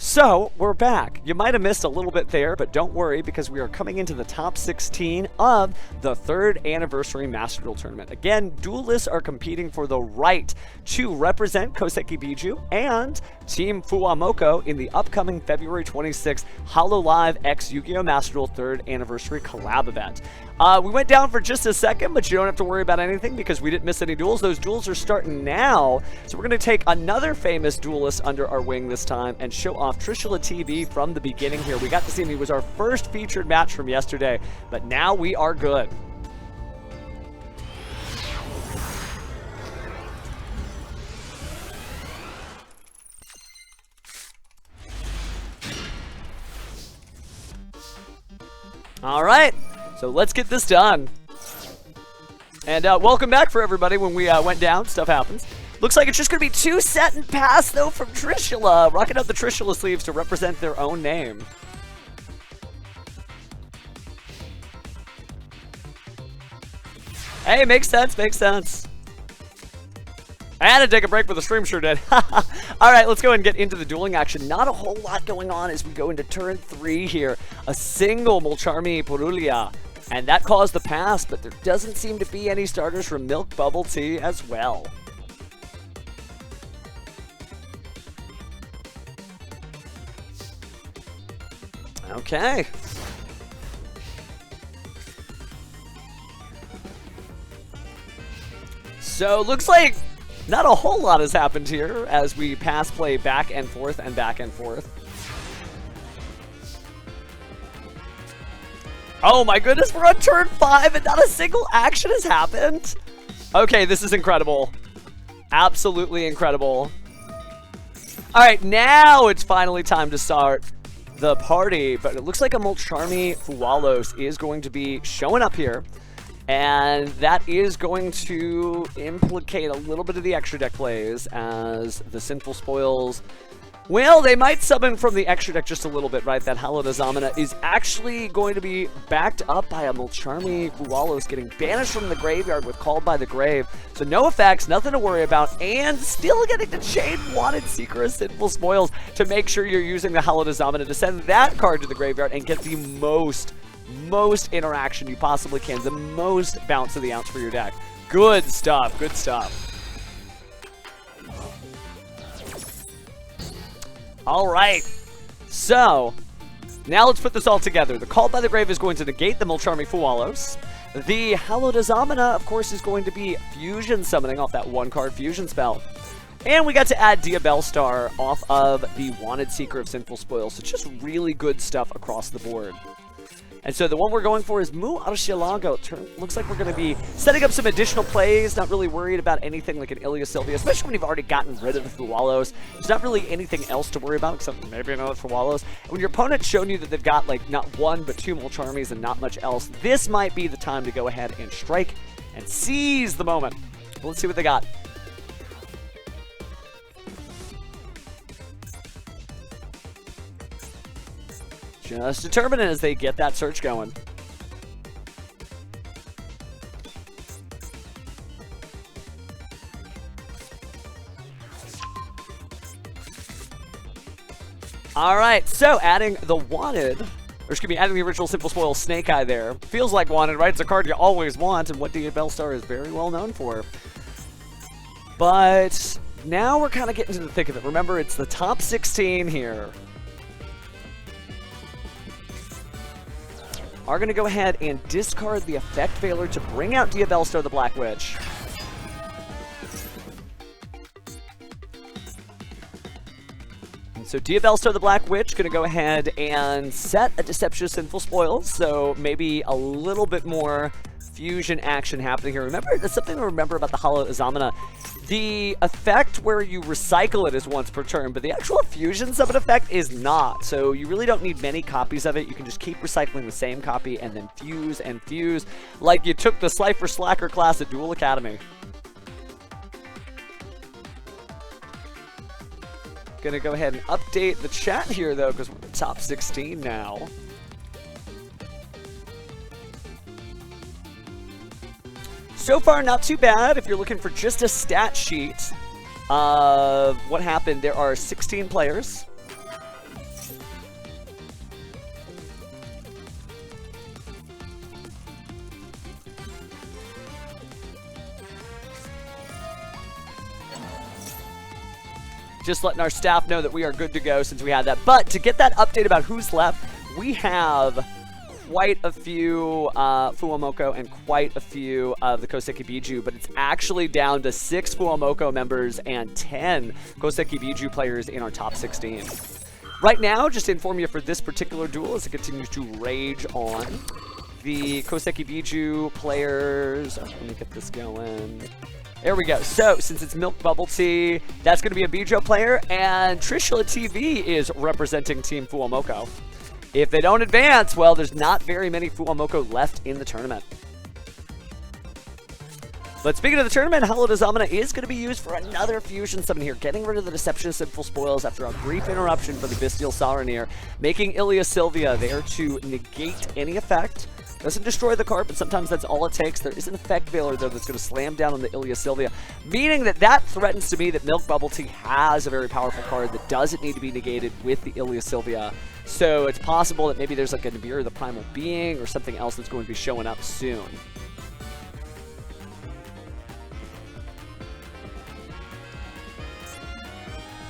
So, we're back. You might have missed a little bit there, but don't worry because we are coming into the top 16 of the 3rd anniversary Master Duel Tournament. Again, duelists are competing for the right to represent Koseki Bijou and Team FUWAMOCO in the upcoming February 26th hololive X Yu-Gi-Oh! Master Duel 3rd anniversary collab event. We went down for just a second, but you don't have to worry about anything because we didn't miss any duels. Those duels are starting now. So we're going to take another famous duelist under our wing this time and show off Trishula TV from the beginning here. We got to see him. He was our first featured match from yesterday, but now we are good. All right. So let's get this done. And welcome back for everybody. When we went down, stuff happens. Looks like it's just going to be 2 set and pass, though, from Trishula. Rocking up the Trishula sleeves to represent their own name. Hey, makes sense, makes sense. I had to take a break, but the stream sure did. All right, let's go ahead and get into the dueling action. Not a whole lot going on as we go into turn 3 here. A single Molcharmi Purulia. And that caused the pass, but there doesn't seem to be any starters from Milk Bubble Tea as well. Okay. So, looks like not a whole lot has happened here as we pass play back and forth and back and forth. Oh my goodness, we're on turn 5 and not a single action has happened. Okay, this is incredible. Absolutely incredible. All right, now it's finally time to start the party, but it looks like a Molcharmi Fuwalos is going to be showing up here. And that is going to implicate a little bit of the extra deck plays as the Sinful Spoils. Well, they might summon from the extra deck just a little bit, right? That Hololive is actually going to be backed up by a Molcharmi Fuwalos getting banished from the graveyard with Called by the Grave. So no effects, nothing to worry about, and still getting to chain Wanted Seeker of Sinful Spoils to make sure you're using the Hololive to send that card to the graveyard and get the most interaction you possibly can, the most bounce of the ounce for your deck. Good stuff, good stuff. All right, so now let's put this all together. The Called by the Grave is going to negate the Molcharmi Fuwalos. The Hallowed Azamina, of course, is going to be fusion summoning off that 1-card fusion spell. And we got to add Diabellstar off of the Wanted Seeker of Sinful Spoils. So just really good stuff across the board. And so the one we're going for is Mu Archilago. Looks like we're going to be setting up some additional plays, not really worried about anything like an Ilya Sylvia, especially when you've already gotten rid of the Fuwalos. There's not really anything else to worry about except maybe another Fuwalos. And when your opponent's shown you that they've got like not 1 but 2 Molcharmis and not much else, this might be the time to go ahead and strike and seize the moment. But let's see what they got. Just determining as they get that search going. All right, so adding the Wanted, or excuse me, adding the original Simple Spoil Snake Eye there. Feels like Wanted, right? It's a card you always want and what Diabellstar is very well known for. But now we're kind of getting to the thick of it. Remember, it's the top 16 here. Are going to go ahead and discard the Effect Veiler to bring out Diabellstar the Black Witch. And so Diabellstar the Black Witch going to go ahead and set a Deception of Sinful Spoils, so maybe a little bit more fusion action happening here. Remember, there's something to remember about the Hollow Azamina. The effect where you recycle it is once per turn, but the actual fusion summon effect is not. So you really don't need many copies of it. You can just keep recycling the same copy and then fuse and fuse like you took the Slifer Slacker class at Duel Academy. Gonna go ahead and update the chat here though, because we're the top 16 now. So far, not too bad. If you're looking for just a stat sheet of what happened, there are 16 players. Just letting our staff know that we are good to go since we had that. But to get that update about who's left, we have quite a few FUWAMOCO and quite a few of the Koseki Bijou, but it's actually down to 6 FUWAMOCO members and 10 Koseki Bijou players in our top 16. Right now, just to inform you for this particular duel as it continues to rage on, the Koseki Bijou players, let me get this going. There we go. So, since it's Milk Bubble Tea, that's going to be a Bijou player, and Trishula TV is representing Team FUWAMOCO. If they don't advance, well, there's not very many FUWAMOCO left in the tournament. But speaking of the tournament, Hololive is going to be used for another fusion summon here, getting rid of the Deception of Sinful Spoils after a brief interruption for the Bestial Saronir, making Ilia Sylvia there to negate any effect. Doesn't destroy the card, but sometimes that's all it takes. There is an effect veiler, though, that's going to slam down on the Ilia Sylvia, meaning that that threatens to me that Milk Bubble Tea has a very powerful card that doesn't need to be negated with the Ilia Sylvia. So it's possible that maybe there's like a Nibiru the Primal Being or something else that's going to be showing up soon.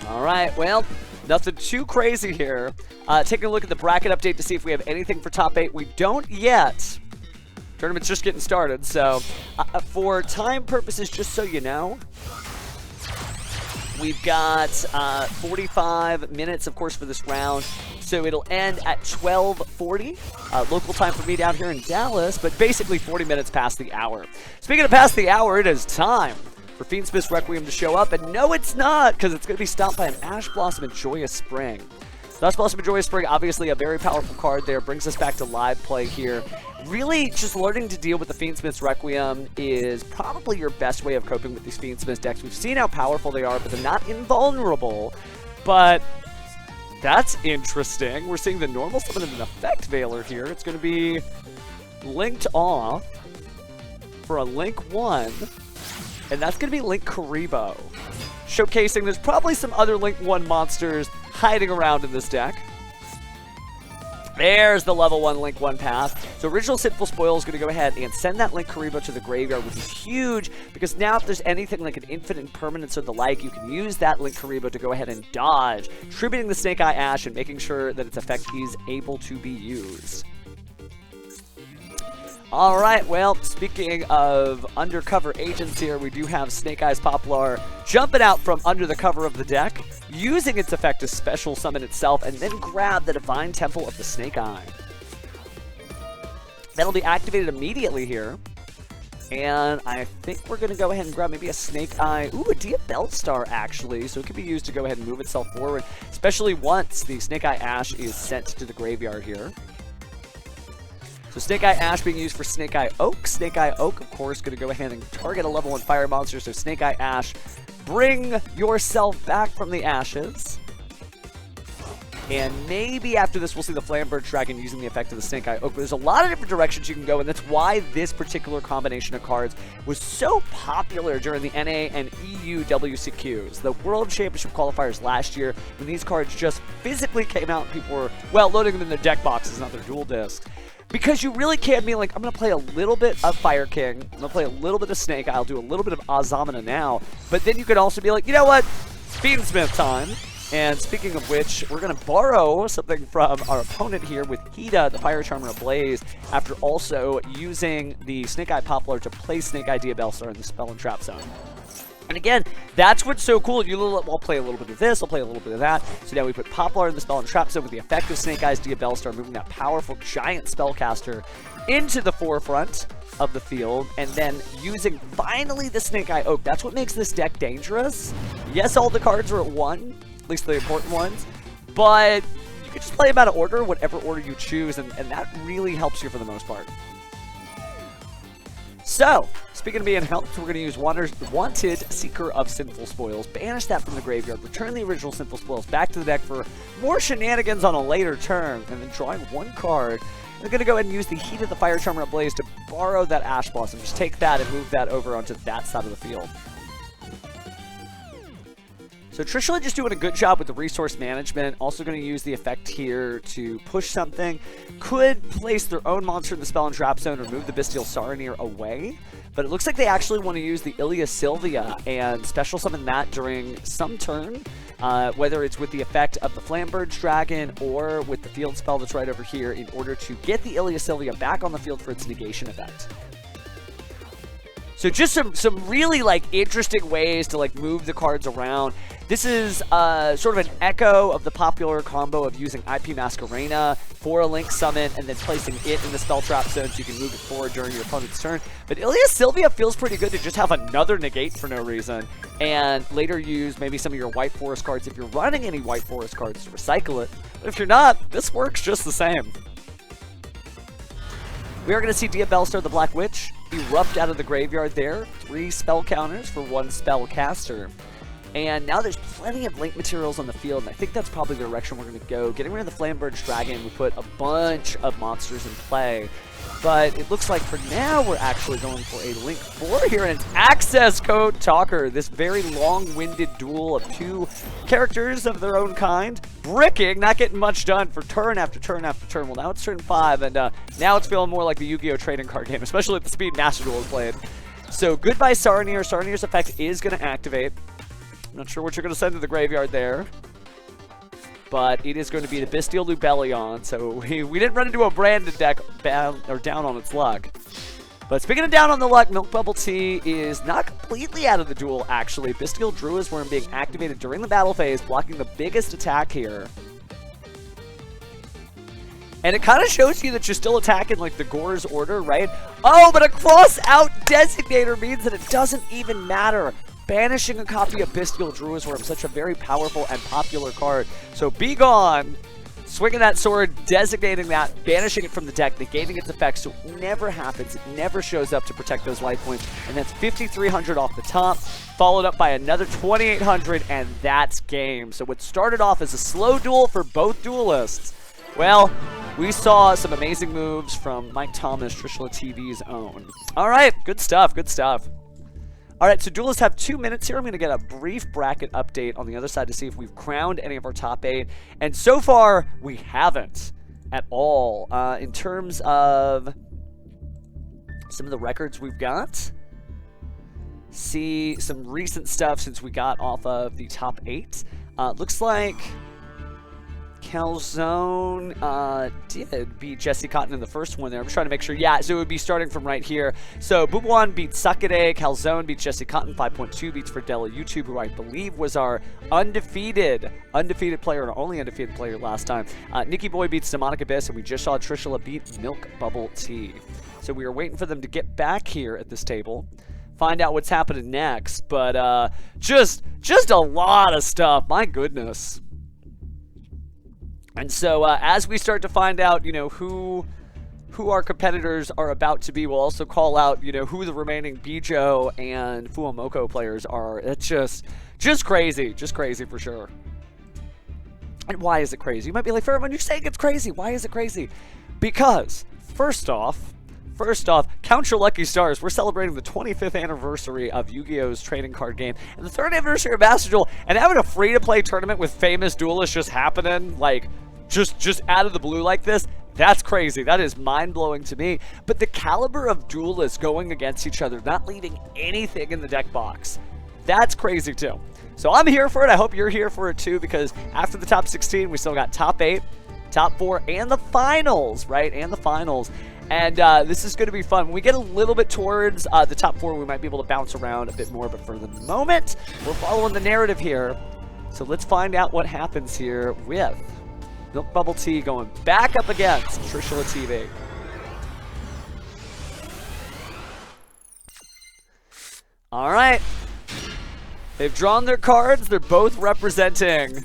Alright, well, nothing too crazy here. Taking a look at the bracket update to see if we have anything for top 8. We don't yet. Tournament's just getting started, so for time purposes, just so you know, we've got 45 minutes, of course, for this round. So it'll end at 12:40 local time for me down here in Dallas, but basically 40 minutes past the hour. Speaking of past the hour, it is time for Fiendsmith's Requiem to show up, and no, it's not, because it's going to be stopped by an Ash Blossom and Joyous Spring. Ash Blossom and Joyous Spring, obviously a very powerful card there, brings us back to live play here. Really, just learning to deal with the Fiendsmith's Requiem is probably your best way of coping with these Fiendsmith's decks. We've seen how powerful they are, but they're not invulnerable. But that's interesting. We're seeing the normal summon and an effect veiler here. It's going to be linked off for a Link 1. And that's going to be Link Karibo. Showcasing there's probably some other Link 1 monsters hiding around in this deck. There's the level 1 Link 1 path. So original Sinful Spoil is going to go ahead and send that Link Karibo to the graveyard, which is huge, because now if there's anything like an infinite impermanence or the like, you can use that Link Karibo to go ahead and dodge, tributing the Snake Eye Ash and making sure that its effect is able to be used. Alright, well, speaking of undercover agents here, we do have Snake Eyes Poplar jumping out from under the cover of the deck, using its effect to special summon itself, and then grab the Divine Temple of the Snake Eye. That'll be activated immediately here. And I think we're going to go ahead and grab maybe a Snake Eye. Ooh, a Dia Bellstar, actually. So it could be used to go ahead and move itself forward, especially once the Snake Eye Ash is sent to the graveyard here. So Snake Eye Ash being used for Snake Eye Oak. Snake Eye Oak, of course, going to go ahead and target a level 1 fire monster. So Snake Eye Ash, bring yourself back from the ashes. And maybe after this, we'll see the Flambird Dragon using the effect of the Snake Eye Oak. But there's a lot of different directions you can go, and that's why this particular combination of cards was so popular during the NA and EU WCQs, the World Championship qualifiers last year, when these cards just physically came out and people were, well, loading them in their deck boxes, not their dual discs. Because you really can be like, I'm going to play a little bit of Fire King, I'm going to play a little bit of Snake, I'll do a little bit of Azamina now, but then you could also be like, you know what, Fiendsmith time. And speaking of which, we're going to borrow something from our opponent here with Hida, the Fire Charmer Ablaze, after also using the Snake Eye Poplar to play Snake Eye Dia Bellstar in the Spell and Trap Zone. And again, that's what's so cool. I'll play a little bit of this, I'll play a little bit of that. So now we put Poplar in the Spell and Trap Zone with the effect of Snake Eyes Dia Bellstar, moving that powerful giant spellcaster into the forefront of the field, and then using finally the Snake Eye Oak. That's what makes this deck dangerous. Yes, all the cards are at 1, at least the important ones, but you can just play them out of order, whatever order you choose, and that really helps you for the most part. So, speaking of being helped, we're going to use Wanted Seeker of Sinful Spoils, banish that from the graveyard, return the original Sinful Spoils back to the deck for more shenanigans on a later turn, and then drawing 1 card. We're going to go ahead and use the Heat of the Fire Charmer Ablaze to borrow that Ash Blossom. Just take that and move that over onto that side of the field. So Trishula just doing a good job with the resource management. Also going to use the effect here to push something. Could place their own monster in the spell and trap zone or move the Bestial Saronir away. But it looks like they actually want to use the Ilia Sylvia and special summon that during some turn. Whether it's with the effect of the Flamberge Dragon or with the field spell that's right over here in order to get the Ilia Sylvia back on the field for its negation effect. So just some really like interesting ways to like move the cards around. This is sort of an echo of the popular combo of using IP Masquerena for a Link summon and then placing it in the spell trap zone so you can move it forward during your opponent's turn. But Ilia Sylvia feels pretty good to just have another negate for no reason and later use maybe some of your White Forest cards if you're running any White Forest cards to recycle it. But if you're not, this works just the same. We are going to see Diabellstar the Black Witch erupt out of the graveyard there. 3 spell counters for 1 spell caster. And now there's plenty of Link materials on the field, and I think that's probably the direction we're going to go. Getting rid of the Flamberge Dragon, we put a bunch of monsters in play. But it looks like for now we're actually going for a Link 4 here, and it's Access Code Talker. This very long-winded duel of 2 characters of their own kind. Bricking, not getting much done for turn after turn after turn. Well, now it's turn 5, and now it's feeling more like the Yu-Gi-Oh! Trading card game, especially if the Speed Master Duel is played. So goodbye Saronir. Saronir's effect is going to activate. I'm not sure what you're going to send to the graveyard there. But it is going to be the Bestial Lubellion, so we didn't run into a branded deck down on its luck. But speaking of down on the luck, Milk Bubble Tea is not completely out of the duel, actually. Bestial Drua's Worm being activated during the battle phase, blocking the biggest attack here. And it kind of shows you that you're still attacking, like, the Gore's Order, right? Oh, but a cross-out designator means that it doesn't even matter. Banishing a copy of Bestial Drua's Worm, such a very powerful and popular card. So be gone, swinging that sword, designating that, banishing it from the deck, negating its effects, so it never happens. It never shows up to protect those life points. And that's 5,300 off the top, followed up by another 2,800, and that's game. So what started off as a slow duel for both duelists, well, we saw some amazing moves from Mike Thomas, Trishula TV's own. All right, good stuff, good stuff. All right, so duelists have 2 minutes here. I'm going to get a brief bracket update on the other side to see if we've crowned any of our top 8. And so far, we haven't at all. In terms of some of the records we've got, see some recent stuff since we got off of the top 8. Looks like Calzone did beat Jesse Cotton in the first one there. I'm just trying to make sure. Yeah, so it would be starting from right here. So Bubuan beats Sakade. Calzone beats Jesse Cotton. 5.2 beats for Della YouTube, who I believe was our undefeated player, and our only undefeated player last time. Nikki Boy beats Demonic Abyss, and we just saw Trishula beat Milk Bubble Tea. So we are waiting for them to get back here at this table, find out what's happening next. But just a lot of stuff. My goodness. And so as we start to find out, you know, who our competitors are about to be, we'll also call out, you know, who the remaining Bijou and FUWAMOCO players are. It's just crazy for sure. And why is it crazy? You might be like, Fairmont, you're saying it's crazy. Why is it crazy? Because first off, count your lucky stars. We're celebrating the 25th anniversary of Yu-Gi-Oh's trading card game and the 3rd anniversary of Master Duel, and having a free-to-play tournament with famous duelists just happening, like, just out of the blue like this, that's crazy. That is mind-blowing to me. But the caliber of duelists going against each other, not leaving anything in the deck box, that's crazy too. So I'm here for it. I hope you're here for it too, because after the top 16, we still got top 8, top 4, and the finals, right? And the finals. And this is going to be fun. When we get a little bit towards the top 4, we might be able to bounce around a bit more. But for the moment, we're following the narrative here. So let's find out what happens here with Milk Bubble Tea going back up against Trishula TV. All right. They've drawn their cards. They're both representing.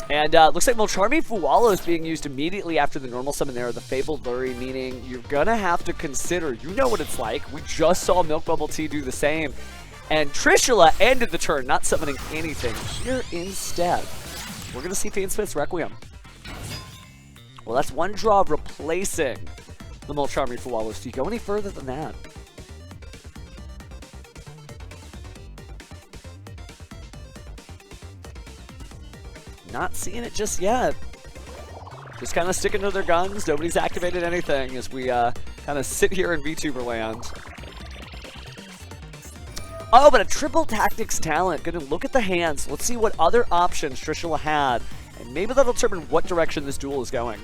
And looks like Molcharmi Fuwalo is being used immediately after the normal summon there, the Fabled Lurry, meaning you're going to have to consider, you know what it's like. We just saw Milk Bubble Tea do the same. And Trishula ended the turn, not summoning anything. Here instead, we're going to see Fiend Smith's Requiem. Well, that's one draw replacing the Molcharmi Fuwalos. Do you go any further than that? Not seeing it just yet. Just kind of sticking to their guns. Nobody's activated anything as we kind of sit here in VTuber land. Oh, but a triple tactics talent. Gonna look at the hands. Let's see what other options Trishula had. And maybe that'll determine what direction this duel is going.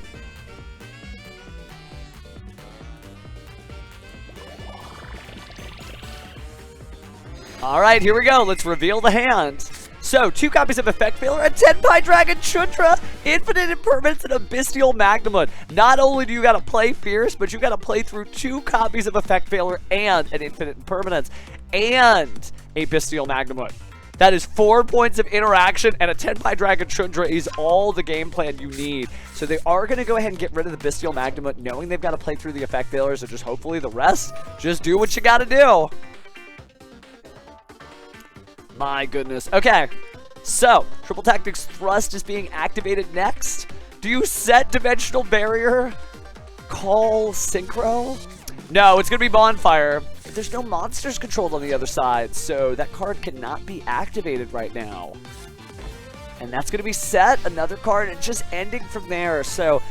Alright, here we go. Let's reveal the hand. So, 2 copies of Effect Failure, a Tenpai Dragon Chundra, Infinite Impermanence, and a Bestial Magnamon. Not only do you gotta play Fierce, but you gotta play through 2 copies of Effect Failure and an Infinite Impermanence and a Bestial Magnamon. That is 4 points of interaction, and a Tenpai Dragon Chundra is all the game plan you need. So they are going to go ahead and get rid of the Bestial Magnamon, knowing they've got to play through the Effect Failures, so just hopefully the rest, just do what you got to do. My goodness. Okay, so Triple Tactics Thrust is being activated next. Do you set Dimensional Barrier? Call Synchro? No, it's going to be Bonfire. There's no monsters controlled on the other side, so that card cannot be activated right now. And that's going to be set, another card, and just ending from there. So,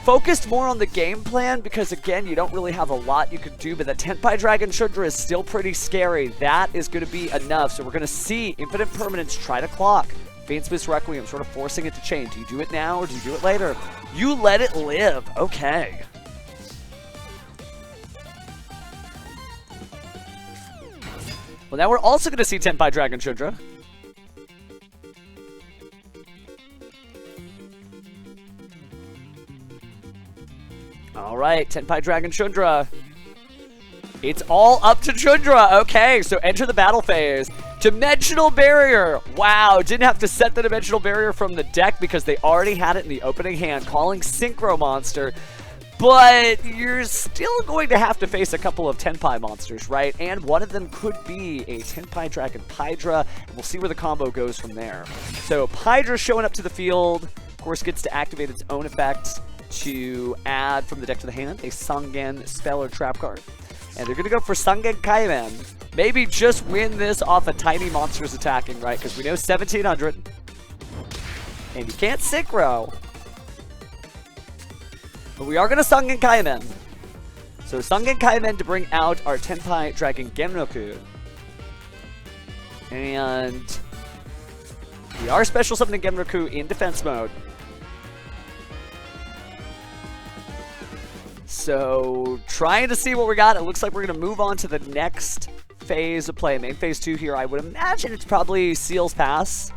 focused more on the game plan, because again, you don't really have a lot you could do, but the Tenpai Dragon Chundra is still pretty scary. That is going to be enough, so we're going to see Infinite Permanence try to clock. Faint's Requiem, sort of forcing it to change. Do you do it now, or do you do it later? You let it live. Okay. Well, now we're also going to see Tenpai Dragon Chundra. Alright, Tenpai Dragon Chundra. It's all up to Chundra. Okay, so enter the battle phase. Dimensional Barrier. Wow, didn't have to set the Dimensional Barrier from the deck because they already had it in the opening hand, calling Synchro Monster. But you're still going to have to face a couple of Tenpai monsters, right? And one of them could be a Tenpai Dragon Pydra, and we'll see where the combo goes from there. So Pydra showing up to the field, of course gets to activate its own effects to add from the deck to the hand a Sangen spell or trap card. And they're going to go for Sangen Kaimen. Maybe just win this off of tiny monsters attacking, right? Because we know 1700. And you can't Synchro. But we are going to Sangen Kaimen. So Sangen Kaimen to bring out our Tenpai Dragon Genroku. And we are special summoning Genroku in defense mode. So trying to see what we got. It looks like we're going to move on to the next phase of play. Main phase 2 here. I would imagine it's probably Seal's Pass.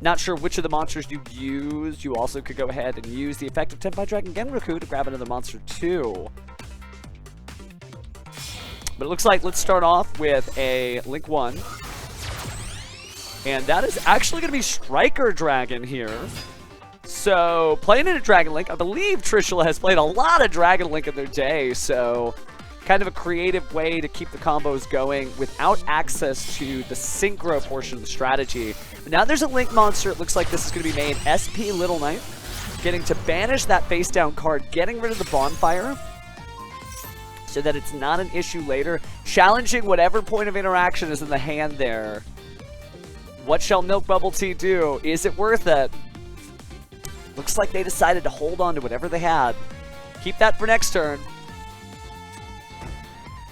Not sure which of the monsters you use. You also could go ahead and use the effect of Tenpai Dragon Genroku to grab another monster too. But it looks like let's start off with a Link 1. And that is actually going to be Striker Dragon here. So, playing in a Dragon Link, I believe Trishula has played a lot of Dragon Link in their day, so kind of a creative way to keep the combos going without access to the synchro portion of the strategy. But now there's a Link monster. It looks like this is going to be made SP Little Knight, getting to banish that face down card, getting rid of the Bonfire, so that it's not an issue later. Challenging whatever point of interaction is in the hand there. What shall Milk Bubble Tea do? Is it worth it? Looks like they decided to hold on to whatever they had. Keep that for next turn.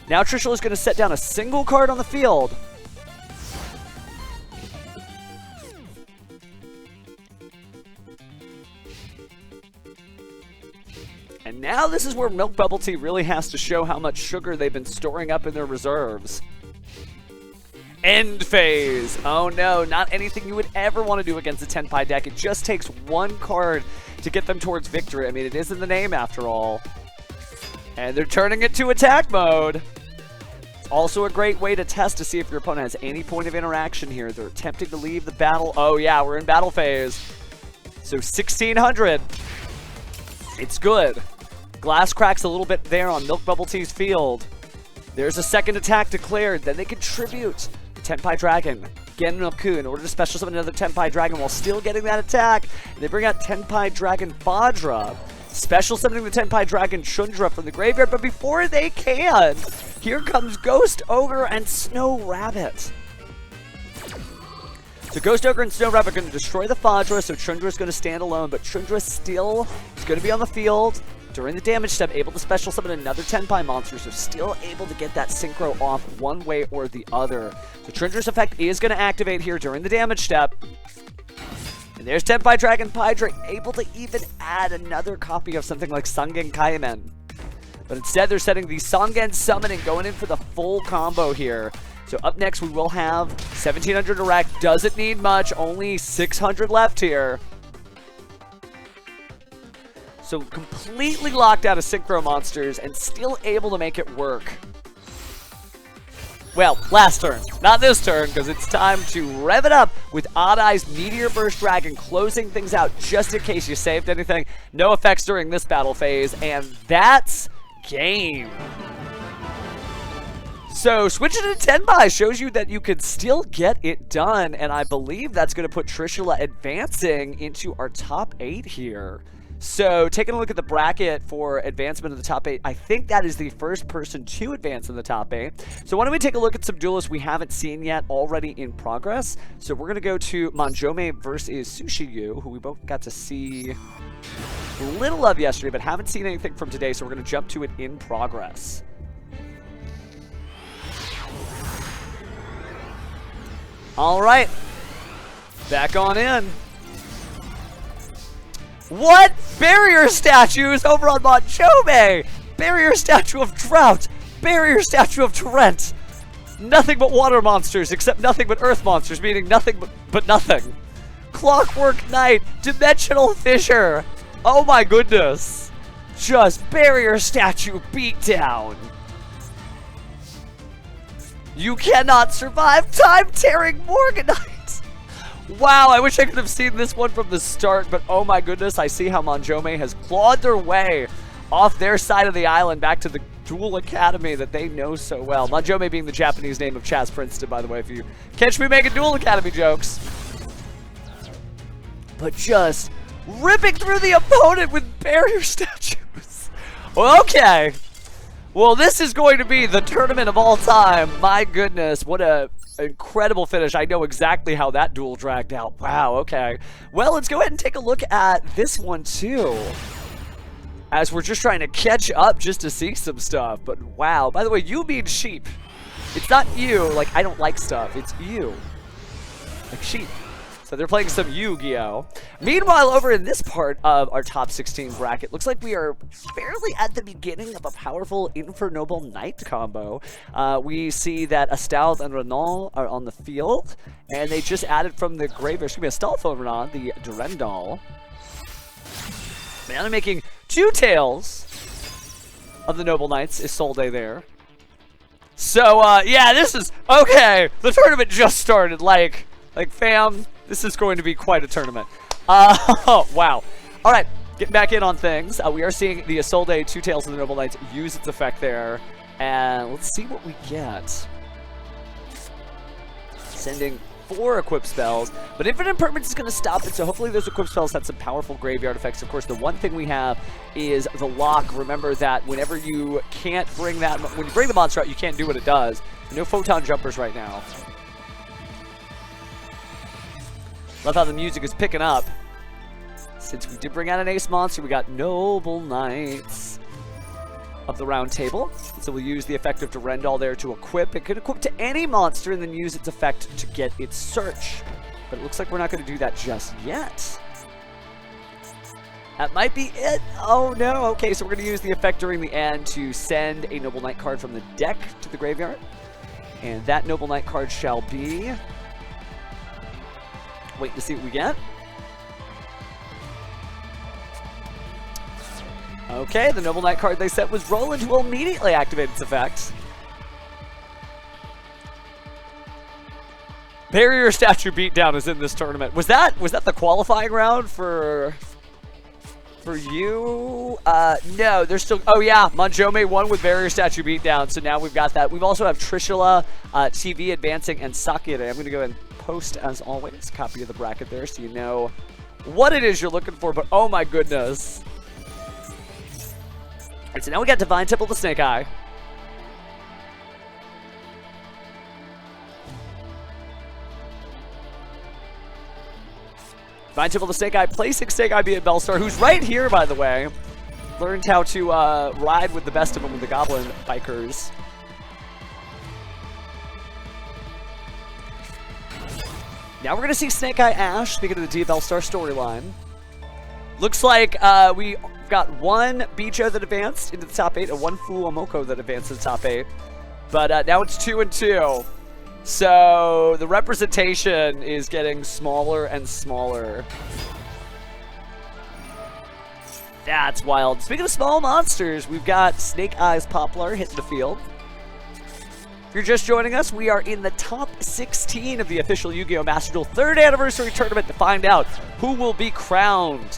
Now Trishula is going to set down a single card on the field. And now this is where Milk Bubble Tea really has to show how much sugar they've been storing up in their reserves. End phase. Oh no, not anything you would ever want to do against a Tenpai deck. It just takes one card to get them towards victory. I mean, it is in the name after all. And they're turning it to attack mode. It's also a great way to test to see if your opponent has any point of interaction here. They're attempting to leave the battle. Oh yeah, we're in battle phase. So 1600. It's good. Glass cracks a little bit there on Milk Bubble Tea's field. There's a second attack declared. Then they contribute Tenpai Dragon Genroku in order to special summon another Tenpai Dragon while still getting that attack. And they bring out Tenpai Dragon Fadra, special summoning the Tenpai Dragon Chundra from the graveyard. But before they can, here comes Ghost Ogre and Snow Rabbit. So Ghost Ogre and Snow Wrap are going to destroy the Fajra, so Trundra's going to stand alone, but Trundra still is going to be on the field during the damage step, able to special summon another Tenpai monster, so still able to get that synchro off one way or the other. So Trundra's effect is going to activate here during the damage step. And there's Tenpai Dragon Pydra, able to even add another copy of something like Sangen Kaimen. But instead, they're setting the Sangen Summon and going in for the full combo here. So up next, we will have 1700 direct. Doesn't need much, only 600 left here. So completely locked out of Synchro monsters and still able to make it work. Well, last turn. Not this turn, because it's time to rev it up with Odd Eye's Meteor Burst Dragon, closing things out just in case you saved anything. No effects during this battle phase, and that's game. So switching to Tenpai shows you that you can still get it done, and I believe that's going to put Trishula advancing into our top 8 here. So taking a look at the bracket for advancement of the top 8, I think that is the first person to advance in the top 8. So why don't we take a look at some duelists we haven't seen yet, already in progress. So we're going to go to Manjome versus Sushiyu, who we both got to see a little of yesterday, but haven't seen anything from today, so we're going to jump to it in progress. All right, back on in. What? Barrier statues over on Manjome! Barrier statue of Drought! Barrier statue of Torrent! Nothing but water monsters, except nothing but earth monsters, meaning nothing but nothing. Clockwork Knight! Dimensional Fissure! Oh my goodness! Just barrier statue beatdown! You cannot survive time-tearing Morganite! Wow, I wish I could have seen this one from the start, but oh my goodness, I see how Manjome has clawed their way off their side of the island back to the Duel Academy that they know so well. Manjome being the Japanese name of Chaz Princeton, by the way, if you catch me making Duel Academy jokes. But just ripping through the opponent with barrier statues. Okay. Well, this is going to be the tournament of all time. My goodness, what a incredible finish. I know exactly how that duel dragged out. Wow, okay. Well, let's go ahead and take a look at this one too, as we're just trying to catch up just to see some stuff. But wow, by the way, you mean sheep. It's not you, like I don't like stuff. It's you, like sheep. So they're playing some Yu-Gi-Oh! Meanwhile, over in this part of our top 16 bracket, looks like we are fairly at the beginning of a powerful Infernoble Knight combo. We see that Astald and Renault are on the field, and they just added from the graveyard, excuse me, Astolfo and Renault, the Durendal. Now they're making 2 tails of the Noble Knights, Isolde there. So, yeah, this is, okay, the tournament just started, like fam, this is going to be quite a tournament. Wow. All right, getting back in on things. We are seeing the Isolde 2 Tails of the Noble Knights use its effect there. And let's see what we get. Sending 4 equip spells, but Infinite Impermanence is going to stop it, so hopefully those equip spells have some powerful graveyard effects. Of course, the one thing we have is the lock. Remember that whenever you can't bring that, when you bring the monster out, you can't do what it does. No photon jumpers right now. Love how the music is picking up. Since we did bring out an ace monster, we got Noble Knights of the Round Table. So we'll use the effect of Durendal there to equip. It could equip to any monster and then use its effect to get its search. But it looks like we're not going to do that just yet. That might be it. Oh no. Okay, so we're going to use the effect during the end to send a Noble Knight card from the deck to the graveyard. And that Noble Knight card shall be... Wait to see what we get. Okay, the Noble Knight card they sent was Roland, who will immediately activate its effect. Barrier Statue Beatdown is in this tournament. Was that the qualifying round for you? No, there's still. Oh yeah, Manjome won with Barrier Statue Beatdown, so now we've got that. We've also have Trishula, TV advancing, and Sakura. I'm gonna go ahead and post, as always, copy of the bracket there so you know what it is you're looking for, but oh my goodness. Alright, so now we got Divine Temple the Snake Eye. Divine Temple to Snake Eye, placing Snake Eye via Bellstar, who's right here, by the way. Learned how to ride with the best of them with the Goblin Bikers. Now we're going to see Snake Eye Ash, speaking of the Bellstar storyline. Looks like we got one Bijou that advanced into the top 8 and one FUWAMOCO that advanced to the top 8. But now it's 2 and 2. So the representation is getting smaller and smaller. That's wild. Speaking of small monsters, we've got Snake Eyes Poplar hitting the field. If you're just joining us, we are in the top 16 of the official Yu-Gi-Oh! Master Duel 3rd Anniversary Tournament to find out who will be crowned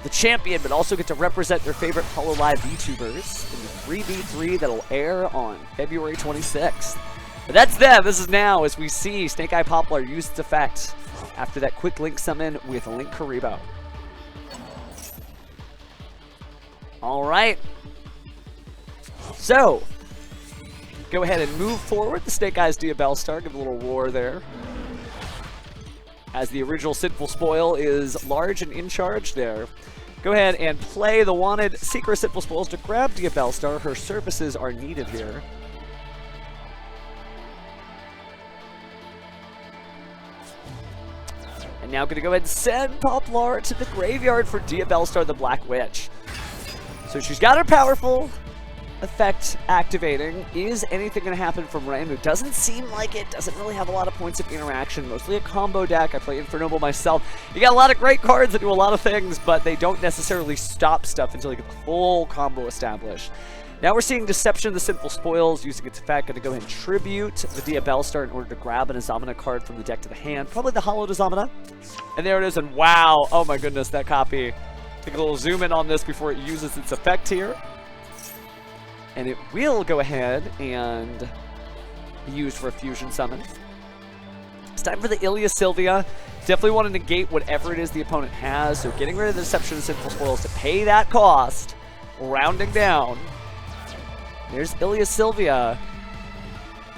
the champion, but also get to represent their favorite hololive VTubers in the 3v3 that'll air on February 26th. But that's them. This is now as we see Snake Eye Poplar use its effect after that quick Link summon with Link Karibo. All right. So, go ahead and move forward. The Snake Eyes Bellstar, give a little roar there. As the original Sinful Spoil is large and in charge there. Go ahead and play the wanted Secret Sinful Spoils to grab Bellstar. Her services are needed here. And now going to go ahead and send Poplar to the graveyard for Bellstar, the Black Witch. So she's got her powerful effect activating. Is anything going to happen from Ramu? Doesn't seem like it. Doesn't really have a lot of points of interaction. Mostly a combo deck. I play Infernoble myself. You got a lot of great cards that do a lot of things, but they don't necessarily stop stuff until you get the full combo established. Now we're seeing Deception of the Sinful Spoils using its effect. Going to go ahead and tribute the Bellstar in order to grab an Azamina card from the deck to the hand. Probably the Hollowed Azamina. And there it is. And wow. Oh my goodness, that copy. Take a little zoom in on this before it uses its effect here. And it will go ahead and be used for a fusion summon. It's time for the Ilya Sylvia. Definitely want to negate whatever it is the opponent has. So getting rid of the Deception of Sinful Spoils to pay that cost. Rounding down. There's Ilya Sylvia.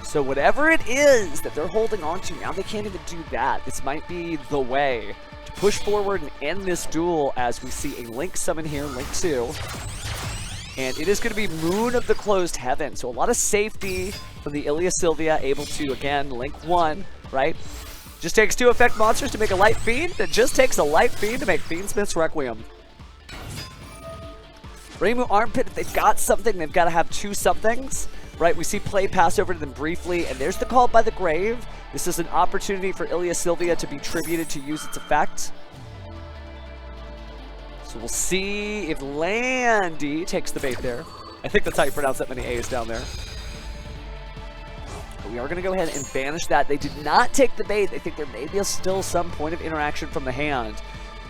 So whatever it is that they're holding on to, now they can't even do that. This might be the way to push forward and end this duel as we see a Link summon here, Link 2. And it is going to be Moon of the Closed Heaven. So a lot of safety from the Ilya Sylvia, able to, again, Link 1, right? Just takes 2 effect monsters to make a Light Fiend. It just takes a Light Fiend to make Fiendsmith's Requiem. Ramu Armpit, if they've got something, they've got to have 2 somethings, right? We see play pass over to them briefly, and there's the Call by the Grave. This is an opportunity for Ilya Sylvia to be tributed to use its effect. So we'll see if Landy takes the bait there. I think that's how you pronounce that many A's down there. But we are going to go ahead and banish that. They did not take the bait. They think there may be still some point of interaction from the hand.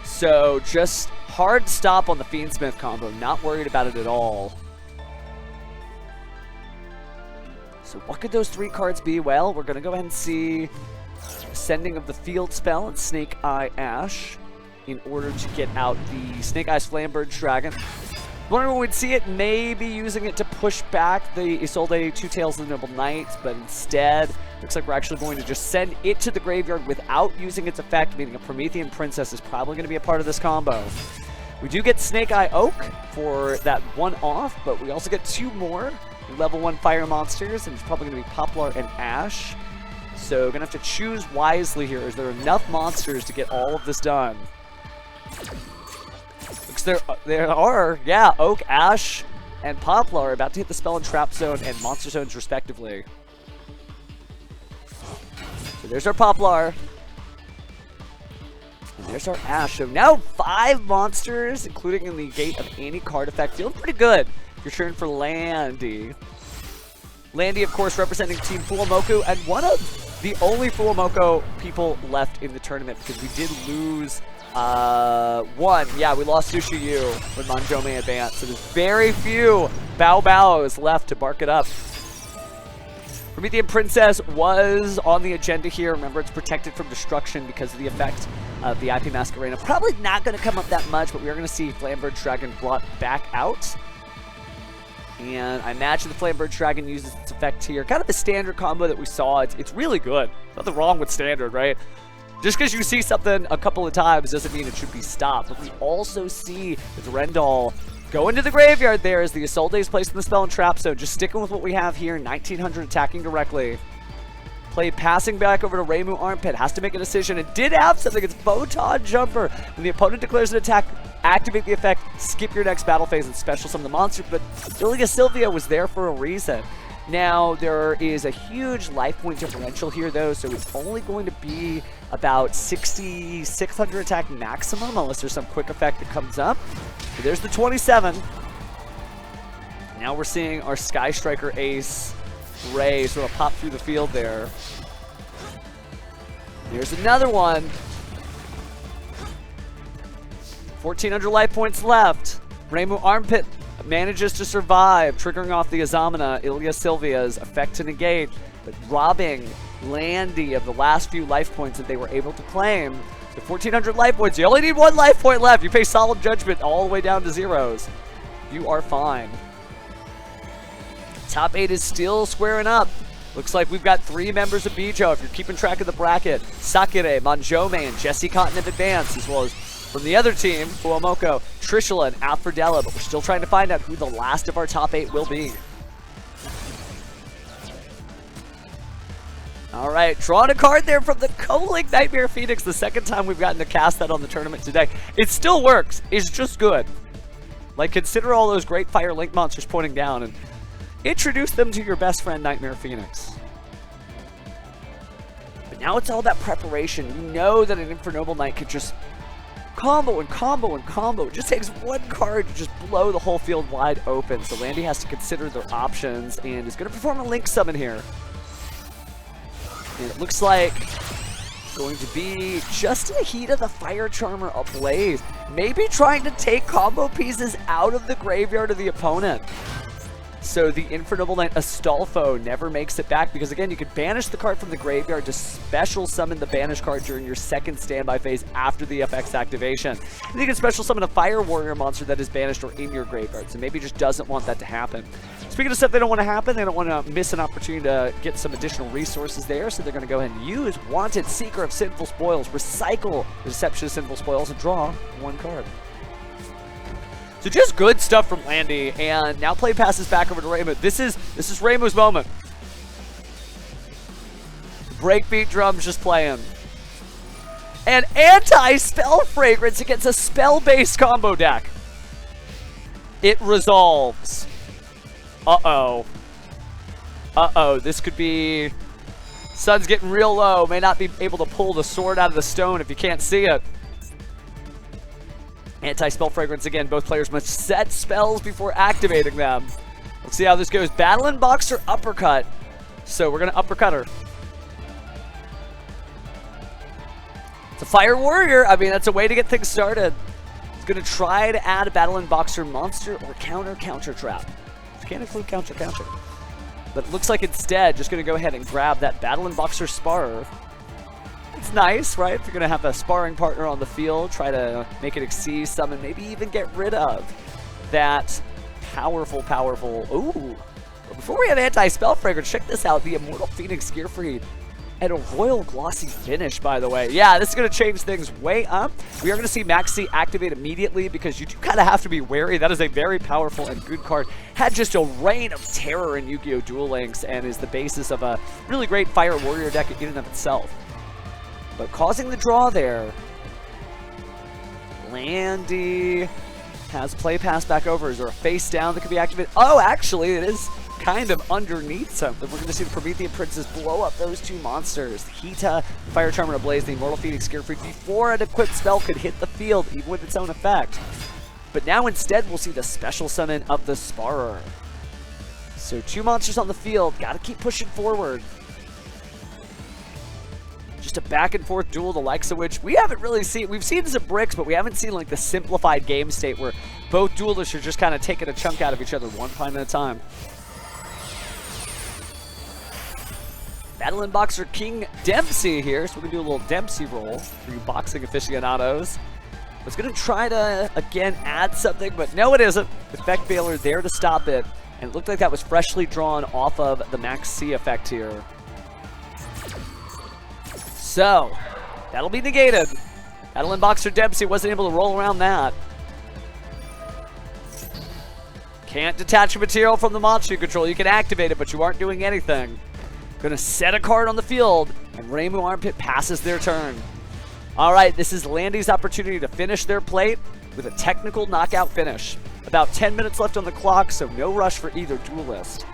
So just hard stop on the Fiendsmith combo. Not worried about it at all. So what could those 3 cards be? Well, we're going to go ahead and see Sending of the Field Spell and Snake Eye Ash in order to get out the Snake Eyes Flambird Dragon. Wondering when we'd see it, maybe using it to push back the Isolde Two Tails of the Noble Knight, but instead, looks like we're actually going to just send it to the graveyard without using its effect, meaning a Promethean Princess is probably going to be a part of this combo. We do get Snake Eye Oak for that 1-off, but we also get 2 more level 1 fire monsters, and it's probably going to be Poplar and Ash. So going to have to choose wisely here. Is there enough monsters to get all of this done? Because there are, yeah, Oak, Ash, and Poplar are about to hit the Spell and Trap Zone and Monster Zones respectively. So there's our Poplar. And there's our Ash. So now 5 monsters, including in the gate of any card effect. Feeling pretty good. You're cheering for Landy. Landy, of course, representing Team FUWAMOCO, and one of the only FUWAMOCO people left in the tournament, because we did lose one. Yeah, we lost Sushi Yu when Manjome advanced, so there's very few Bao Baos left to bark it up. Promethean Princess was on the agenda here. Remember, it's protected from destruction because of the effect of the IP Masquerena. Probably not going to come up that much, but we are going to see Flambird Dragon brought back out. And I imagine the Flambird Dragon uses its effect here. Kind of the standard combo that we saw. It's really good. Nothing wrong with standard, right? Just because you see something a couple of times doesn't mean it should be stopped. But we also see the Rendall go into the graveyard there as the Assault is placed in the spell and trap zone. Just sticking with what we have here. 1900 attacking directly. Play passing back over to Reimu Armpit. Has to make a decision. It did have something. It's Photon Jumper. When the opponent declares an attack, activate the effect, skip your next battle phase, and special summon the monster. But Ilia Sylvia was there for a reason. Now, there is a huge life point differential here, though, so it's only going to be about 6,600 attack maximum, unless there's some quick effect that comes up. So there's the 27. Now we're seeing our Sky Striker ace, Ray, sort of pop through the field there. Here's another one. 1,400 life points left. Reimu Armpit manages to survive, triggering off the Azamina, Ilia Sylvia's effect to negate, but robbing Landy of the last few life points that they were able to claim. The 1,400 life points, you only need 1 life point left. You pay Solemn Judgment all the way down to zeros. You are fine. Top 8 is still squaring up. Looks like we've got 3 members of Bijou, if you're keeping track of the bracket. Sakure, Manjome, and Jesse Cotton have advanced, as well as from the other team, FUWAMOCO, Trishula, and Alfredella, but we're still trying to find out who the last of our top 8 will be. All right, drawing a card there from the Co-Link Nightmare Phoenix, the second time we've gotten to cast that on the tournament today. It still works, it's just good. Like, consider all those great Fire Link monsters pointing down and introduce them to your best friend, Nightmare Phoenix. But now it's all that preparation. You know that an Infernoble Knight could just combo and combo and combo. It just takes 1 card to just blow the whole field wide open. So Landy has to consider their options and is going to perform a Link Summon here. And it looks like it's going to be just in the heat of the Fire Charmer ablaze. Maybe trying to take combo pieces out of the graveyard of the opponent. So the Infernoble Knight Astolfo never makes it back because, again, you could banish the card from the graveyard to special summon the banish card during your second standby phase after the FX activation. And you can special summon a Fire Warrior monster that is banished or in your graveyard, so maybe just doesn't want that to happen. Speaking of stuff they don't want to happen, they don't want to miss an opportunity to get some additional resources there, so they're going to go ahead and use Wanted Seeker of Sinful Spoils, recycle the Deception of Sinful Spoils, and draw 1 card. So just good stuff from Landy, and now play passes back over to Reimu. This is Reimu's moment. Breakbeat drums just playing. And anti-spell fragrance against a spell-based combo deck. It resolves. Uh-oh. Uh-oh, this could be... Sun's getting real low. May not be able to pull the sword out of the stone if you can't see it. Anti-spell fragrance again. Both players must set spells before activating them. Let's see how this goes. Battle and Boxer uppercut. So we're going to uppercut her. It's a Fire Warrior. I mean, that's a way to get things started. It's going to try to add a Battle and Boxer monster or counter trap. You can't include counter. But it looks like instead, just going to go ahead and grab that Battle and Boxer Sparer. It's nice, right? If you're going to have a sparring partner on the field, try to make it exceed summon, maybe even get rid of that powerful... Ooh! But before we have anti-spell fragrance, check this out. The Immortal Phoenix Gearfried and a Royal Glossy Finish, by the way. Yeah, this is going to change things way up. We are going to see Maxi activate immediately because you do kind of have to be wary. That is a very powerful and good card. Had just a reign of terror in Yu-Gi-Oh! Duel Links and is the basis of a really great Fire Warrior deck in and of itself. But causing the draw there, Landy has play pass back over. Is there a face down that could be activated? Oh, actually, it is kind of underneath something. We're going to see the Promethean Princess blow up those 2 monsters. Hita, Fire Charmer Ablaze, the Immortal Phoenix Gearfried before an equipped spell could hit the field, even with its own effect. But now instead, we'll see the special summon of the Sparer. So 2 monsters on the field. Got to keep pushing forward. Just a back and forth duel, the likes of which we haven't really seen. We've seen some bricks, but we haven't seen like the simplified game state where both duelists are just kind of taking a chunk out of each other one time at a time. Battle and Boxer King Dempsey here, so we're going to do a little Dempsey roll for you boxing aficionados. I was going to try to, again, add something, but no it isn't. Effect Veiler there to stop it, and it looked like that was freshly drawn off of the Max C effect here. So, That'll be negated. Madeline Boxer Dempsey wasn't able to roll around that. Can't detach a material from the monster you control. You can activate it, but you aren't doing anything. Gonna set a card on the field, and Reimu Armpit passes their turn. Alright, this is Landy's opportunity to finish their plate with a technical knockout finish. About 10 minutes left on the clock, so no rush for either duelist.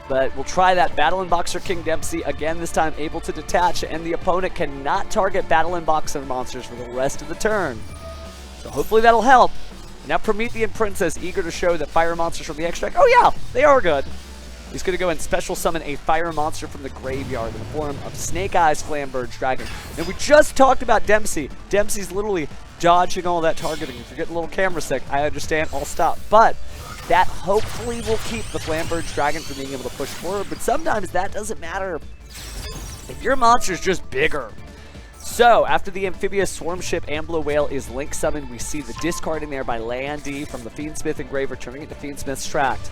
But we'll try that. Battle Boxer King Dempsey, again this time able to detach, and the opponent cannot target Battle Boxer monsters for the rest of the turn. So hopefully that'll help. Now Promethean Princess, eager to show that fire monsters from the extract, oh yeah, they are good. He's going to go and special summon a fire monster from the graveyard in the form of Snake Eyes Flamberge Dragon. And we just talked about Dempsey. Dempsey's literally dodging all that targeting. If you're getting a little camera sick, I understand, I'll stop. But that hopefully will keep the Flamberge Dragon from being able to push forward. But sometimes that doesn't matter if your monster's just bigger. So, after the Amphibious Swarm Ship Ambler Whale is Link summoned, we see the discarding there by Landy from the Fiendsmith Engraver, turning it to Fiendsmith's Tract.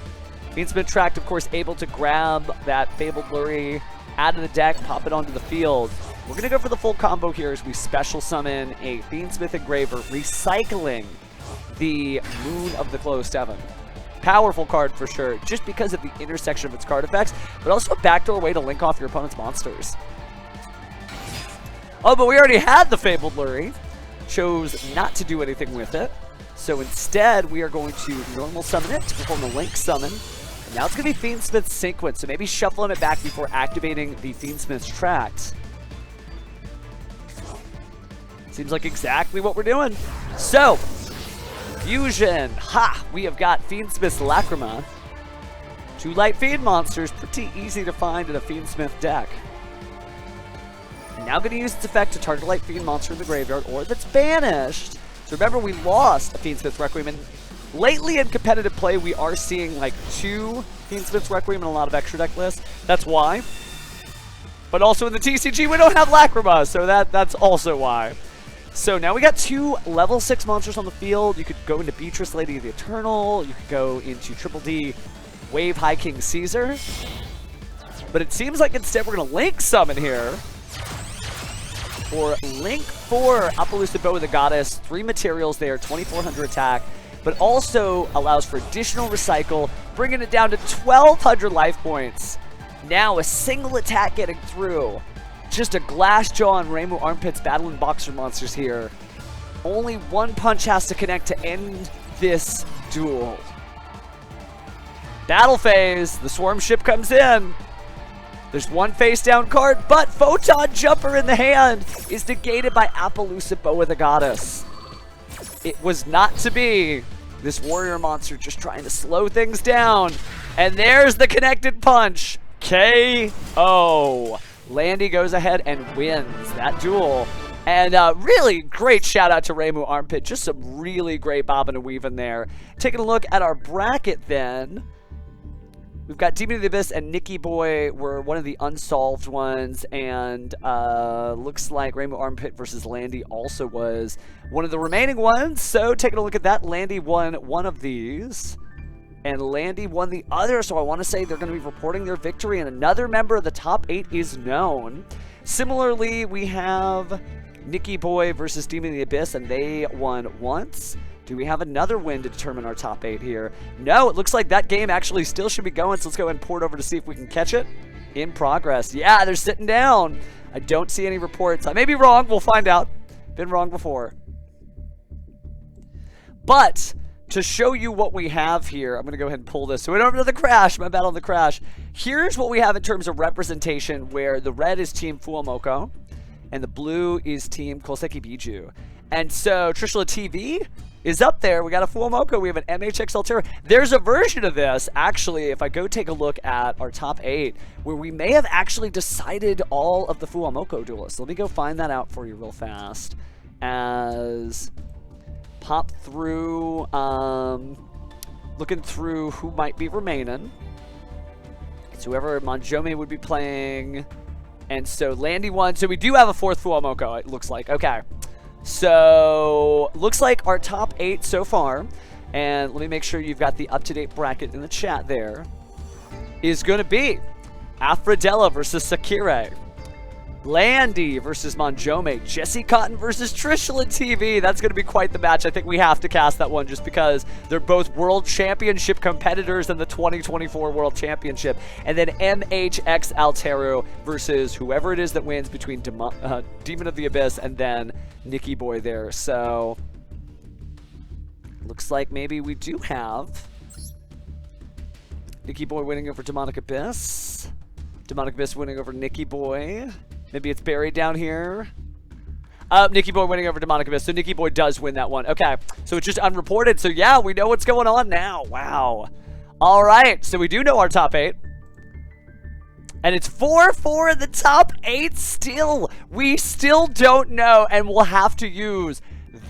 Fiendsmith Tract, of course, able to grab that Fabled Lurry out of the deck, pop it onto the field. We're going to go for the full combo here as we special summon a Fiendsmith Engraver, recycling the Moon of the Closed Heaven. Powerful card for sure, just because of the intersection of its card effects, but also a backdoor way to link off your opponent's monsters. Oh, but we already had the Fabled Lurry. Chose not to do anything with it. So instead, we are going to normal summon it to perform a link summon. And now it's going to be Fiendsmith's Sequence, so maybe shuffling it back before activating the Fiendsmith's Tract. Seems like exactly what we're doing. So, Fusion. Ha! We have got Fiendsmith's Lacrima. 2 light fiend monsters, pretty easy to find in a Fiendsmith deck. Now going to use its effect to target a light fiend monster in the graveyard or that's banished. So remember, we lost a Fiendsmith's Requiem, and lately in competitive play, we are seeing like 2 Fiendsmith's Requiem in a lot of extra deck lists. That's why. But also in the TCG, we don't have Lacrima, so that's also why. So now we got 2 level 6 monsters on the field. You could go into Beatrice, Lady of the Eternal. You could go into Triple D, Wave High King Caesar. But it seems like instead we're going to link summon here. Or link for Appaloosa Bow of the Goddess, 3 materials there, 2400 attack, but also allows for additional recycle, bringing it down to 1200 life points. Now a single attack getting through. Just a Glassjaw and Reimu Armpit's Battle Boxer monsters here. Only 1 punch has to connect to end this duel. Battle phase, the Swarm Ship comes in. There's 1 face down card, but Photon Jumper in the hand is negated by Appaloosa Bow of the Goddess. It was not to be. This warrior monster just trying to slow things down. And there's the connected punch. KO. Landy goes ahead and wins that duel. And really great shout out to Reimu Armpit. Just some really great bobbing and weaving there. Taking a look at our bracket then. We've got Demon of the Abyss and Nicky Boy were one of the unsolved ones, and looks like Reimu Armpit versus Landy also was one of the remaining ones. So taking a look at that, Landy won one of these, and Landy won the other. So I want to say they're going to be reporting their victory, and another member of the top 8 is known. Similarly, we have Nicky Boy versus Demon of the Abyss, and they won once. Do we have another win to determine our top 8 here? No, it looks like that game actually still should be going, so let's go ahead and port over to see if we can catch it. In progress. Yeah, they're sitting down. I don't see any reports. I may be wrong. We'll find out. Been wrong before. But to show you what we have here, I'm going to go ahead and pull this. So we don't have the crash. My bad on the crash. Here's what we have in terms of representation, where the red is Team FUWAMOCO and the blue is Team Koseki Bijou. And so Trishula TV is up there. We got a FUWAMOCO. We have an MHXL Terror. There's a version of this, actually, if I go take a look at our top 8, where we may have actually decided all of the FUWAMOCO duelists. Let me go find that out for you real fast. As pop through, looking through who might be remaining. It's whoever Manjome would be playing. And so Landy won. So we do have a 4th FUWAMOCO, it looks like. Okay. So, looks like our top 8 so far, and let me make sure you've got the up-to-date bracket in the chat there, is going to be Aphrodella versus Sakire, Landy versus Monjome. Jesse Cotton versus Trishula TV. That's going to be quite the match. I think we have to cast that one just because they're both World Championship competitors in the 2024 World Championship. And then MHX Alteru versus whoever it is that wins between Demon of the Abyss and then Nikki Boy there. So, looks like maybe we do have Nikki Boy winning over Demonic Abyss. Demonic Abyss winning over Nikki Boy. Maybe it's buried down here. Nikki Boy winning over Demonic Abyss. So Nikki Boy does win that one. Okay. So it's just unreported. So yeah, we know what's going on now. Wow. All right. So we do know our top 8. And it's 4-4 in the top 8 still. We still don't know. And we'll have to use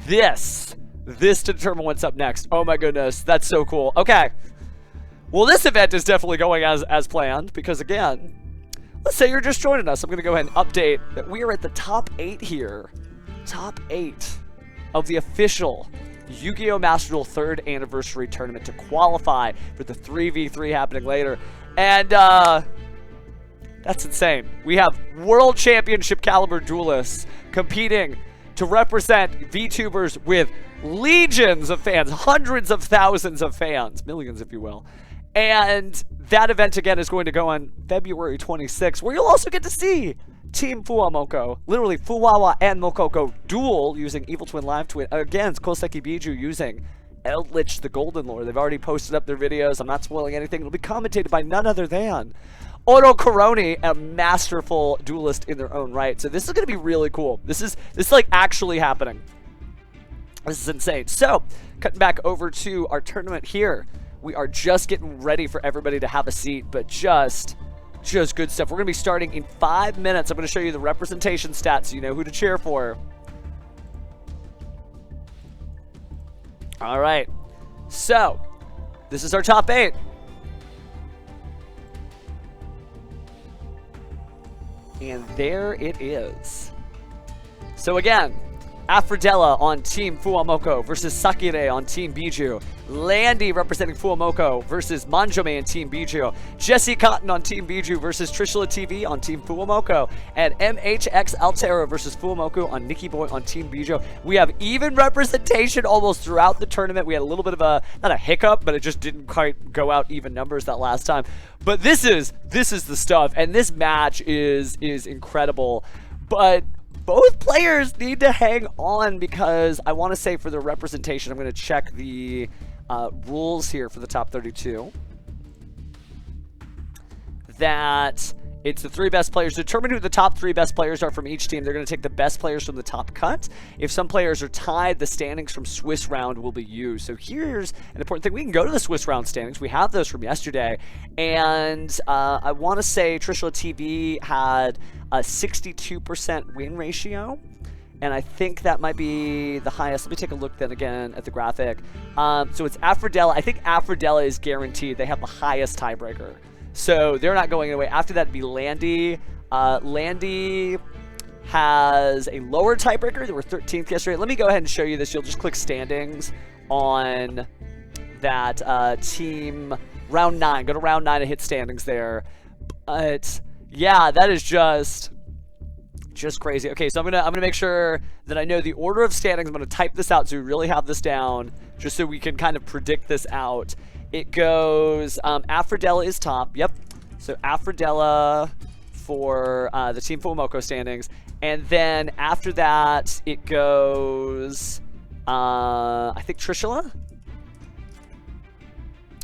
this to determine what's up next. Oh my goodness. That's so cool. Okay. Well, this event is definitely going as planned. Because again, let's say you're just joining us. I'm going to go ahead and update that we are at the top 8 here. Top 8 of the official Yu-Gi-Oh! Master Duel 3rd Anniversary Tournament to qualify for the 3v3 happening later. And, that's insane. We have World Championship caliber duelists competing to represent VTubers with legions of fans, hundreds of thousands of fans, millions if you will. And that event again is going to go on February 26th, where you'll also get to see Team FUWAMOCO, literally Fuwawa and Mokoko duel using Evil Twin Live Twin against Koseki Bijou using Eldritch the Golden Lord. They've already posted up their videos. I'm not spoiling anything. It'll be commentated by none other than Oro Koroni, a masterful duelist in their own right. So this is going to be really cool. This is like actually happening. This is insane. So, cutting back over to our tournament here. We are just getting ready for everybody to have a seat, but just good stuff. We're going to be starting in 5 minutes. I'm going to show you the representation stats so you know who to cheer for. All right. So, this is our top 8. And there it is. So again, Aphrodella on Team FUWAMOCO versus Sakire on Team Bijou. Landy representing FUWAMOCO versus Monjome and Team Bijou. Jesse Cotton on Team Bijou versus Trishula TV on Team FUWAMOCO. And MHX Altera versus FUWAMOCO on Nikki Boy on Team Bijou. We have even representation almost throughout the tournament. We had a little bit of a, not a hiccup, but it just didn't quite go out even numbers that last time. But this is the stuff, and this match is incredible. But both players need to hang on because I want to say for the representation, I'm going to check the rules here for the top 32. That it's the 3 best players. Determine who the top 3 best players are from each team. They're going to take the best players from the top cut. If some players are tied, the standings from Swiss round will be used. So here's an important thing. We can go to the Swiss round standings. We have those from yesterday. And I want to say Trishula TV had a 62% win ratio. And I think that might be the highest. Let me take a look then again at the graphic. So it's Aphrodella. I think Aphrodella is guaranteed. They have the highest tiebreaker. So they're not going away. After that, it'd be Landy. Landy has a lower tiebreaker. They were 13th yesterday. Let me go ahead and show you this. You'll just click standings on that team round 9. Go to round 9 and hit standings there. But yeah, that is just crazy. Okay, so I'm gonna make sure that I know the order of standings. I'm gonna type this out so we really have this down, just so we can kind of predict this out. It goes, Aphrodella is top. Yep. So Aphrodella for the Team FUWAMOCO standings. And then after that, it goes, I think Trishula.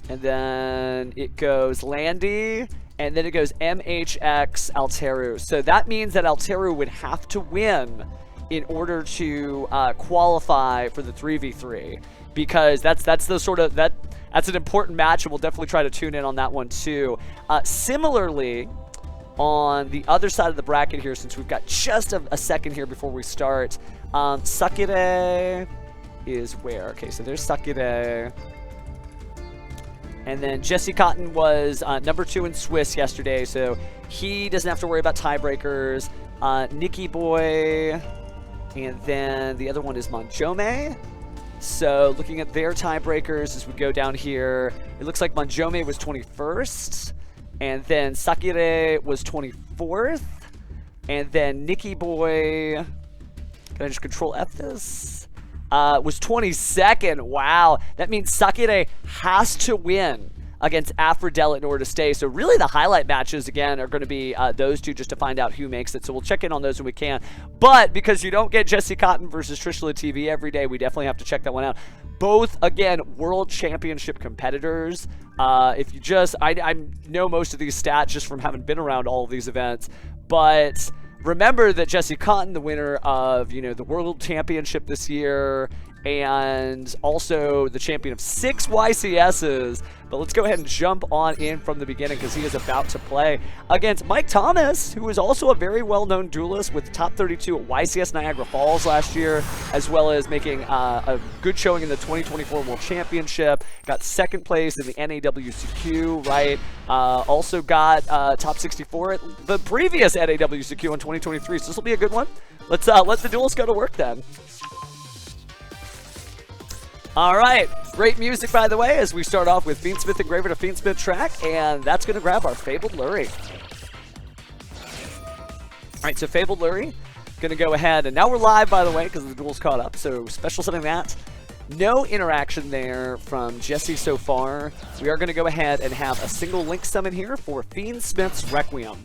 And then it goes Landy. And then it goes MHX Alteru. So that means that Alteru would have to win in order to qualify for the 3v3. Because that's the sort of, that's an important match, and we'll definitely try to tune in on that one too. Similarly, on the other side of the bracket here, since we've got just a second here before we start, Sakire is where? Okay, so there's Sakire. And then Jesse Cotton was number 2 in Swiss yesterday, so he doesn't have to worry about tiebreakers. Nikki Boy, and then the other one is Monjome. So looking at their tiebreakers as we go down here, it looks like Monjome was 21st, and then Sakire was 24th, And then Nikki Boy, can I just control F this? Was 22nd. Wow. That means Sakire has to win against Aphrodite in order to stay. So really the highlight matches, again, are going to be those two just to find out who makes it. So we'll check in on those when we can. But because you don't get Jessie Cotton versus Trishula TV every day, we definitely have to check that one out. Both, again, World Championship competitors. If you just, I know most of these stats just from having been around all of these events. But remember that Jessie Cotton, the winner of, you know, the World Championship this year, and also the champion of 6 YCSs. But let's go ahead and jump on in from the beginning because he is about to play against Mike Thomas, who is also a very well-known duelist with top 32 at YCS Niagara Falls last year, as well as making a good showing in the 2024 World Championship. Got 2nd place in the NAWCQ, right? Also got top 64 at the previous NAWCQ in 2023, so this will be a good one. Let's let the duelists go to work then. All right, great music, by the way, as we start off with Fiendsmith Engraver to Fiendsmith track, and that's going to grab our Fabled Lurie. All right, so Fabled Lurie, going to go ahead, and now we're live, by the way, because the duel's caught up, so special something that. No interaction there from Jessie so far. We are going to go ahead and have a single link summon here for Fiendsmith's Requiem.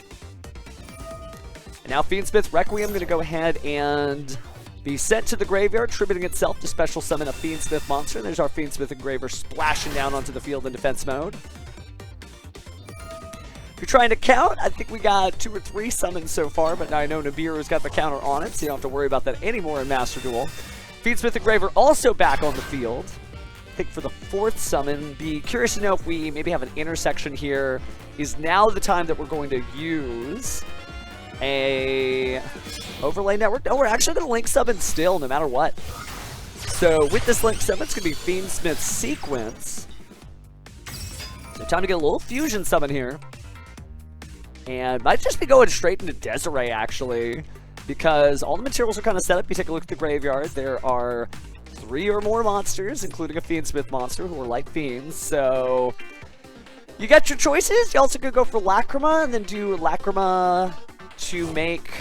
And now Fiendsmith's Requiem going to go ahead and be sent to the graveyard, tributing itself to special summon a Fiendsmith monster. There's our Fiendsmith Engraver splashing down onto the field in defense mode. If you're trying to count, I think we got 2 or 3 summons so far, but now I know Nibiru's got the counter on it, so you don't have to worry about that anymore in Master Duel. Fiendsmith Engraver also back on the field. I think for the 4th summon, be curious to know if we maybe have an intersection here. Is now the time that we're going to use a overlay network? No, we're actually going to link summon still, no matter what. So with this link summon, it's going to be Fiendsmith's Sequence. So time to get a little fusion summon here. And might just be going straight into Desiree, actually, because all the materials are kind of set up. You take a look at the graveyard. There are 3 or more monsters, including a Fiendsmith monster, who are like fiends. So you got your choices. You also could go for Lacrima and then do Lacrima to make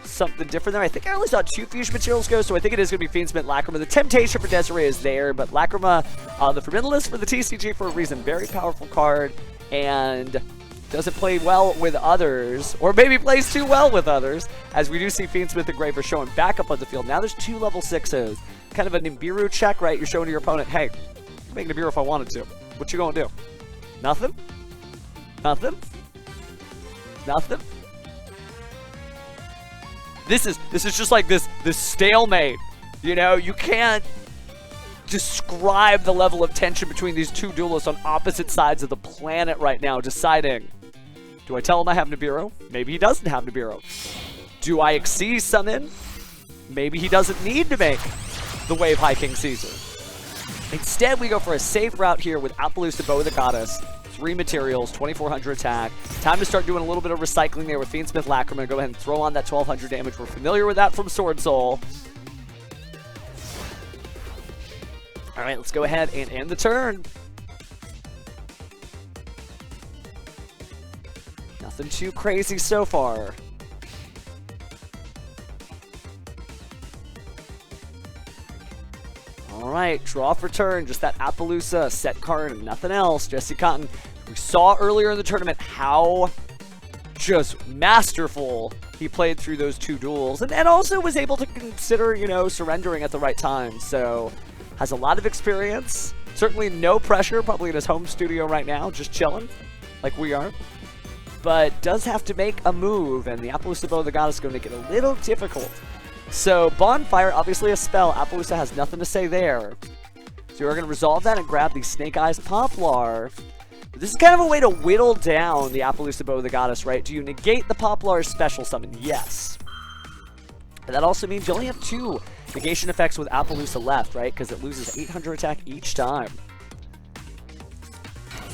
something different there. I think I only saw 2 fusion materials go, so I think it is going to be Fiendsmith Lacrima. The temptation for Desiree is there, but Lacrima on the forbidden list for the TCG for a reason. Very powerful card, and doesn't play well with others, or maybe plays too well with others, as we do see Fiendsmith Engraver showing back up on the field. Now there's 2 level 6s. Kind of a Nibiru check, right? You're showing to your opponent, hey, I can make Nibiru if I wanted to. What you gonna do? Nothing? Nothing? Nothing? This is just like this stalemate. You know, you can't describe the level of tension between these 2 duelists on opposite sides of the planet right now, deciding, do I tell him I have Nibiru? Maybe he doesn't have Nibiru. Do I Xyz summon? Maybe he doesn't need to make the Wave High King Caesar. Instead, we go for a safe route here with Appaloosa Bow of the Goddess. 3 materials, 2400 attack. Time to start doing a little bit of recycling there with Fiendsmith Lacrima. Go ahead and throw on that 1200 damage. We're familiar with that from Sword Soul. All right, let's go ahead and end the turn. Nothing too crazy so far. All right, draw for turn. Just that Appaloosa set card and nothing else. Jessie Cotton. We saw earlier in the tournament how just masterful he played through those 2 duels, and also was able to consider, you know, surrendering at the right time. So has a lot of experience. Certainly no pressure, probably in his home studio right now, just chilling like we are. But does have to make a move, and the Appaloosa Bow of the Goddess is going to make it a little difficult. So Bonfire, obviously a spell. Appaloosa has nothing to say there. So we're going to resolve that and grab the Snake Eyes Poplar. This is kind of a way to whittle down the Appaloosa Bow of the Goddess, right? Do you negate the Poplar's special summon? Yes. But that also means you only have 2 negation effects with Appaloosa left, right? Because it loses 800 attack each time.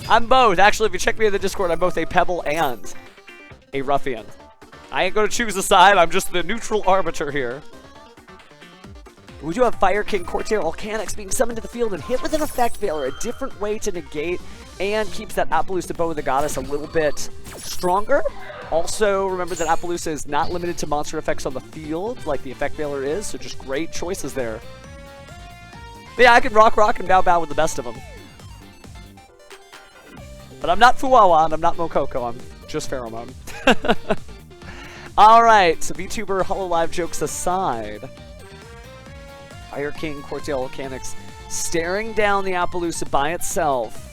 I'm both. Actually, if you check me in the Discord, I'm both a Pebble and a Ruffian. I ain't going to choose a side. I'm just the neutral arbiter here. We do have Fire King Courtier Volcanics being summoned to the field and hit with an effect failure, a different way to negate, and keeps that Appaloosa Bow of the Goddess a little bit stronger. Also, remember that Appaloosa is not limited to monster effects on the field like the effect failure is, so just great choices there. But yeah, I can rock and bow with the best of them. But I'm not Fuwawa and I'm not Mokoko, I'm just Pheromone. Alright, so VTuber hololive jokes aside, Fire King Courtier Volcanics staring down the Appaloosa by itself.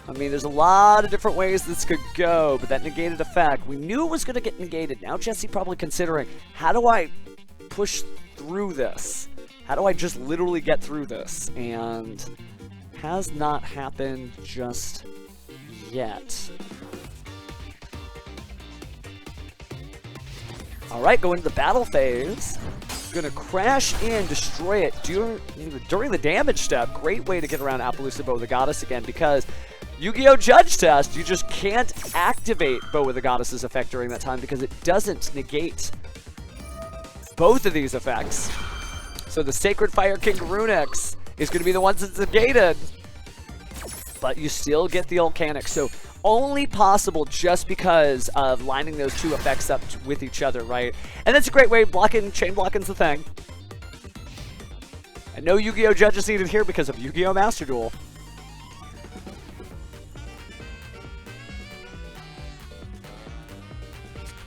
I mean, there's a lot of different ways this could go, but that negated effect, we knew it was going to get negated. Now Jesse probably considering, how do I push through this? How do I just literally get through this? And has not happened just yet. Alright, going to the battle phase. Gonna crash in, destroy it during the damage step. Great way to get around Appaloosa Bow of the Goddess again, because Yu-Gi-Oh! Judge Test, you just can't activate Bow of the Goddess's effect during that time because it doesn't negate both of these effects. So the Sacred Fire King Runix is going to be the ones that's negated, but you still get the Volcanic. So only possible just because of lining those two effects up with each other, right? And that's a great way. Chain blocking's the thing. And no Yu-Gi-Oh! Judge is needed here because of Yu-Gi-Oh! Master Duel.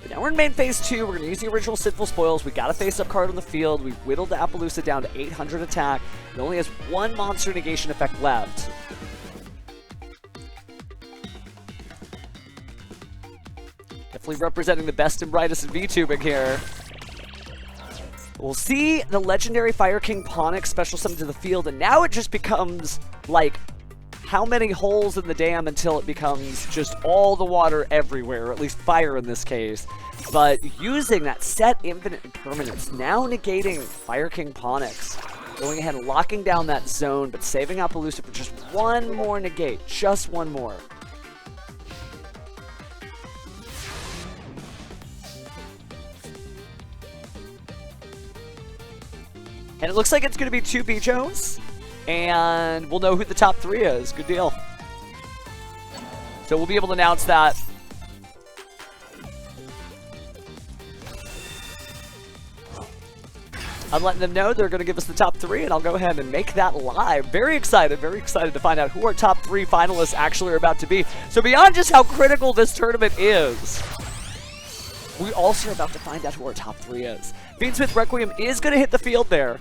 Now we're in main phase 2. We're going to use the original Sinful Spoils. We got a face-up card on the field. We've whittled the Appaloosa down to 800 attack. It only has one monster negation effect left. Definitely representing the best and brightest in VTubing here. We'll see the legendary Fire King Ponix special summon to the field, and now it just becomes like how many holes in the dam until it becomes just all the water everywhere, or at least fire in this case. But using that set infinite impermanence, now negating Fire King Ponix, going ahead and locking down that zone, but saving Appaloosa for just one more negate, just one more. And it looks like it's going to be 2 Bijous. And we'll know who the top 3 is. Good deal. So we'll be able to announce that. I'm letting them know they're going to give us the top 3, and I'll go ahead and make that live. Very excited to find out who our top 3 finalists actually are about to be. So beyond just how critical this tournament is, we also are about to find out who our top 3 is. Fiendsmith Requiem is going to hit the field there.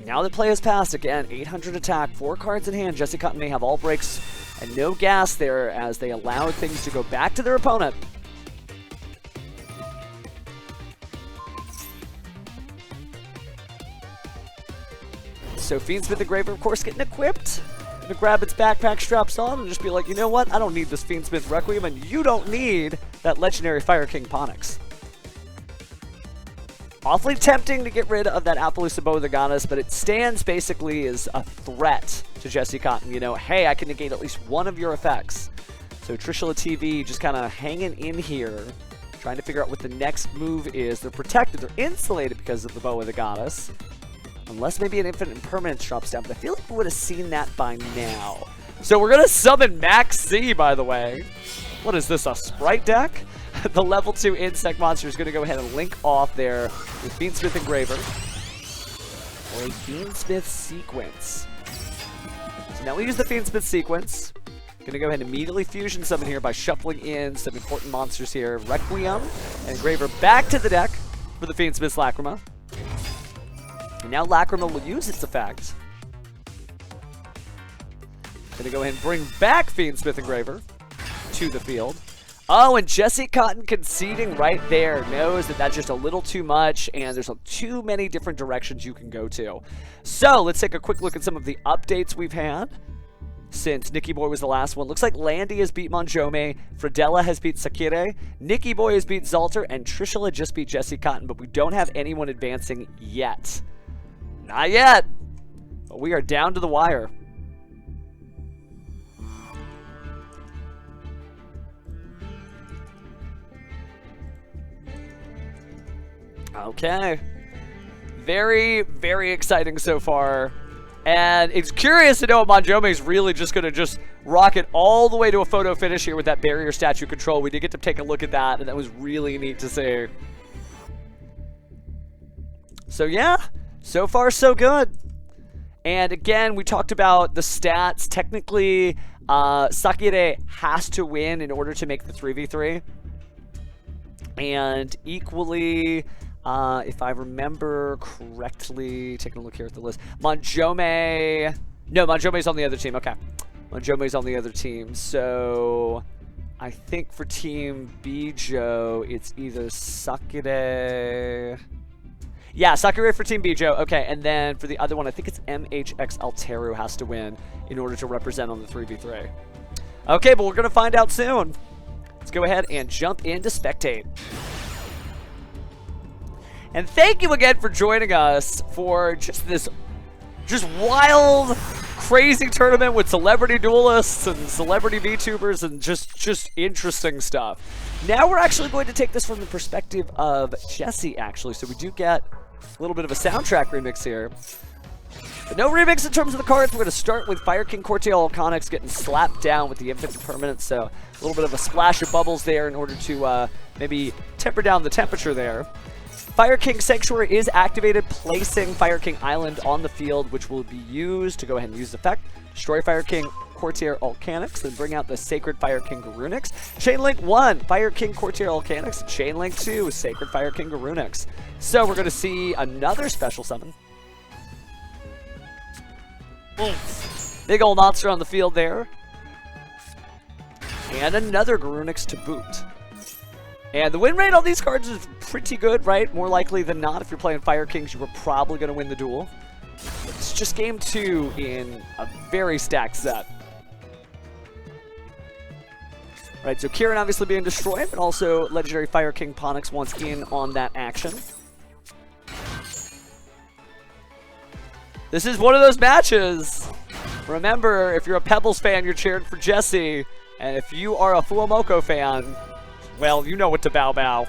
Now that play has passed, again, 800 attack, 4 cards in hand. Jesse Cotton may have all breaks and no gas there as they allowed things to go back to their opponent. So Fiendsmith Engraver, of course, getting equipped. Gonna grab its backpack straps on and just be like, you know what? I don't need this Fiendsmith Requiem, and you don't need that legendary Fire King Ponix. Awfully tempting to get rid of that Appaloosa Bow of the Goddess, but it stands basically as a threat to Jesse Cotton. You know, hey, I can negate at least one of your effects. So Trishula TV just kind of hanging in here, trying to figure out what the next move is. They're protected, they're insulated because of the Bow of the Goddess. Unless maybe an infinite impermanence drops down, but I feel like we would have seen that by now. So we're going to summon Max Z, by the way. What is this, a Sprite deck? The level 2 insect monster is going to go ahead and link off there with Fiendsmith Engraver. Or a Fiendsmith Sequence. So now we use the Fiendsmith Sequence. Going to go ahead and immediately fusion summon here by shuffling in some important monsters here. Requiem and Engraver back to the deck for the Fiendsmith's Lacrima. And now Lacrima will use its effect. Going to go ahead and bring back Fiendsmith Engraver to the field. Oh, and Jesse Cotton conceding right there, knows that that's just a little too much, and there's too many different directions you can go to. So, let's take a quick look at some of the updates we've had since Nicky Boy was the last one. Looks like Landy has beat Monjome, Fredella has beat Sakire, Nicky Boy has beat Zalter, and Trishula just beat Jesse Cotton, but we don't have anyone advancing yet. Not yet, but we are down to the wire. Okay. Very, very exciting so far. And it's curious to know if Monjome is really just going to just rocket all the way to a photo finish here with that barrier statue control. We did get to take a look at that, and that was really neat to see. So yeah, so far so good. And again, we talked about the stats. Technically, Sakire has to win in order to make the 3v3. And equally, if I remember correctly, taking a look here at the list, Monjome... No, Monjome's on the other team. Okay. Monjome's on the other team. So I think for Team Bijou, it's either Sakire... Yeah, Sakure for Team Bijou. Okay, and then for the other one, I think it's MHX Alteru has to win in order to represent on the 3v3. Okay, but we're going to find out soon. Let's go ahead and jump into Spectate. And thank you again for joining us for just this wild, crazy tournament with celebrity duelists and celebrity VTubers and just interesting stuff. Now we're actually going to take this from the perspective of Jesse, actually. So we do get a little bit of a soundtrack remix here. But no remix in terms of the cards. We're going to start with Fire King Cortiel Alconyx getting slapped down with the Infinite Permanence. So a little bit of a splash of bubbles there in order to maybe temper down the temperature there. Fire King Sanctuary is activated, placing Fire King Island on the field, which will be used to go ahead and use the effect. Destroy Fire King Courtier Alcanyx, then bring out the Sacred Fire King Garunix. Chain Link 1, Fire King Courtier Alcanyx. Chain Link 2, Sacred Fire King Garunix. So we're going to see another special summon. Big old monster on the field there. And another Garunix to boot. And the win rate on these cards is pretty good, right? More likely than not, if you're playing Fire Kings, you were probably going to win the duel. It's just game 2 in a very stacked set. Right, so Kieran obviously being destroyed, but also Legendary Fire King Ponix once in on that action. This is one of those matches. Remember, if you're a Pebbles fan, you're cheering for Jesse. And if you are a FUWAMOCO fan, well, you know what to bow bow.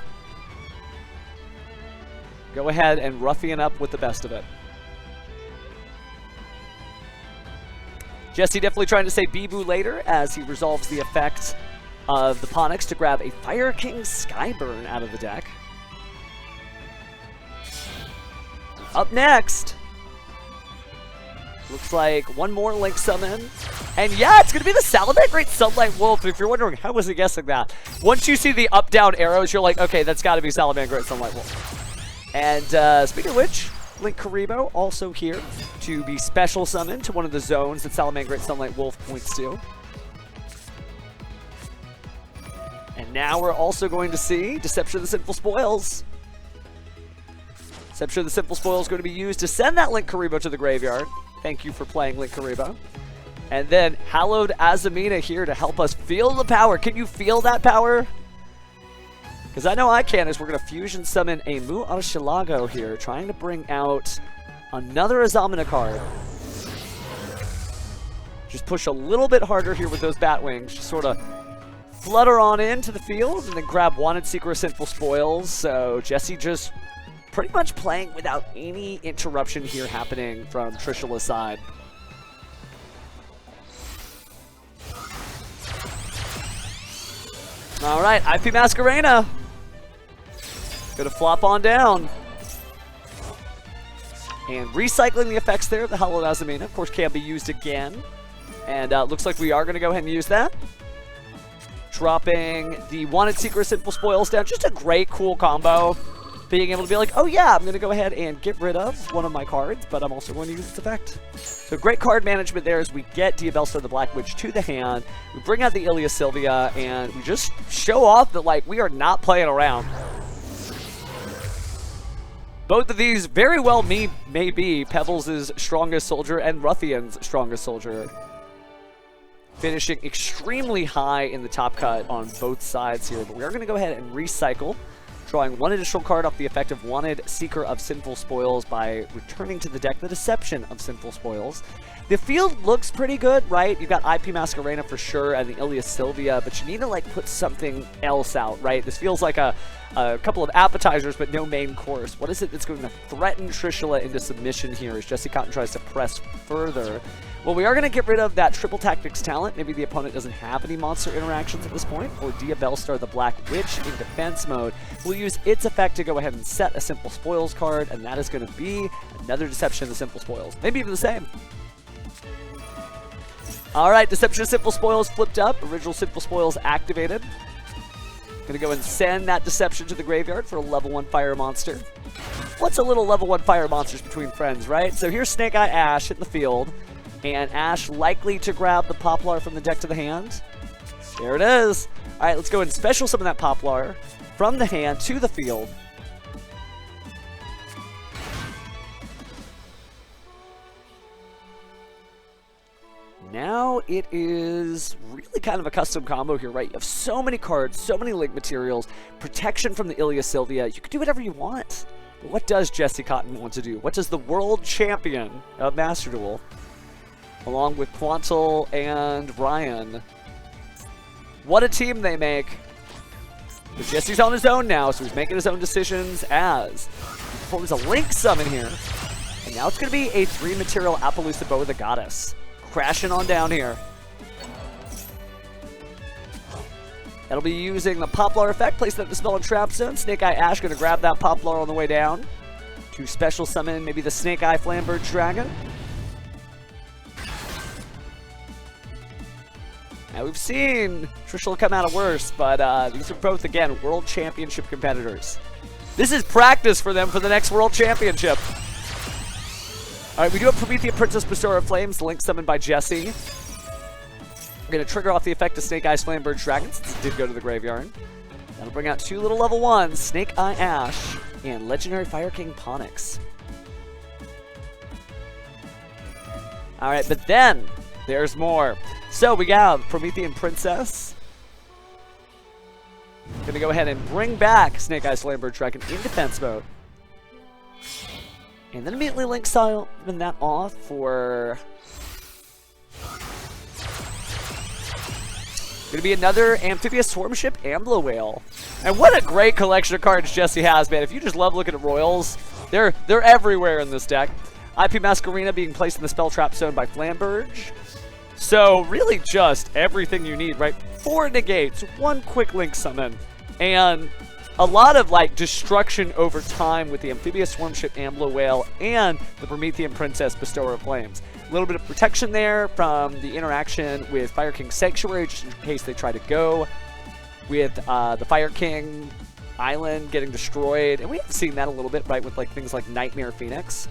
Go ahead and ruffian up with the best of it. Jesse definitely trying to say Bibu later as he resolves the effect of the Ponix to grab a Fire King Skyburn out of the deck. Up next, looks like one more Link summon. And yeah, it's going to be the Salamangreat Sunlight Wolf. If you're wondering, how was he guessing that? Once you see the up-down arrows, you're like, okay, that's got to be Salamangreat Sunlight Wolf. And speaking of which, Link Karibo also here to be special summoned to one of the zones that Salamangreat Sunlight Wolf points to. And now we're also going to see Deception of the Sinful Spoils. Deception of the Sinful Spoils is going to be used to send that Link Karibo to the graveyard. Thank you for playing Link Karibo. And then Hallowed Azamina here to help us feel the power. Can you feel that power? Because I know I can, as we're going to fusion summon a Mu Archilago here, trying to bring out another Azamina card. Just push a little bit harder here with those bat wings. Just sort of flutter on into the field and then grab Wanted Seeker of Sinful Spoils. So Jesse just pretty much playing without any interruption here happening from Trishula's side. All right, IP Masquerena. Gonna flop on down. And recycling the effects there, the Hallowed Azamina, of course, can be used again. And looks like we are gonna go ahead and use that. Dropping the Wanted Seeker of Sinful Spoils down. Just a great, cool combo. Being able to be like, oh yeah, I'm gonna go ahead and get rid of one of my cards, but I'm also going to use its effect. So great card management there as we get Diabellstar the Black Witch to the hand. We bring out the Ilia Sylvia, and we just show off that, like, we are not playing around. Both of these very well may be Pebbles' strongest soldier and Ruffian's strongest soldier. Finishing extremely high in the top cut on both sides here, but we are going to go ahead and recycle. Drawing one additional card off the effect of Wanted Seeker of Sinful Spoils by returning to the deck the Deception of Sinful Spoils. The field looks pretty good, right? You've got IP Masquerena for sure and the Ilia Sylvia, but you need to, like, put something else out, right? This feels like a a couple of appetizers, but no main course. What is it that's going to threaten Trishula into submission here as Jesse Cotton tries to press further? Well, we are going to get rid of that triple tactics talent. Maybe the opponent doesn't have any monster interactions at this point. Or Dia Bellstar, the Black Witch, in defense mode. We'll use its effect to go ahead and set a Simple Spoils card, and that is going to be another Deception of the Simple Spoils. Maybe even the same. Alright, Deception of Simple Spoils flipped up. Original Simple Spoils activated. Gonna go and send that Deception to the graveyard for a level 1 fire monster. What's a little level 1 fire monsters between friends, right? So here's Snake Eye Ash in the field. And Ash likely to grab the Poplar from the deck to the hand. There it is. Alright, let's go and special summon that Poplar from the hand to the field. Now it is really kind of a custom combo here, right? You have so many cards, so many link materials, protection from the Ilya Sylvia. You can do whatever you want. But what does Jesse Cotton want to do? What does the world champion of Master Duel, along with Quantal and Ryan, what a team they make. But Jesse's on his own now, so he's making his own decisions as he performs a Link summon here. And now it's going to be a 3-material Appaloosa Bow of the Goddess. Crashing on down here. That'll be using the Poplar effect, place that the spell in Trap Zone. Snake Eye Ash going to grab that Poplar on the way down to special summon maybe the Snake Eye Flambird Dragon. Now we've seen Trishula come out of worse, but these are both, again, World Championship competitors. This is practice for them for the next World Championship. Alright, we do have Promethean Princess Bestower of Flames, Link summoned by Jesse. We're going to trigger off the effect of Snake Eye's Flambird Dragon, since it did go to the graveyard. That'll bring out 2 little level 1s, Snake Eye Ash, and Legendary Fire King Ponix. Alright, but then, there's more. So we have Promethean Princess. Going to go ahead and bring back Snake Eye's Flambird Dragon in defense mode. And then immediately Link summon that off for... Gonna be another Amphibious Swarmship Ambler Whale. And what a great collection of cards Jesse has, man. If you just love looking at Royals, they're everywhere in this deck. IP Masquerena being placed in the Spell Trap Zone by Flamberge. So really just everything you need, right? 4 negates, 1 quick Link summon, and a lot of like destruction over time with the Amphibious Swarmship Ambler Whale and the Promethean Princess Bestower of Flames. A little bit of protection there from the interaction with Fire King Sanctuary, just in case they try to go with the Fire King Island getting destroyed. And we have seen that a little bit, right, with like things like Nightmare Phoenix.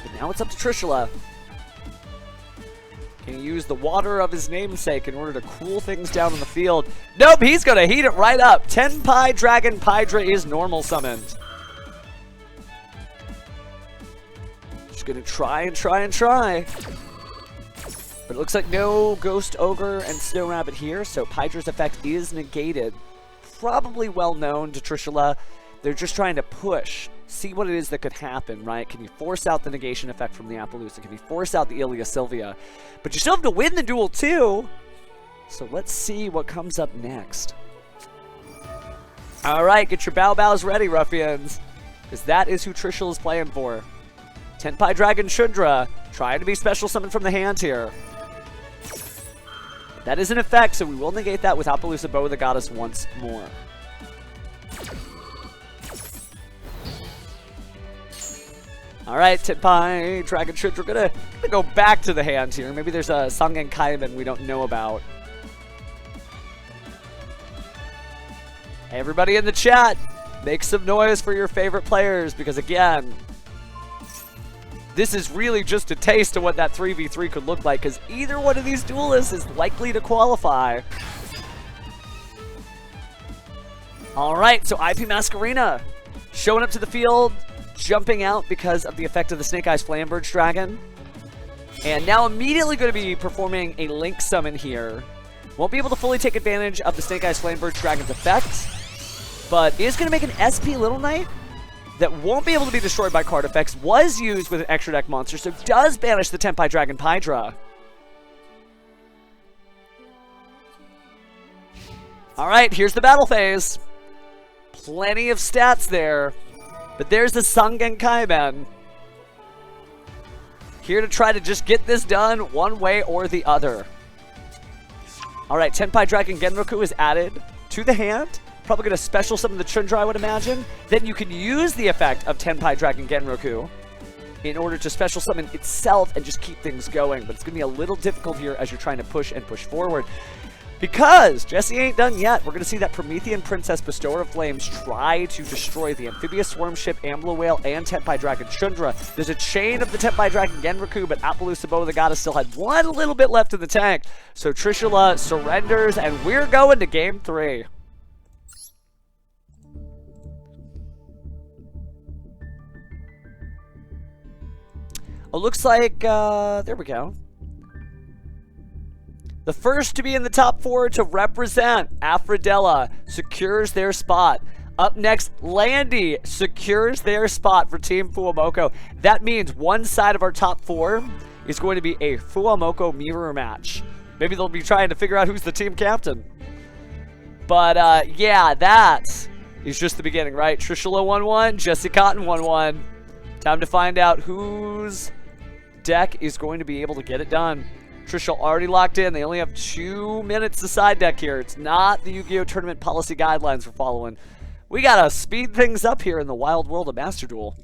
But now it's up to Trishula. Can he use the water of his namesake in order to cool things down on the field? Nope, he's going to heat it right up. Tenpai Dragon Pydra is normal summoned. Just going to try and try and try. But it looks like no Ghost Ogre and Snow Rabbit here, so Pydra's effect is negated. Probably well known to Trishula. They're just trying to push, see what it is that could happen, right? Can you force out the negation effect from the Appaloosa? Can you force out the Ilya Sylvia? But you still have to win the duel too. So let's see what comes up next. All right, get your bows ready, ruffians, because that is who Trishula is playing for. Tenpai Dragon Shundra, trying to be special summoned from the hand here. That is an effect, so we will negate that with Appaloosa Bow of the Goddess once more. Alright, Tenpai Dragon Shundra, we're gonna go back to the hand here. Maybe there's a Sangen Kaiman we don't know about. Hey, everybody in the chat, make some noise for your favorite players, because again, this is really just a taste of what that 3v3 could look like, because either one of these duelists is likely to qualify. Alright, so IP Masquerena showing up to the field, jumping out because of the effect of the Snake Eyes Flambird Dragon. And now immediately going to be performing a Link summon here. Won't be able to fully take advantage of the Snake Eyes Flambird Dragon's effect, but is going to make an SP Little Knight that won't be able to be destroyed by card effects. Was used with an extra deck monster, so does banish the Tenpai Dragon Pydra. Alright, here's the battle phase. Plenty of stats there. But there's the Sangen Kaiben. Here to try to just get this done one way or the other. Alright, Tenpai Dragon Genroku is added to the hand. Probably going to special summon the Chundra, I would imagine. Then you can use the effect of Tenpai Dragon Genroku in order to special summon itself and just keep things going. But it's going to be a little difficult here as you're trying to push and push forward. Because Jesse ain't done yet. We're going to see that Promethean Princess Bestower of Flames try to destroy the Amphibious Swarm Ship, Ambler Whale, and Tenpai Dragon Chundra. There's a chain of the Tenpai Dragon Genroku, but Appaloosa Bow the Goddess still had one little bit left in the tank. So Trishula surrenders, and we're going to Game 3. It looks like, there we go. The first to be in the top 4 to represent Aphrodella secures their spot. Up next, Landy secures their spot for Team FUWAMOCO. That means one side of our top 4 is going to be a FUWAMOCO mirror match. Maybe they'll be trying to figure out who's the team captain. But, yeah, that is just the beginning, right? Trishula 1-1, Jesse Cotton 1-1. Time to find out whose deck is going to be able to get it done. Trishula already locked in. They only have 2 minutes to side deck here. It's not the Yu-Gi-Oh! Tournament policy guidelines we're following. We gotta speed things up here in the wild world of Master Duel.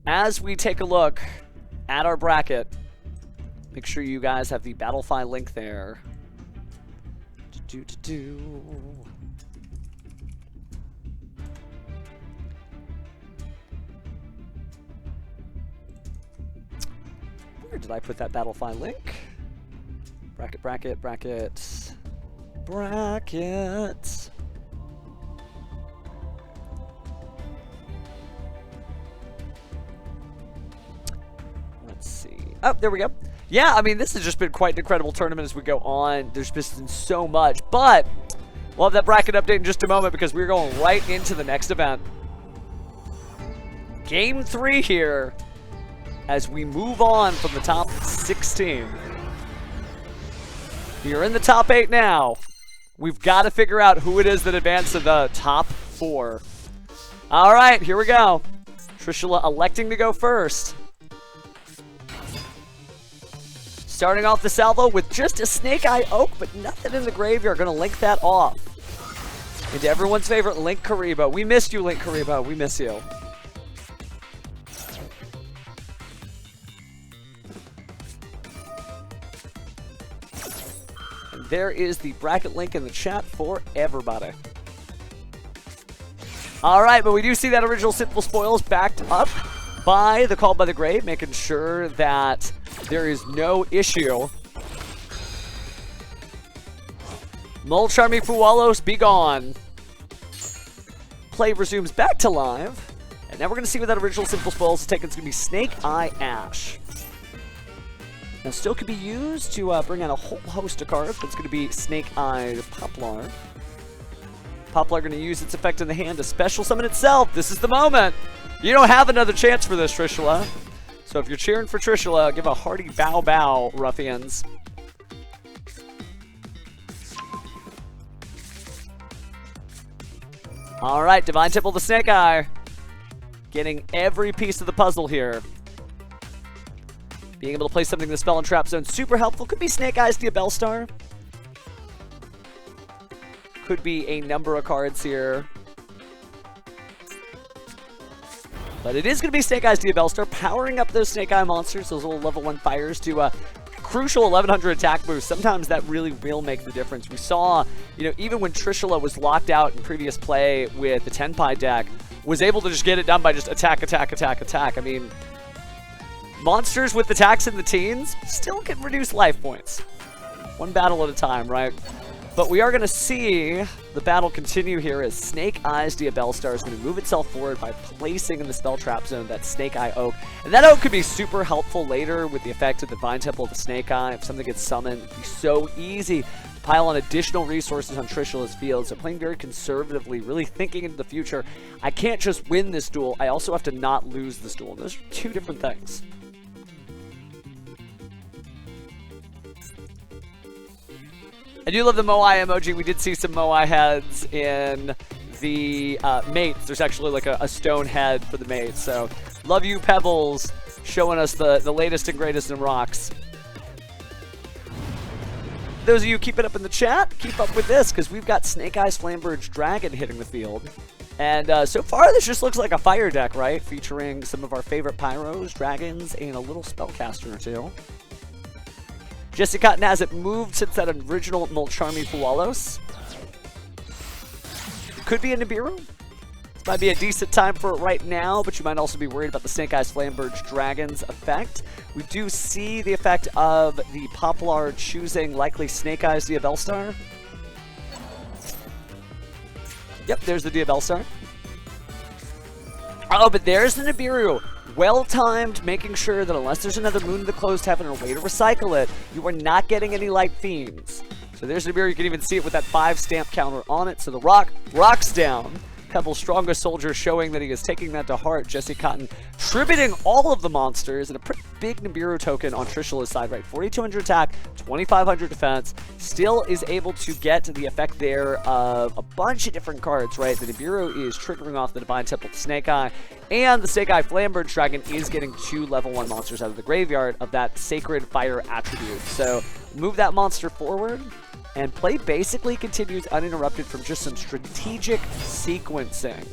As we take a look at our bracket, make sure you guys have the Battlefy link there. Where did I put that Battlefy link? Bracket, bracket, bracket, bracket. Let's see. Oh, there we go. Yeah, I mean, this has just been quite an incredible tournament as we go on. There's just been so much, but we'll have that bracket update in just a moment because we're going right into the next event. Game 3 here as we move on from the top 16. We are in the top 8 now. We've got to figure out who it is that advanced to the top 4. All right, here we go. Trishula electing to go first. Starting off the salvo with just a Snake Eye Oak, but nothing in the graveyard. Going to link that off into everyone's favorite Link Karibo. We missed you, Link Karibo. We miss you. And there is the bracket link in the chat for everybody. All right, but we do see that original Sinful Spoils backed up by the Call by the Grave, making sure that there is no issue. Molcharmy Fuwalos, be gone. Play resumes back to live. And now we're going to see what that original Sinful Spoils is taking. It's going to be Snake Eye Ash. Now, still could be used to bring out a whole host of cards, but it's going to be Snake Eye Poplar. Poplar going to use its effect in the hand to special summon itself. This is the moment. You don't have another chance for this, Trishula. So if you're cheering for Trishula, give a hearty bow bow, ruffians. All right, Divine Temple the Snake Eye. Getting every piece of the puzzle here. Being able to play something in the Spell and Trap Zone, super helpful. Could be Snake Eyes Diabellstar. Could be a number of cards here. But it is going to be Snake Eyes Diabellstar, powering up those Snake Eye monsters, those little level 1 fires, to crucial 1100 attack boost. Sometimes that really will make the difference. We saw, you know, even when Trishula was locked out in previous play with the Tenpai deck, was able to just get it done by just attack, attack, attack, attack. I mean, monsters with attacks in the teens still can reduce life points. One battle at a time, right? But we are going to see the battle continue here as Snake Eyes Diabellstar is going to move itself forward by placing in the Spell Trap Zone that Snake Eye Oak. And that Oak could be super helpful later with the effect of the Divine Temple of the Snake Eye. If something gets summoned, it'd be so easy to pile on additional resources on Trishula's field. So playing very conservatively, really thinking into the future. I can't just win this duel, I also have to not lose this duel. Those are two different things. I do love the Moai emoji. We did see some Moai heads in the mates. There's actually like a stone head for the mates. So love you, Pebbles, showing us the latest and greatest in rocks. Those of you keep it up in the chat, keep up with this, because we've got Snake Eyes Flamberge Dragon hitting the field. And so far, this just looks like a fire deck, right? Featuring some of our favorite Pyros, Dragons, and a little Spellcaster or two. Jesse Cotton hasn't moved since that original Molcharmi Fuwalos. Could be a Nibiru. This might be a decent time for it right now, but you might also be worried about the Snake Eyes Flamberge Dragon's effect. We do see the effect of the Poplar choosing likely Snake Eyes Diabellstar. Yep, there's the Diabellstar. Oh, but there's the Nibiru. Well-timed, making sure that unless there's another Moon of the Closed Heaven or a way to recycle it, you are not getting any Light Fiends. So there's Nibiru. You can even see it with that 5 stamp counter on it. So the rock's down. Pebble, strongest soldier, showing that he is taking that to heart. Jesse Cotton tributing all of the monsters, and a pretty big Nibiru token on Trishula's side, right? 4,200 attack, 2,500 defense. Still is able to get the effect there of a bunch of different cards, right? The Nibiru is triggering off the Divine Temple Snake Eye, and the Snake Eye Flamberge Dragon is getting 2 level 1 monsters out of the graveyard of that Sacred Fire attribute. So move that monster forward. And play basically continues uninterrupted from just some strategic sequencing.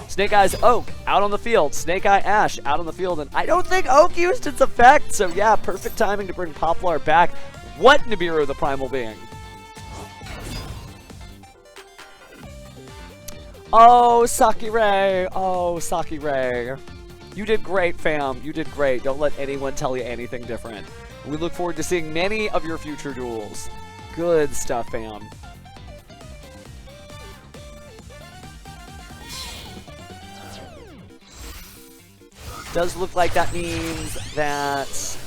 Snake Eyes Oak out on the field. Snake Eye Ash out on the field. And I don't think Oak used its effect. So yeah, perfect timing to bring Poplar back. What Nibiru the Primal Being? Oh, Sakurai. Oh, Sakurai. You did great, fam. You did great. Don't let anyone tell you anything different. We look forward to seeing many of your future duels. Good stuff, fam. Does look like that means that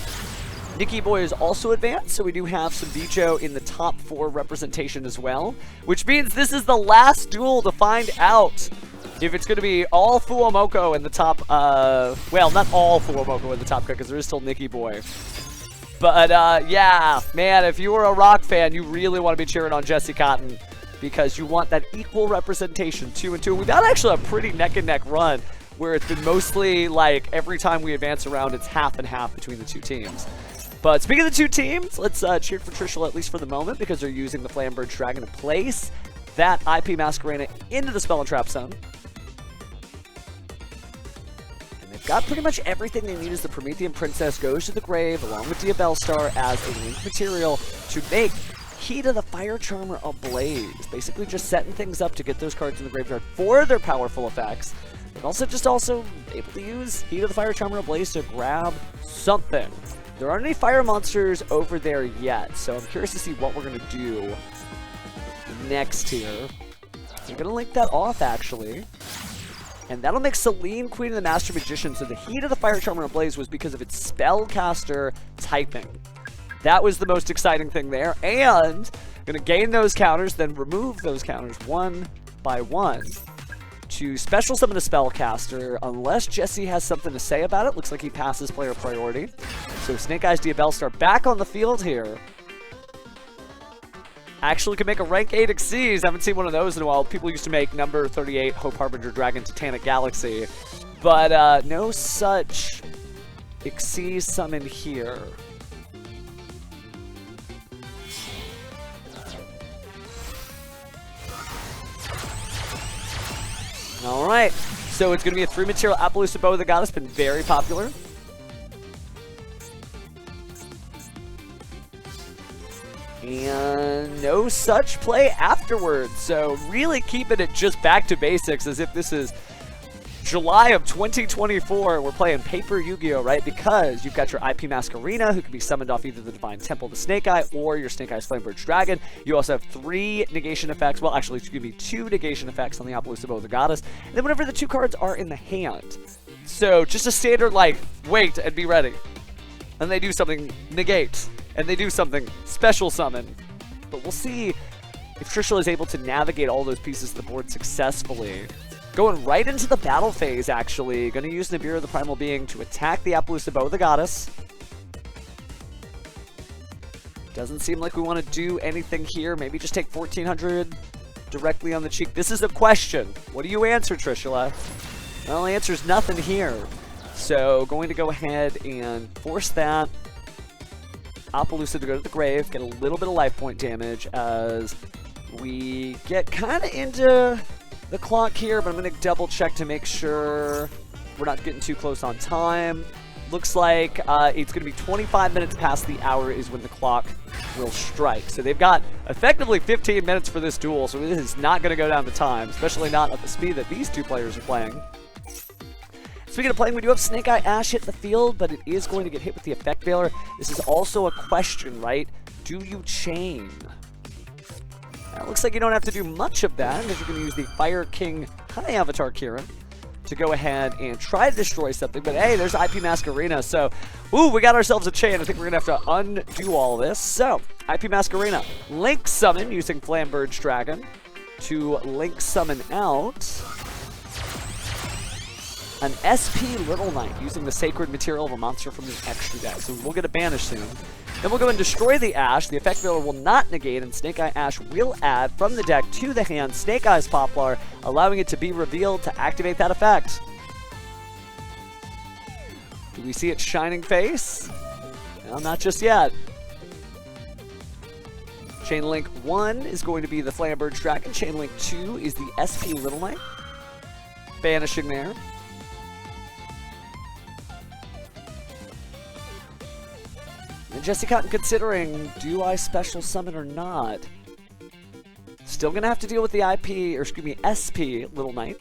Nikki Boy is also advanced, so we do have some Bijou in the top 4 representation as well, which means this is the last duel to find out if it's going to be all FUWAMOCO in the top, well, not all FUWAMOCO in the top cut, because there is still Nikki Boy. But, yeah, man, if you were a rock fan, you really want to be cheering on Jesse Cotton because you want that equal representation, 2 and 2. We've had actually a pretty neck-and-neck run where it's been mostly, like, every time we advance around, it's half and half between the 2 teams. But speaking of the 2 teams, let's cheer for Trishula at least for the moment because they're using the Flamberge Dragon to place that IP Masquerena into the Spell and Trap Zone. Got pretty much everything they need as the Promethean Princess goes to the grave along with Diabellstar as a link material to make Heat of the Fire Charmer ablaze. Basically just setting things up to get those cards in the graveyard for their powerful effects. And also able to use Heat of the Fire Charmer ablaze to grab something. There aren't any fire monsters over there yet, so I'm curious to see what we're going to do next here. I'm going to link that off actually. And that'll make Selene Queen of the Master Magician. So the Heat of the Fire Charmer ablaze was because of its spellcaster typing. That was the most exciting thing there. And gonna gain those counters, then remove those counters one by one to special summon a spellcaster. Unless Jesse has something to say about it. Looks like he passes player priority. So Snake Eyes Diabellstar back on the field here. Actually can make a rank 8 Xyz. Haven't seen one of those in a while. People used to make number 38 Hope Harbinger Dragon Titanic Galaxy. But no such Xyz summon here. Alright. So it's going to be a 3 material Appaloosa Bow of the Goddess. Been very popular. And no such play afterwards. So really keeping it just back to basics as if this is July of 2024. We're playing Paper Yu-Gi-Oh, right? Because you've got your IP Masquerena who can be summoned off either the Divine Temple, the Snake Eye, or your Snake Eyes Flamberge Dragon. You also have 3 negation effects. Well, actually, it's going to be 2 negation effects on the Appaloosa Bow of the Goddess. And then whenever the 2 cards are in the hand. So just a standard, like, wait and be ready. And they do something, negate. And they do something, special summon. But we'll see if Trishula is able to navigate all those pieces of the board successfully. Going right into the battle phase, actually. Going to use Nibiru the Primal Being to attack the Appaloosa Bow of the Goddess. Doesn't seem like we want to do anything here. Maybe just take 1400 directly on the cheek. This is a question. What do you answer, Trishula? Well, the answer's nothing here. So going to go ahead and force that Appaloosa to go to the grave, get a little bit of life point damage as we get kind of into the clock here, but I'm going to double check to make sure we're not getting too close on time. Looks like it's going to be 25 minutes past the hour is when the clock will strike. So they've got effectively 15 minutes for this duel, so this is not going to go down to time, especially not at the speed that these two players are playing. Speaking of playing, we do have Snake Eye Ash hit the field, but it is going to get hit with the Effect Veiler. This is also a question, right? Do you chain? Now, it looks like you don't have to do much of that, because you're going to use the Fire King High Avatar Kieran to go ahead and try to destroy something. But hey, there's IP Masquerena, so ooh, we got ourselves a chain. I think we're going to have to undo all this. So, IP Masquerena, Link Summon using Flamberge Dragon to Link Summon out an SP Little Knight using the Sacred Material of a monster from the extra deck. So we'll get a banish soon. Then we'll go and destroy the Ash. The Effect Veiler will not negate, and Snake Eye Ash will add from the deck to the hand Snake Eyes Poplar, allowing it to be revealed to activate that effect. Do we see its shining face? Well, not just yet. Chain Link 1 is going to be the Flamberge Dragon. Chain Link 2 is the SP Little Knight. Banishing there. And Jesse Cotton considering, do I special summon or not? Still gonna have to deal with the IP, or excuse me, SP Little Knight.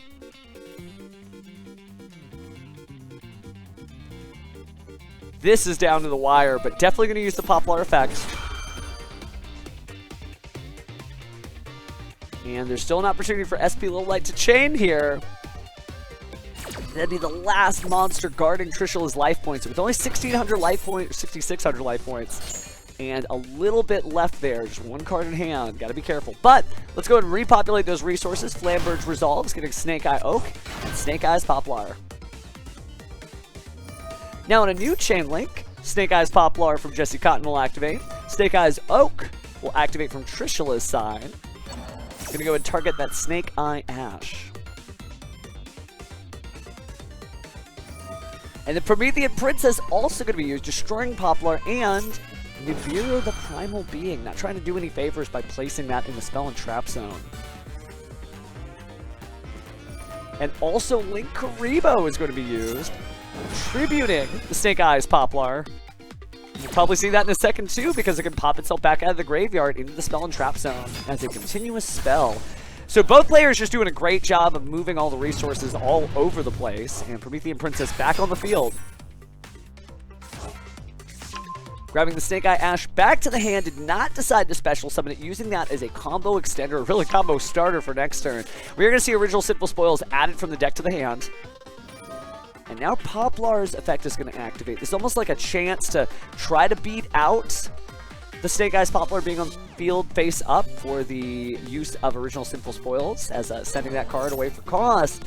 This is down to the wire, but definitely gonna use the Poplar effect. And there's still an opportunity for SP Little Knight to chain here. That'd be the last monster guarding Trishula's life points. With only 1,600 life points, 6,600 life points, and a little bit left there. Just one card in hand. Got to be careful. But let's go ahead and repopulate those resources. Flamberge resolves, getting Snake Eye Oak and Snake Eyes Poplar. Now in a new chain link, Snake Eyes Poplar from Jesse Cotton will activate. Snake Eyes Oak will activate from Trishula's side. Gonna go and target that Snake Eye Ash. And the Promethean Princess also going to be used, destroying Poplar and Nibiru the Primal Being. Not trying to do any favors by placing that in the Spell and Trap Zone. And also Link Karibo is going to be used, tributing the Snake Eyes Poplar. You'll probably see that in a second too, because it can pop itself back out of the graveyard into the Spell and Trap Zone as a continuous spell. So both players just doing a great job of moving all the resources all over the place. And Promethean Princess back on the field. Grabbing the Snake Eye Ash back to the hand, did not decide to special summon it, using that as a combo extender, really combo starter for next turn. We're going to see Original Sinful Spoils added from the deck to the hand. And now Poplar's effect is going to activate. This is almost like a chance to try to beat out the Snake Eyes Poplar being on field face up for the use of Original Sinful Spoils as sending that card away for cost.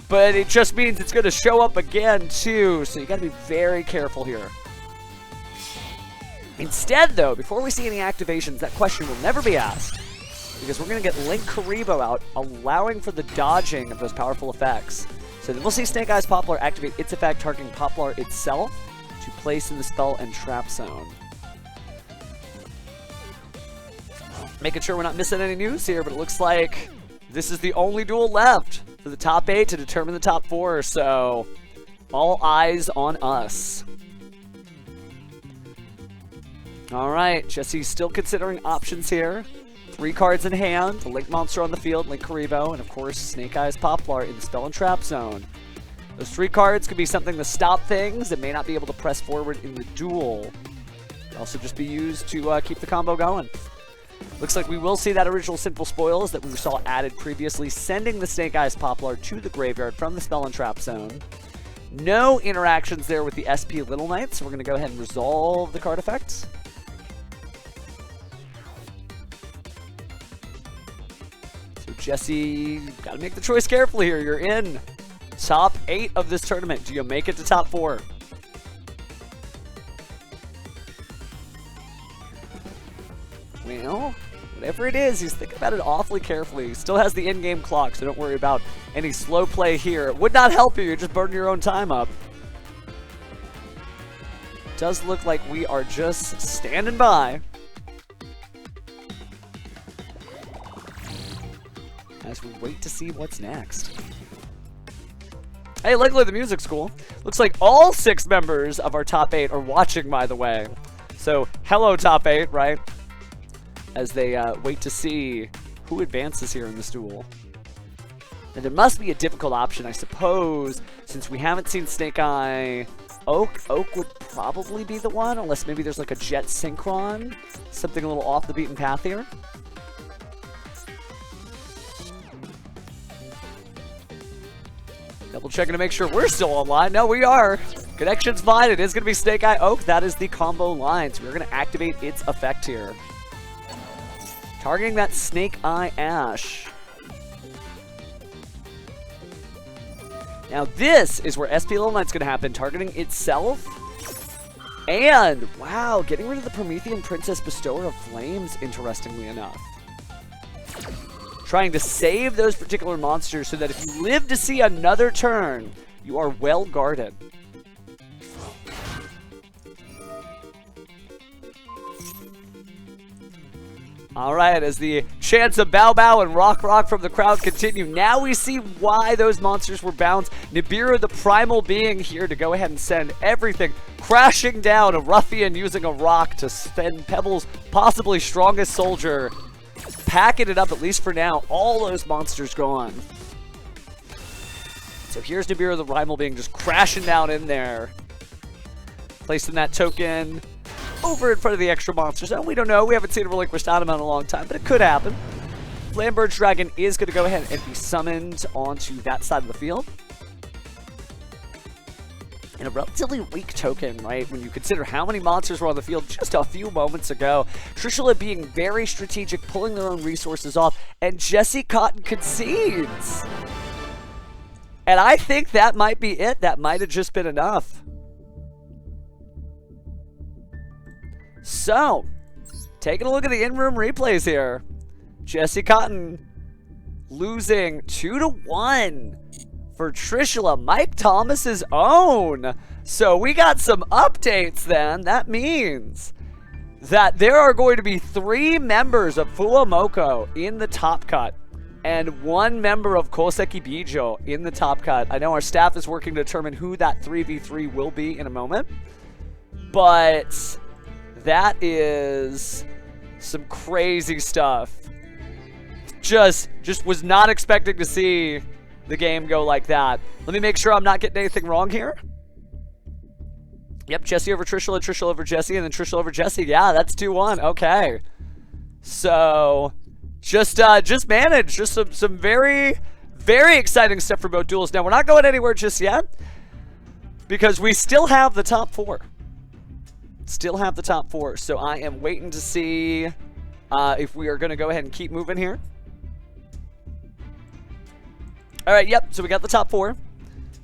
But it just means it's going to show up again too, so you got to be very careful here. Instead though, before we see any activations, that question will never be asked, because we're going to get Link Karibo out, allowing for the dodging of those powerful effects. So then we'll see Snake Eyes Poplar activate its effect, targeting Poplar itself to place in the Spell and Trap Zone. Making sure we're not missing any news here, but it looks like this is the only duel left for the top 8 to determine the top 4, so all eyes on us. Alright, Jesse's still considering options here. 3 cards in hand, the Link monster on the field, Link Karibo, and of course Snake Eyes Poplar in the Spell and Trap Zone. Those 3 cards could be something to stop things that may not be able to press forward in the duel. Could also just be used to keep the combo going. Looks like we will see that Original Sinful Spoils that we saw added previously, sending the Snake Eyes Poplar to the graveyard from the Spell and Trap Zone. No interactions there with the SP Little Knight, so we're going to go ahead and resolve the card effects. So Jesse, got to make the choice carefully here. You're in top 8 of this tournament. Do you make it to top 4? Whatever it is, he's thinking about it awfully carefully. He still has the in-game clock, so don't worry about any slow play here. It would not help you. You're just burning your own time up. Does look like we are just standing by as we wait to see what's next. Hey, luckily the music's cool. Looks like all 6 members of our top 8 are watching, by the way. So, hello top 8, right? As they wait to see who advances here in this duel. And there must be a difficult option, I suppose, since we haven't seen Snake Eye. Oak would probably be the one, unless maybe there's like a Jet Synchron. Something a little off the beaten path here. Double checking to make sure we're still online. No, we are. Connection's fine. It is going to be Snake Eye Oak. That is the combo line. So we're going to activate its effect here. Targeting that Snake Eye Ash. Now this is where SP Little Knight's going to happen. Targeting itself. And, wow, getting rid of the Promethean Princess Bestower of Flames, interestingly enough. Trying to save those particular monsters so that if you live to see another turn, you are well guarded. Alright, as the chants of Bow Bow and Rock Rock from the crowd continue, now we see why those monsters were bounced. Nibiru, the primal being, here to go ahead and send everything crashing down. A ruffian using a rock to send Pebble's possibly strongest soldier. Packing it up, at least for now. All those monsters gone. So here's Nibiru, the primal being, just crashing down in there. Placing that token over in front of the extra monsters. And we don't know. We haven't seen a relinquished item in a long time, but it could happen. Flamberge Dragon is going to go ahead and be summoned onto that side of the field. And a relatively weak token, right? When you consider how many monsters were on the field just a few moments ago. Trishula being very strategic, pulling their own resources off, and Jesse Cotton concedes. And I think that might be it. That might have just been enough. So, taking a look at the in-room replays here. Jesse Cotton losing 2-1 for Trishula, Mike Thomas's own. So we got some updates then. That means that there are going to be 3 members of FUWAMOCO in the top cut and 1 member of Koseki Bijou in the top cut. I know our staff is working to determine who that 3v3 will be in a moment, but that is some crazy stuff. Just was not expecting to see the game go like that. Let me make sure I'm not getting anything wrong here. Yep, Jesse over Trishula, Trishula over Jesse, and then Trishula over Jesse. Yeah, that's 2-1. Okay. So, just managed. Just some very, very exciting stuff for both duels. Now, we're not going anywhere just yet because we still have the top 4. Still have the top 4. So, I am waiting to see if we are going to go ahead and keep moving here. Alright, yep, so we got the top 4.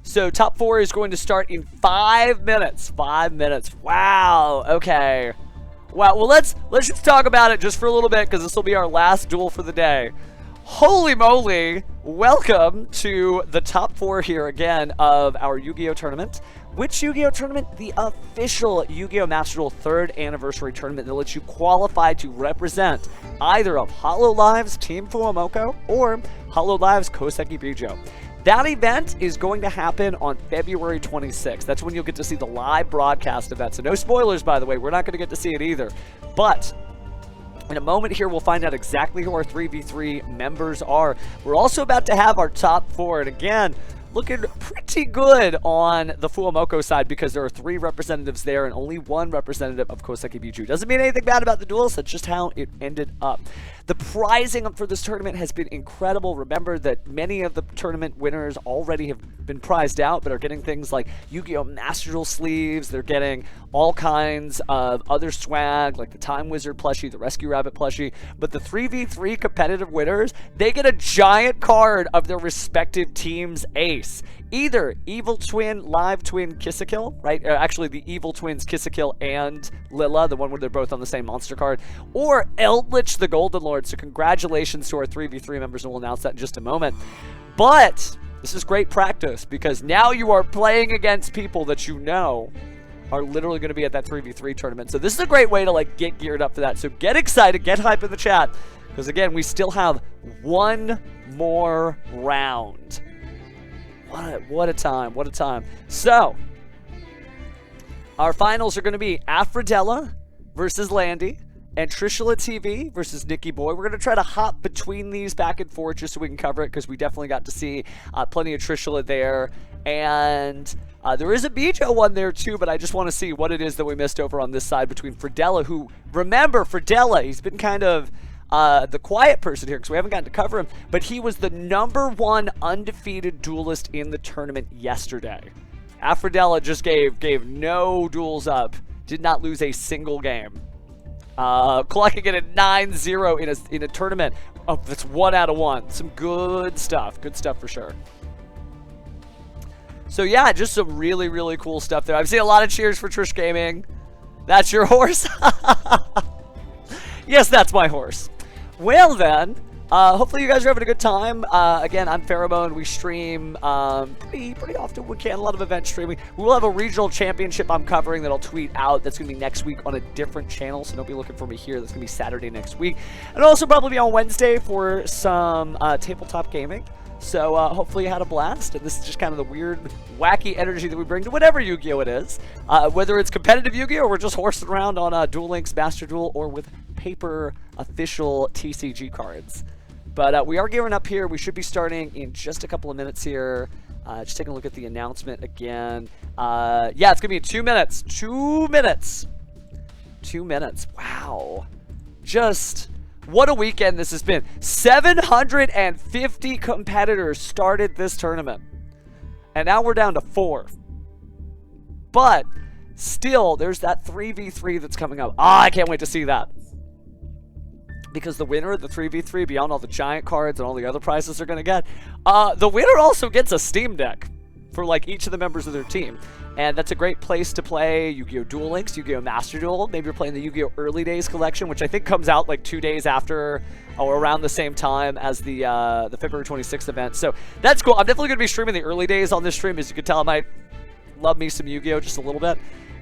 So top 4 is going to start in 5 minutes. 5 minutes. Wow, okay. Wow, well let's just talk about it just for a little bit because this will be our last duel for the day. Holy moly, welcome to the top 4 here again of our Yu-Gi-Oh! Tournament. Which Yu-Gi-Oh! Tournament? The official Yu-Gi-Oh! Master Duel 3rd Anniversary Tournament that lets you qualify to represent either of hololive's Team FUWAMOCO or hololive's Koseki Bijou. That event is going to happen on February 26th. That's when you'll get to see the live broadcast of that. So no spoilers, by the way. We're not going to get to see it either. But in a moment here, we'll find out exactly who our 3v3 members are. We're also about to have our top 4. And again, looking pretty good on the FUWAMOCO side because there are 3 representatives there and only 1 representative of Koseki Bijou. Doesn't mean anything bad about the duels, that's just how it ended up. The prizing for this tournament has been incredible. Remember that many of the tournament winners already have been prized out, but are getting things like Yu-Gi-Oh! Master Duel sleeves. They're getting all kinds of other swag, like the Time Wizard plushie, the Rescue Rabbit plushie. But the 3v3 competitive winners, they get a giant card of their respective team's ace. either Evil Twin, Live Twin, Kiss-a-Kill, right? Actually, the Evil Twins, Kiss-a-Kill, and Lilla, the one where they're both on the same monster card, or Eldritch the Golden Lord. So congratulations to our 3v3 members, and we'll announce that in just a moment. But this is great practice, because now you are playing against people that you know are literally going to be at that 3v3 tournament. So this is a great way to like get geared up for that. So get excited, get hype in the chat, because again, we still have one more round. What a time, what a time. So, our finals are going to be Aphrodella versus Landy, and Trishula TV versus Nikki Boy. We're going to try to hop between these back and forth just so we can cover it, because we definitely got to see plenty of Trishula there. And there is a Bijou one there too, but I just want to see what it is that we missed over on this side between Fridella, who, remember, Fridella, he's been kind of the quiet person here because we haven't gotten to cover him, but he was the #1 undefeated duelist in the tournament yesterday. Aphrodella just gave no duels up, did not lose a single game. Clocking in at 9-0 in a tournament that's 1 out of 1. Some good stuff for sure. So yeah, just some really, really cool stuff there. I've seen a lot of cheers for Trish Gaming. That's your horse? Yes, that's my horse. Well then, hopefully you guys are having a good time. Again, I'm Pheromone. We stream pretty often. We can, a lot of event streaming. We will have a regional championship I'm covering that I'll tweet out. That's going to be next week on a different channel, so don't be looking for me here. That's going to be Saturday next week. And also probably be on Wednesday for some tabletop gaming. So hopefully you had a blast, and this is just kind of the weird, wacky energy that we bring to whatever Yu-Gi-Oh! It is. Whether it's competitive Yu-Gi-Oh! Or we're just horsing around on Duel Links, Master Duel, or with paper official TCG cards. But we are gearing up here. We should be starting in just a couple of minutes here. Just taking a look at the announcement again. Yeah, it's going to be in 2 minutes. 2 minutes. 2 minutes. Wow. Just... what a weekend this has been. 750 competitors started this tournament. And now we're down to 4. But still, there's that 3v3 that's coming up. Ah, I can't wait to see that. Because the winner of the 3v3, beyond all the giant cards and all the other prizes they're going to get, the winner also gets a Steam Deck for like each of the members of their team. And that's a great place to play Yu-Gi-Oh! Duel Links, Yu-Gi-Oh! Master Duel. Maybe you're playing the Yu-Gi-Oh! Early Days collection, which I think comes out like 2 days after or around the same time as the February 26th event. So that's cool. I'm definitely going to be streaming the Early Days on this stream. As you can tell, I might love me some Yu-Gi-Oh! Just a little bit.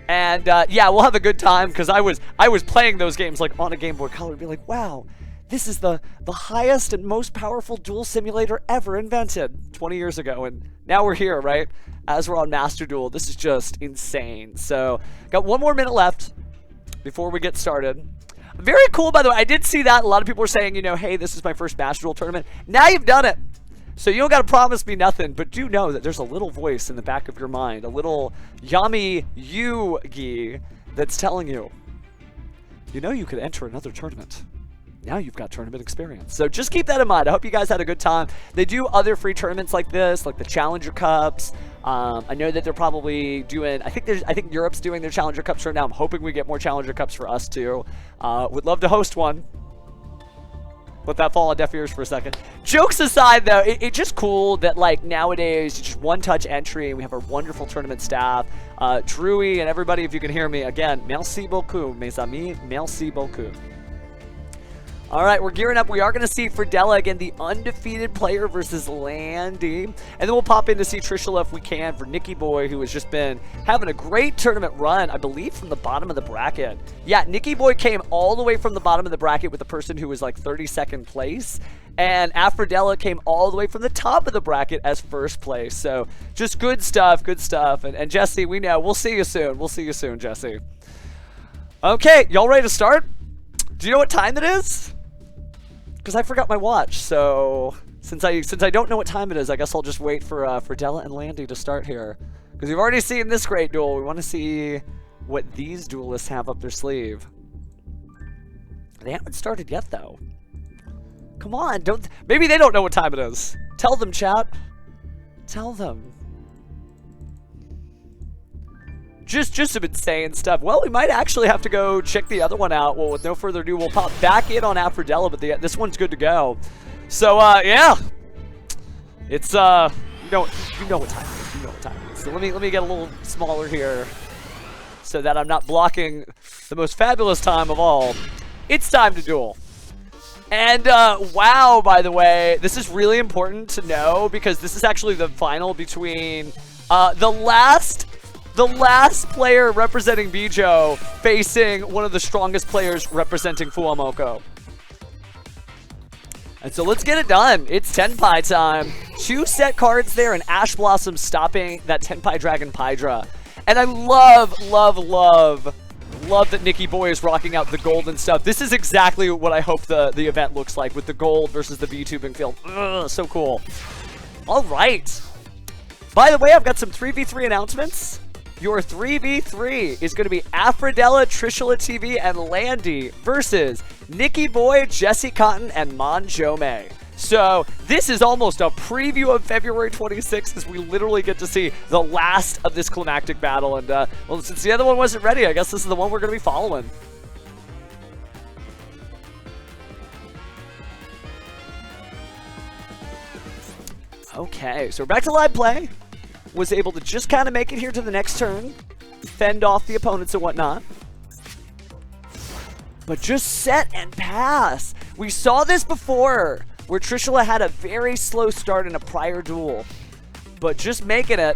And yeah, we'll have a good time, because I was playing those games like on a Game Boy Color and be like, wow, this is the highest and most powerful duel simulator ever invented 20 years ago. And now we're here, right? As we're on Master Duel. This is just insane. So, got 1 more minute left before we get started. Very cool, by the way. I did see that. A lot of people were saying, you know, hey, this is my first Master Duel tournament. Now you've done it. So you don't got to promise me nothing, but do know that there's a little voice in the back of your mind, a little Yami Yugi that's telling you, you know, you could enter another tournament. Now you've got tournament experience. So just keep that in mind. I hope you guys had a good time. They do other free tournaments like this, like the Challenger Cups. I know that they're probably doing, I think Europe's doing their Challenger Cups right now. I'm hoping we get more Challenger Cups for us too. Would love to host one. Let that fall on deaf ears for a second. Jokes aside, though, it's just cool that, like, nowadays, it's just one-touch entry, and we have our wonderful tournament staff. Drewy and everybody, if you can hear me, again, merci beaucoup, mes amis, merci beaucoup. All right, we're gearing up. We are going to see Fridella again, the undefeated player versus Landy. And then we'll pop in to see Trishula if we can for Nikki Boy, who has just been having a great tournament run, I believe, from the bottom of the bracket. Yeah, Nikki Boy came all the way from the bottom of the bracket with the person who was like 32nd place. And Aphrodella came all the way from the top of the bracket as first place. So just good stuff, good stuff. And Jesse, we know. We'll see you soon. We'll see you soon, Jesse. Okay, y'all ready to start? Do you know what time it is? Because I forgot my watch, so since I don't know what time it is, I guess I'll just wait for Fridella and Landy to start here. Because we've already seen this great duel. We want to see what these duelists have up their sleeve. They haven't started yet, though. Come on, maybe they don't know what time it is. Tell them, chat. Tell them. Just some insane stuff. Well, we might actually have to go check the other one out. Well, with no further ado, we'll pop back in on Aphrodella, but this one's good to go. So, yeah. It's, you know what time it is. You know what time it is. So let me get a little smaller here so that I'm not blocking the most fabulous time of all. It's time to duel. And wow, by the way, this is really important to know because this is actually the final between the last player representing Bijou facing one of the strongest players representing FUWAMOCO. And so let's get it done. It's Tenpai time. 2 set cards there, and Ash Blossom stopping that Tenpai Dragon Pydra. And I love that Nikki Boy is rocking out the gold and stuff. This is exactly what I hope the event looks like with the gold versus the VTubing field. Ugh, so cool. All right. By the way, I've got some 3v3 announcements. Your 3v3 is going to be Aphrodella, Trishula TV, and Landy versus Nikki Boy, Jesse Cotton, and Monjome. So this is almost a preview of February 26th as we literally get to see the last of this climactic battle. And well, since the other one wasn't ready, I guess this is the one we're going to be following. Okay, so we're back to live play. Was able to just kind of make it here to the next turn, fend off the opponents and whatnot. But just set and pass. We saw this before, where Trishula had a very slow start in a prior duel, but just making it.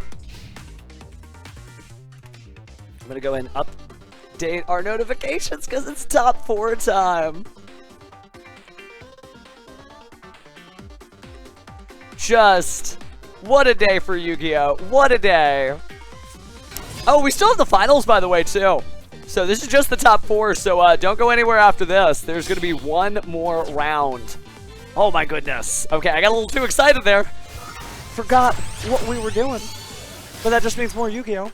I'm gonna go and update our notifications because it's top 4 time. Just what a day for Yu-Gi-Oh! What a day. Oh, we still have the finals, by the way, too. So this is just the top 4, so don't go anywhere after this. There's going to be one more round. Oh, my goodness. Okay, I got a little too excited there. Forgot what we were doing. But that just means more Yu-Gi-Oh!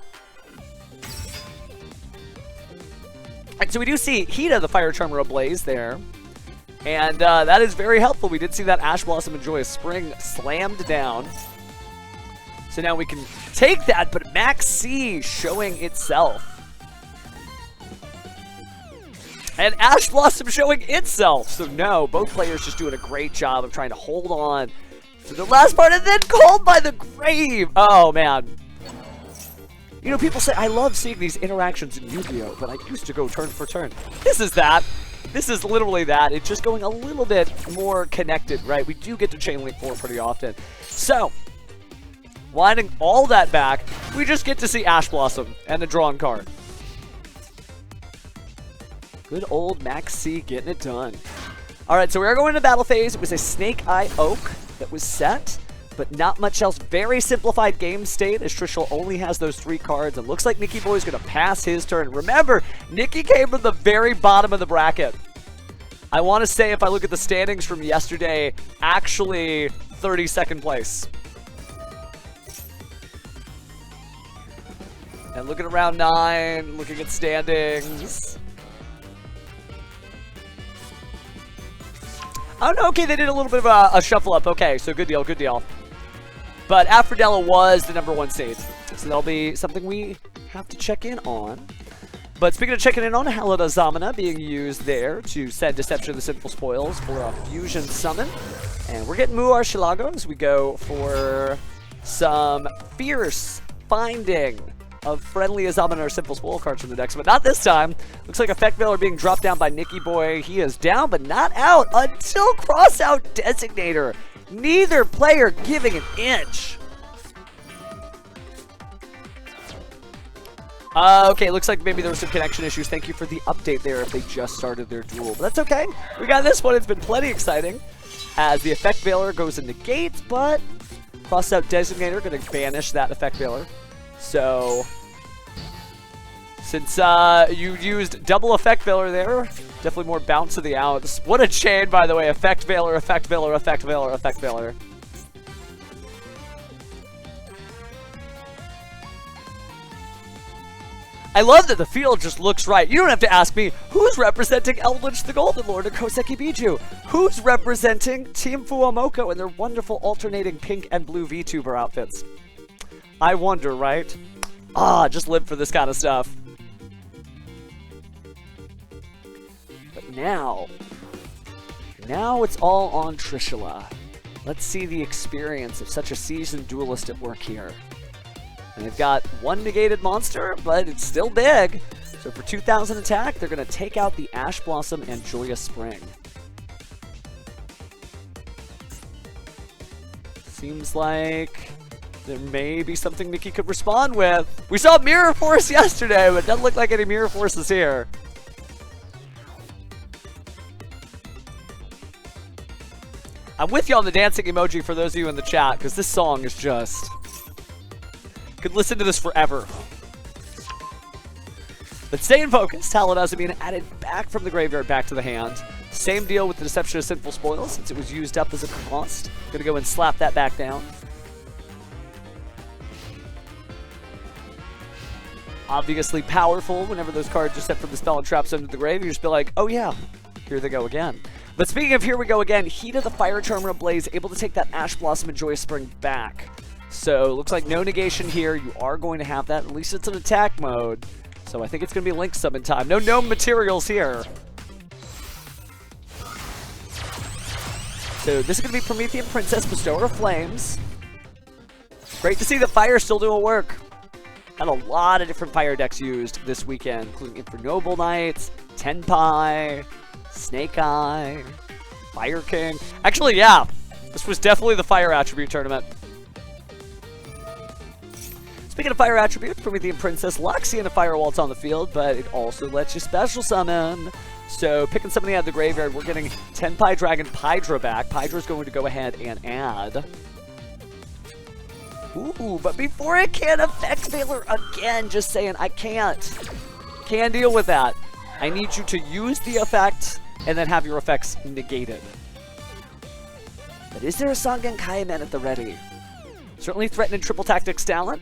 And so we do see Hida, the Fire Charmer, ablaze there. And that is very helpful. We did see that Ash Blossom and Joyous Spring slammed down. So now we can take that, but Max C showing itself. And Ash Blossom showing itself. So no, both players just doing a great job of trying to hold on to the last part and then called by the grave. Oh, man. You know, people say, I love seeing these interactions in Yu-Gi-Oh! But I used to go turn for turn. This is that. This is literally that. It's just going a little bit more connected, right? We do get to Chain Link 4 pretty often. So, winding all that back, we just get to see Ash Blossom and the drawn card. Good old Max C getting it done. Alright, so we are going to battle phase. It was a Snake Eye Oak that was set, but not much else. Very simplified game state as Trishul only has those 3 cards. And looks like Nikki Boy is going to pass his turn. Remember, Nikki came from the very bottom of the bracket. I want to say, if I look at the standings from yesterday, actually 32nd place. And looking at round 9, looking at standings. Oh, no, okay, they did a little bit of a shuffle up. Okay, so good deal, good deal. But Aphrodella was the #1 seed. So that'll be something we have to check in on. But speaking of checking in on, Halida Zamana being used there to send Deception of the Sinful Spoils for a fusion summon. And we're getting Muar Shilago as we go for some fierce finding of friendly Azamana or Sinful Spoil cards from the decks. But not this time. Looks like Effect Veiler being dropped down by Nikki Boy. He is down but not out until Crossout Designator. Neither player giving an inch. Okay, looks like maybe there were some connection issues. Thank you for the update there if they just started their duel. But that's okay. We got this one. It's been plenty exciting as the Effect Veiler goes into Gates, but Crossout Designator going to banish that Effect Veiler. So, since you used double Effect Veiler there, definitely more bounce of the outs. What a chain, by the way. Effect Veiler, Effect Veiler, Effect Veiler, Effect Veiler. I love that the field just looks right. You don't have to ask me, who's representing Eldritch the Golden Lord or Koseki Bijou? Who's representing Team FUWAMOCO and their wonderful alternating pink and blue VTuber outfits? I wonder, right? Ah, just live for this kind of stuff. But now it's all on Trishula. Let's see the experience of such a seasoned duelist at work here. And they've got one negated monster, but it's still big. So for 2,000 attack, they're going to take out the Ash Blossom and Joyous Spring. Seems like there may be something Nikki could respond with. We saw Mirror Force yesterday, but it doesn't look like any Mirror Forces here. I'm with you on the dancing emoji for those of you in the chat, because this song is just... Could listen to this forever. But staying focused, Halidazza being added back from the graveyard back to the hand. Same deal with the Deception of Sinful Spoils, since it was used up as a cost. Gonna go and slap that back down. Obviously powerful whenever those cards are set from the spell and traps under the grave. You just be like, oh yeah, here they go again. But speaking of here we go again, Heat of the Fire Charmer Ablaze, able to take that Ash Blossom and Joyous Spring back. So looks like no negation here. You are going to have that. At least it's in attack mode. So I think it's going to be Link Summon time. No gnome materials here. So this is going to be Promethean Princess, Bestower of Flames. Great to see the fire still doing work. Had a lot of different fire decks used this weekend, including Infernoble Knights, Tenpai, Snake Eye, Fire King. Actually, yeah, this was definitely the fire attribute tournament. Speaking of fire attributes, Promethean Princess, Luxie and a Fire Waltz on the field, but it also lets you special summon. So picking somebody out of the graveyard, we're getting Tenpai Dragon Pydra back. Pydra's going to go ahead and add. Ooh, but before I can Effect Veiler again, just saying, I can't deal with that. I need you to use the effect and then have your effects negated. But is there a Sangan Kaiman at the ready? Certainly threatening Triple Tactics talent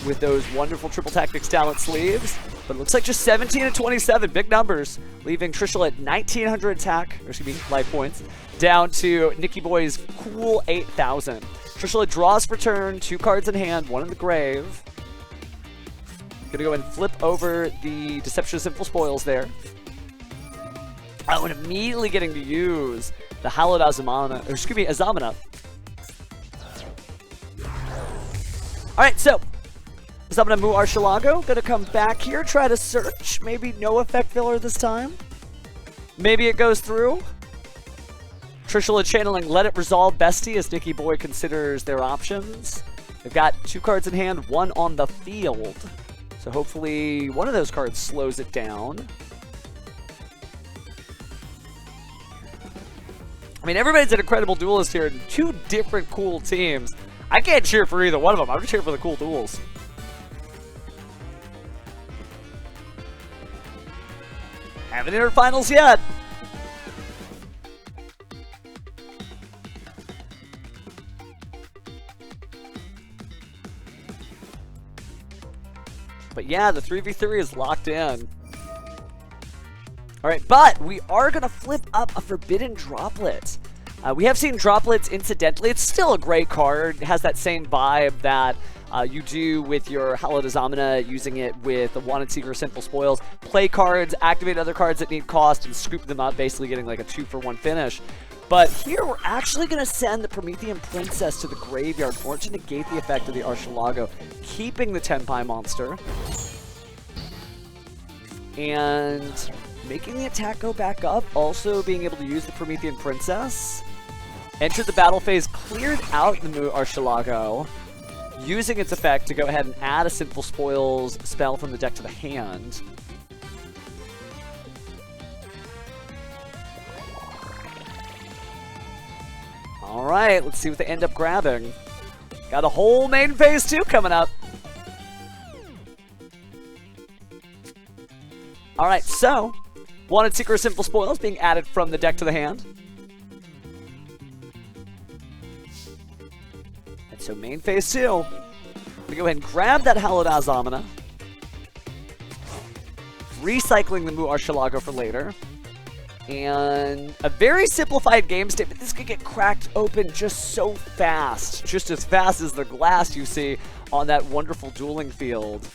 with those wonderful Triple Tactics talent sleeves. But it looks like just 17 and 27, big numbers, leaving Trishul at 1,900 attack, or excuse me, life points, down to Nikki Boy's cool 8,000. Trishul draws for turn, 2 cards in hand, 1 in the grave. Gonna go and flip over the Deception of Sinful Spoils there. Oh, and immediately getting to use the Hallowed Azamana, or excuse me, Azamana. Alright, so Azamana Mu Archelago gonna come back here, try to search. Maybe no effect filler this time. Maybe it goes through. Trishula channeling Let It Resolve Bestie as Nikki Boy considers their options. They've got 2 cards in hand, 1 on the field. So hopefully one of those cards slows it down. I mean, everybody's an incredible duelist here. 2 different cool teams. I can't cheer for either one of them. I'm just cheering for the cool duels. Haven't entered finals yet. But yeah, the 3v3 is locked in. Alright, but we are going to flip up a Forbidden Droplet. We have seen Droplets incidentally. It's still a great card. It has that same vibe that you do with your Hallowed Azamana, using it with the Wanted Seeker Sinful Spoils. Play cards, activate other cards that need cost, and scoop them up, basically getting like a 2-for-1 finish. But here we're actually going to send the Promethean Princess to the graveyard in order to negate the effect of the Archelago, keeping the Tenpai monster. And making the attack go back up, also being able to use the Promethean Princess. Entered the battle phase, cleared out the Mu Archelago, using its effect to go ahead and add a Sinful Spoils spell from the deck to the hand. Alright, let's see what they end up grabbing. Got a whole main phase 2 coming up. Alright, so Wanted Seeker Sinful Spoils being added from the deck to the hand. And so main phase 2. I'm gonna go ahead and grab that Hallowed Azamana. Recycling the Mu Archelago for later. And a very simplified game state, but this could get cracked open just so fast. Just as fast as the glass you see on that wonderful dueling field.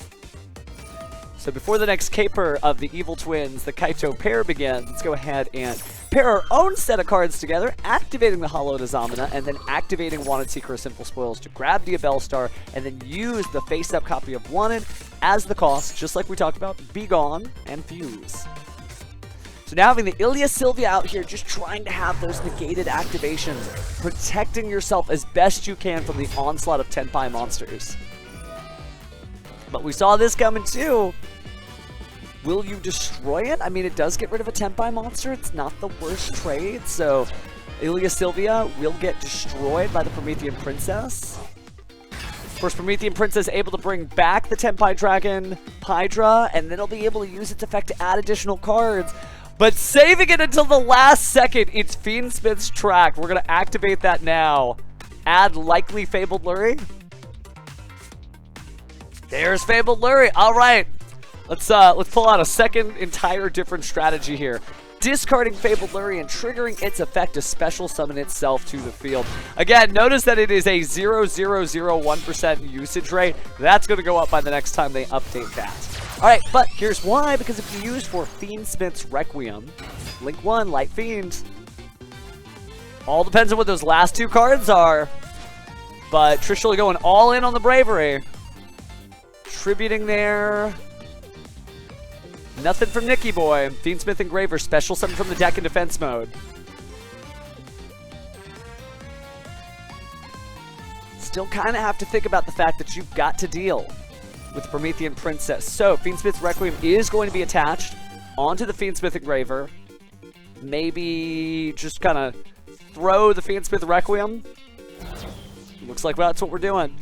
So before the next caper of the Evil Twins, the Kaito pair begins, let's go ahead and pair our own set of cards together, activating the Hollow Zamina, and then activating Wanted Seeker or Simple Spoils to grab the Bellstar, and then use the face-up copy of Wanted as the cost, just like we talked about, Be Gone, and Fuse. So now having the Ilya Sylvia out here, just trying to have those negated activations, protecting yourself as best you can from the onslaught of Tenpai monsters. But we saw this coming too. Will you destroy it? I mean, it does get rid of a Tenpai monster. It's not the worst trade. So Ilya Sylvia will get destroyed by the Promethean Princess. Of course, Promethean Princess able to bring back the Tenpai Dragon Hydra, and then it'll be able to use its effect to add additional cards. But saving it until the last second, it's Fiendsmith's track. We're going to activate that now. Add likely Fabled Lurie. There's Fabled Lurie. All right. Let's pull out a second entire different strategy here. Discarding Fabled Lurie and triggering its effect to special summon itself to the field. Again, notice that it is a 0.001% usage rate. That's going to go up by the next time they update that. Alright, but here's why. Because if you use for Fiendsmith's Requiem, Link 1, Light Fiend, all depends on what those last two cards are. But Trishula going all in on the Bravery. Tributing there. Nothing from Nicky Boy. Fiendsmith Engraver, special summon from the deck in defense mode. Still kind of have to think about the fact that you've got to deal with the Promethean Princess. So, Fiendsmith's Requiem is going to be attached onto the Fiendsmith Engraver. Maybe just kind of throw the Fiendsmith Requiem. Looks like that's what we're doing.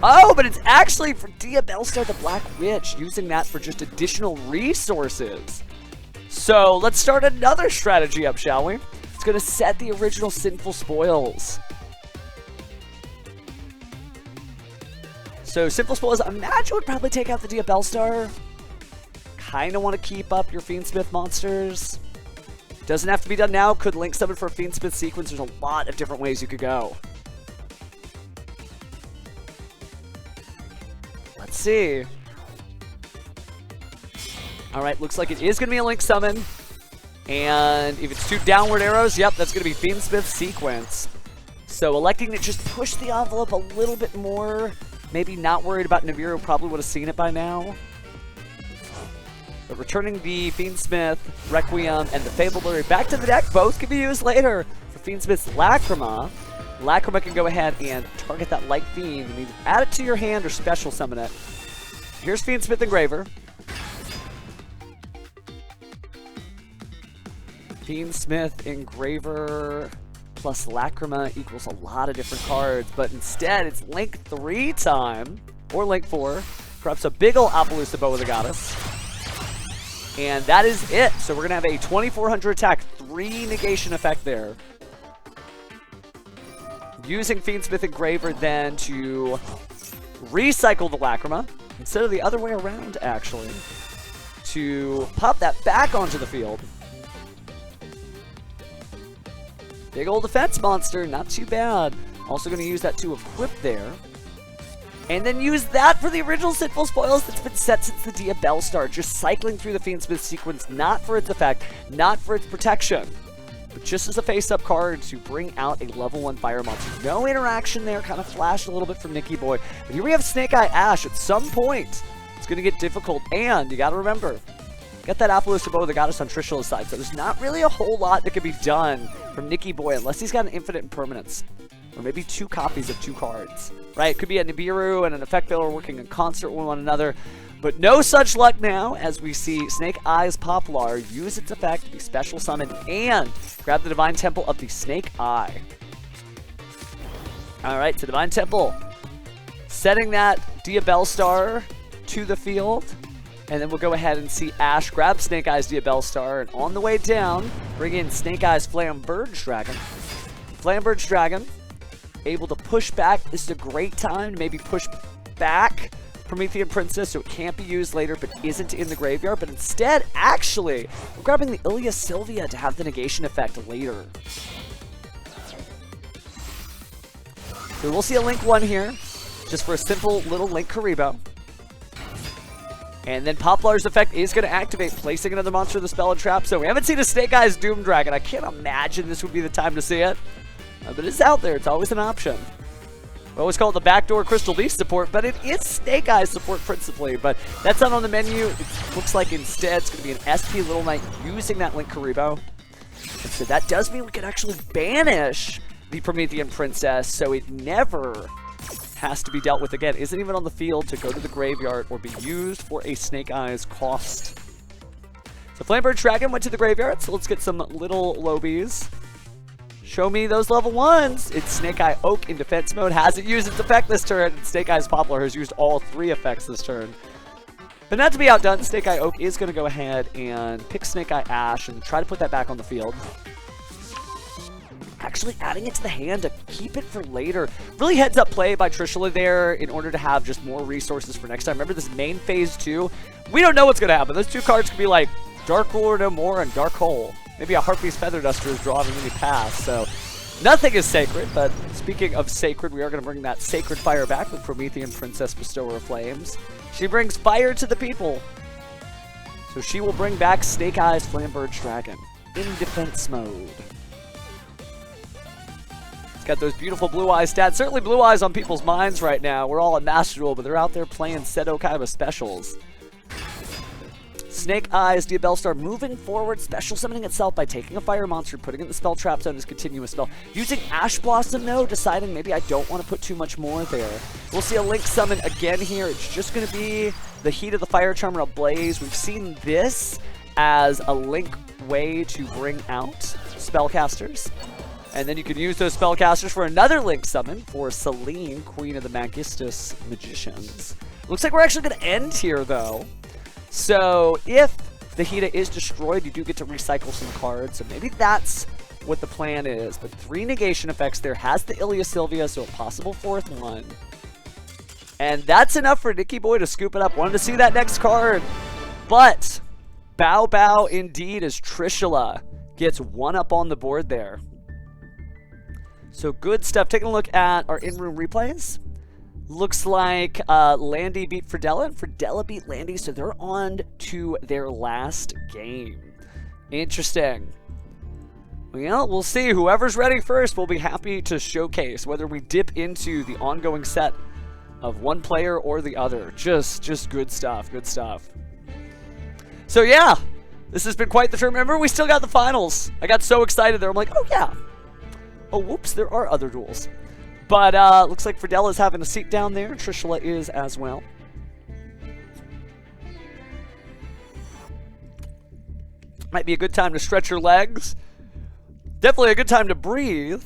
Oh, but it's actually for Dia Bellstar the Black Witch, using that for just additional resources. So let's start another strategy up, shall we? It's going to set the original Sinful Spoils. So Sinful Spoils, I imagine would probably take out the Dia Bellstar. Kind of want to keep up your Fiendsmith monsters. Doesn't have to be done now. Could Link summon for a Fiendsmith sequence. There's a lot of different ways you could go. Let's see. Alright, looks like it is going to be a Link summon. And if it's two downward arrows, yep, that's going to be Fiendsmith sequence. So electing to just push the envelope a little bit more. Maybe not worried about Nibiru, probably would have seen it by now. But returning the Fiendsmith, Requiem, and the Fabled Lurie back to the deck, both can be used later for Fiendsmith's Lacrima. Lacrima can go ahead and target that Light Fiend and either add it to your hand or special summon it. Here's Fiendsmith Engraver. Fiendsmith Engraver plus Lacrima equals a lot of different cards, but instead it's Link 3 time, or Link 4. Perhaps a big ol' Appaloosa Bow of the Goddess. And that is it. So we're going to have a 2400 attack, 3 negation effect there. Using Fiendsmith Engraver then to recycle the Lacrima, instead of the other way around, actually, to pop that back onto the field. Big old defense monster, not too bad. Also going to use that to equip there. And then use that for the original Sinful Spoils that's been set since the Dia Bellstar, just cycling through the Fiendsmith sequence, not for its effect, not for its protection, but just as a face-up card to bring out a level 1 fire monster. No interaction there, kind of flashed a little bit from Nicky Boy. But here we have Snake Eye Ash. At some point, it's going to get difficult. And you got to remember, got that Appaloosa Bow of the Goddess on Trishula's side. So there's not really a whole lot that can be done from Nicky Boy unless he's got an infinite impermanence. Or maybe 2 copies of 2 cards. Right? It could be a Nibiru and an Effect Veiler working in concert with one another. But no such luck now, as we see Snake Eyes Poplar use its effect to be special summoned and grab the Divine Temple of the Snake Eye. Alright, so Divine Temple. Setting that Dia Bellstar to the field. And then we'll go ahead and see Ash grab Snake Eyes Dia Bellstar. And on the way down, bring in Snake Eyes Flamberge Dragon. Flamberge Dragon, able to push back. This is a great time to maybe push back Promethean Princess, so it can't be used later, but isn't in the graveyard. But instead, actually, we're grabbing the Ilya Sylvia to have the negation effect later. So we'll see a Link 1 here, just for a simple little Link Karibo. And then Poplar's effect is going to activate, placing another monster in the spell and trap. So we haven't seen a Snake Eyes Doom Dragon. I can't imagine this would be the time to see it. But it's out there. It's always an option. We always call it the backdoor Crystal Beast support, but it is Snake Eyes support principally. But that's not on the menu. It looks like instead it's going to be an SP Little Knight using that Link Karibo. And so that does mean we can actually banish the Promethean Princess, so it never has to be dealt with again. Isn't even on the field to go to the graveyard or be used for a Snake Eyes cost. So Flamebird Dragon went to the graveyard, so let's get some little lobies. Show me those level 1s. It's Snake Eye Oak in defense mode. Hasn't used its effect this turn. And Snake Eyes Poplar has used all 3 effects this turn. But not to be outdone, Snake Eye Oak is going to go ahead and pick Snake Eye Ash and try to put that back on the field. Actually adding it to the hand to keep it for later. Really heads up play by Trishula there in order to have just more resources for next time. Remember this main phase 2? We don't know what's going to happen. Those 2 cards could be like Dark Ruler No More and Dark Hole. Maybe a Harpy's Feather Duster is drawn in any pass. So nothing is sacred, but speaking of sacred, we are going to bring that Sacred Fire back with Promethean Princess Bestower of Flames. She brings fire to the people. So she will bring back Snake Eyes Flamebird Dragon in defense mode. It's got those beautiful Blue Eyes stats. Certainly Blue Eyes on people's minds right now. We're all in Master Duel, but they're out there playing Seto Kaiba specials. Snake Eyes Diabellstar moving forward, special summoning itself by taking a fire monster, putting it in the spell trap zone as continuous spell. Using Ash Blossom though, deciding maybe I don't want to put too much more there. We'll see a Link summon again here. It's just going to be the Heat of the Fire Charmer Ablaze. We've seen this as a Link way to bring out spellcasters. And then you can use those spellcasters for another Link summon for Selene, Queen of the Magistus Magicians. Looks like we're actually going to end here though. So if the Hida is destroyed, you do get to recycle some cards. So maybe that's what the plan is. But 3 negation effects there. Has the Ilia Sylvia, so a possible 4th one. And that's enough for Nicky Boy to scoop it up. Wanted to see that next card. But Bow Bow indeed as Trishula gets 1 up on the board there. So good stuff. Taking a look at our in-room replays. Looks like Landy beat Fridella, and Fridella beat Landy, so they're on to their last game. Interesting. Well, we'll see. Whoever's ready first will be happy to showcase whether we dip into the ongoing set of one player or the other. Just good stuff, good stuff. So yeah, this has been quite the term. Remember, we still got the finals. I got so excited there. I'm like, oh yeah. Oh, whoops, there are other duels. But looks like Fridella's having a seat down there. Trishula is as well. Might be a good time to stretch your legs. Definitely a good time to breathe.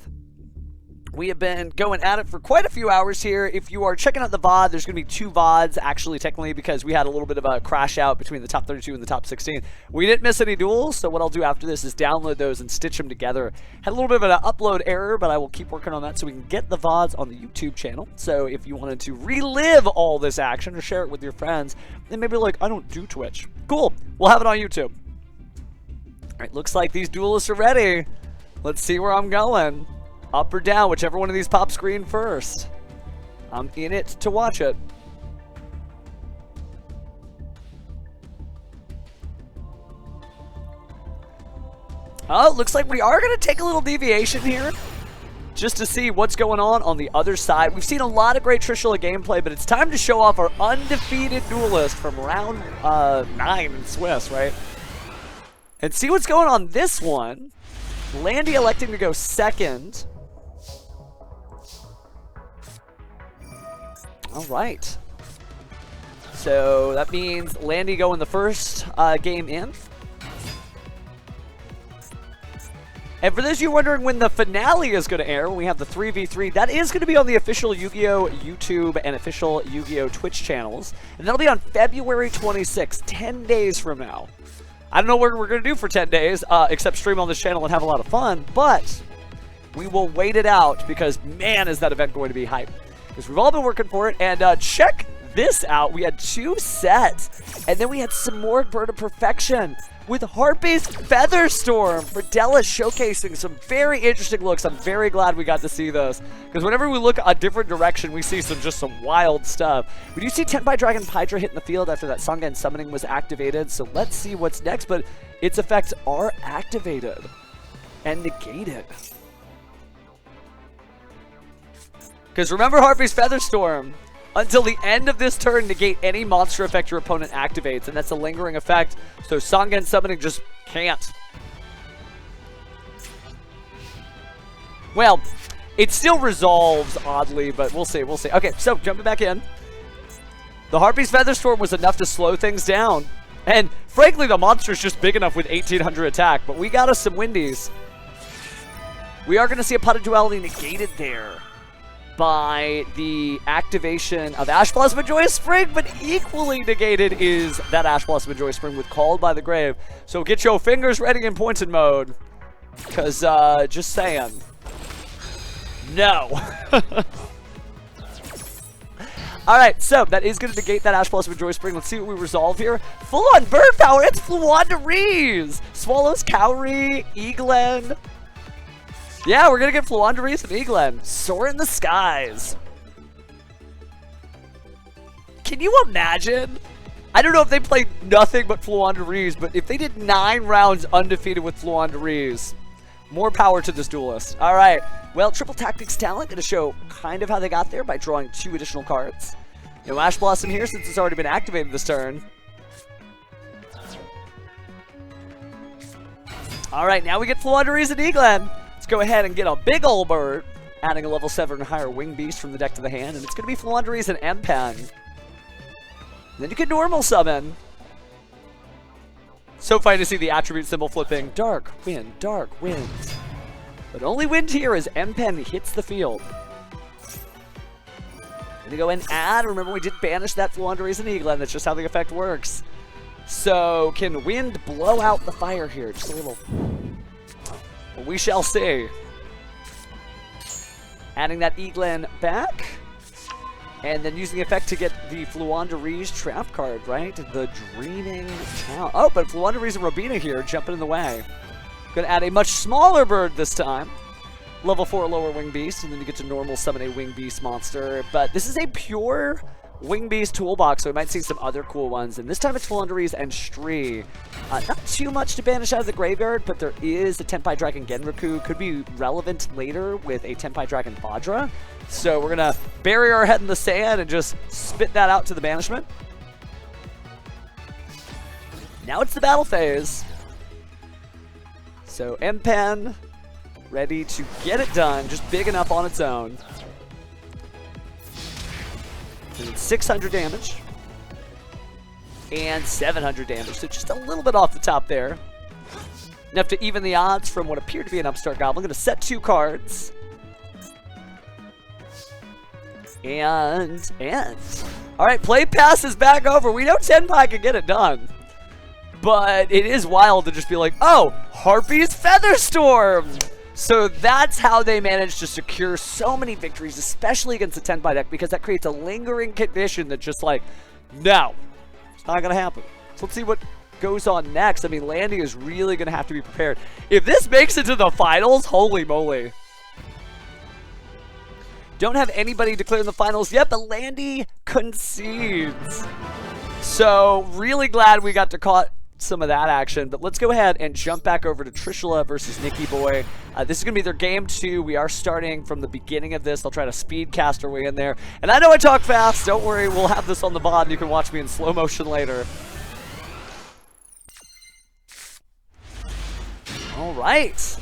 We have been going at it for quite a few hours here. If you are checking out the VOD, there's going to be 2 VODs, actually, technically, because we had a little bit of a crash out between the top 32 and the top 16. We didn't miss any duels, so what I'll do after this is download those and stitch them together. Had a little bit of an upload error, but I will keep working on that so we can get the VODs on the YouTube channel. So if you wanted to relive all this action or share it with your friends, then maybe like, I don't do Twitch. Cool, we'll have it on YouTube. All right, looks like these duelists are ready. Let's see where I'm going. Up or down, whichever one of these pop screen first. I'm in it to watch it. Oh, looks like we are going to take a little deviation here. Just to see what's going on the other side. We've seen a lot of great Trishula gameplay, but it's time to show off our undefeated duelist from round 9 in Swiss, right? And see what's going on this one. Landy electing to go second. All right. So that means Landy going the first game in. And for those of you wondering when the finale is going to air, when we have the 3v3, that is going to be on the official Yu-Gi-Oh! YouTube and official Yu-Gi-Oh! Twitch channels. And that'll be on February 26th, 10 days from now. I don't know what we're going to do for 10 days, except stream on this channel and have a lot of fun, but we will wait it out because, man, is that event going to be hype. Because we've all been working for it, and check this out. We had 2 sets, and then we had some more Bird of Perfection. with Harpy's Featherstorm. Bradella showcasing some very interesting looks. I'm very glad we got to see those, because whenever we look a different direction, we see some wild stuff. We do see Tenpai Dragon Hydra hitting the field after that Sangen summoning was activated, so let's see what's next, but its effects are activated and negated. Because remember Harpy's Featherstorm, until the end of this turn, negate any monster effect your opponent activates, and that's a lingering effect, so Sangen summoning just can't. Well, it still resolves oddly, but we'll see, we'll see. Okay, so jumping back in. The Harpy's Featherstorm was enough to slow things down, and frankly, the monster's just big enough with 1800 attack, but we got us some Windies. We are going to see a pot of duality negated there by the activation of Ash Blossom and Joyous Spring, but equally negated is that Ash Blossom and Joyous Spring with Called by the Grave. So get your fingers ready in pointed mode, because just saying, no. Alright, so that is going to negate that Ash Blossom and Joyous Spring. Let's see what we resolve here. Full on bird power, it's Fluandereeze! Swallows Cowrie, Eaglen. Yeah, we're going to get Fluandereeze and Eaglen. Soar in the skies. Can you imagine? I don't know if they played nothing but Fluandereeze, but if they did 9 rounds undefeated with Fluandereeze, more power to this duelist. All right. Well, Triple Tactics talent going to show kind of how they got there by drawing 2 additional cards. No Ash Blossom here since it's already been activated this turn. All right, now we get Fluandereeze and Eaglen. Let's go ahead and get a big ol' bird, adding a level 7 or higher wing beast from the deck to the hand, and it's going to be Fluandereeze and M-Pen. Then you can normal summon. So fun to see the attribute symbol flipping. Dark wind, but only wind here as M-Pen hits the field. Gonna go and add. Remember, we did banish that Fluandereeze and Eaglen. That's just how the effect works. So can wind blow out the fire here? Just a little. We shall see. Adding that Eaglen back. And then using the effect to get the Fluandereeze trap card, right? The Dreaming Town. Oh, but Fluandereeze and Robina here jumping in the way. Gonna add a much smaller bird this time. Level 4 lower wing beast, and then you get to normal summon a wing beast monster. But this is a pure wing beast toolbox, so we might see some other cool ones. And this time it's Fluandereeze and Stree. Not too much to banish out of the graveyard, but there is a Tenpai Dragon Genraku. Could be relevant later with a Tenpai Dragon Vajra. So we're gonna bury our head in the sand and just spit that out to the banishment. Now it's the battle phase. So M-Pen ready to get it done, just big enough on its own. And it's 600 damage. And 700 damage, so just a little bit off the top there. Enough to even the odds from what appeared to be an upstart goblin. Gonna set 2 cards. And alright, play pass is back over. We know Tenpai can get it done. But it is wild to just be like, oh, Harpy's Featherstorm! So that's how they managed to secure so many victories, especially against the Tenpai deck, because that creates a lingering condition that just like, no, it's not going to happen. So let's see what goes on next. I mean, Landy is really going to have to be prepared. If this makes it to the finals, holy moly. Don't have anybody declare in the finals yet, but Landy concedes. So really glad we got to caught some of that action, but let's go ahead and jump back over to Trishula versus Nikki Boy. This is gonna be their game 2. We are starting from the beginning of this. They'll try to speed cast our way in there, and I know I talk fast. Don't worry, we'll have this on the VOD. You can watch me in slow motion later. All right.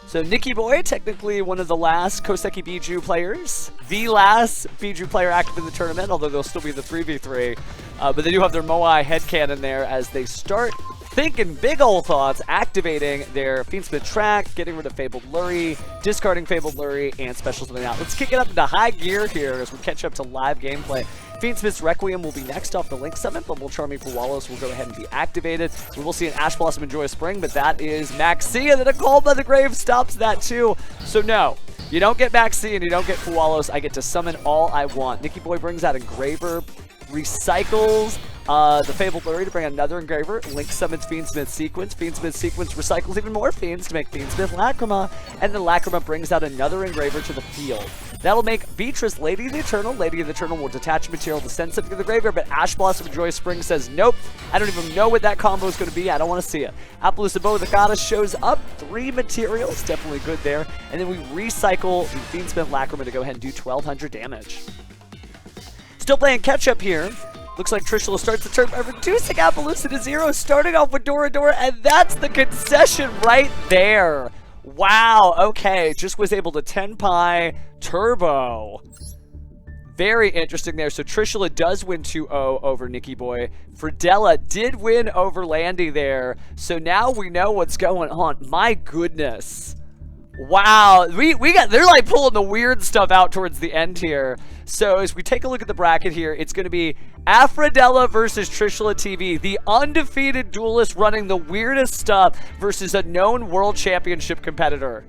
So Nikki Boy, technically one of the last Koseki Bijou players. The last Bijou player active in the tournament, although they'll still be the 3v3. But they do have their Moai headcanon there as they start thinking big old thoughts, activating their Fiendsmith track, getting rid of Fabled Lurie, discarding Fabled Lurie, and special something out. Let's kick it up into high gear here as we catch up to live gameplay. Fiendsmith's Requiem will be next off the Link Summit, but Charming Puwalos will go ahead and be activated. We will see an Ash Blossom and Joyous Spring, but that is Maxi, and then a Call by the Grave stops that too. So no, you don't get Maxi and you don't get Puwalos. I get to summon all I want. Nikki Boy brings out Engraver, recycles The Fabled Blurry to bring another engraver. Link summons Fiendsmith Sequence. Fiendsmith Sequence recycles even more Fiends to make Fiendsmith Lacrima. And then Lacrima brings out another engraver to the field. That'll make Beatrice Lady of the Eternal. Lady of the Eternal will detach material to send something to the graveyard, but Ash Blossom Joy Spring says, nope, I don't even know what that combo is going to be. I don't want to see it. Appaloosa Bow of the Goddess shows up. 3 materials, definitely good there. And then we recycle the Fiendsmith Lacrima to go ahead and do 1,200 damage. Still playing catch-up here. Looks like Trishula starts the turn by reducing Appaloosa to 0, starting off with Dora Dora, and that's the concession right there. Wow, okay, just was able to Tenpai Turbo. Very interesting there. So Trishula does win 2-0 over Nikki Boy. Fridella did win over Landy there. So now we know what's going on. My goodness. Wow, they're like pulling the weird stuff out towards the end here. So as we take a look at the bracket here, it's going to be Aphrodella versus Trishula TV, the undefeated duelist running the weirdest stuff versus a known world championship competitor.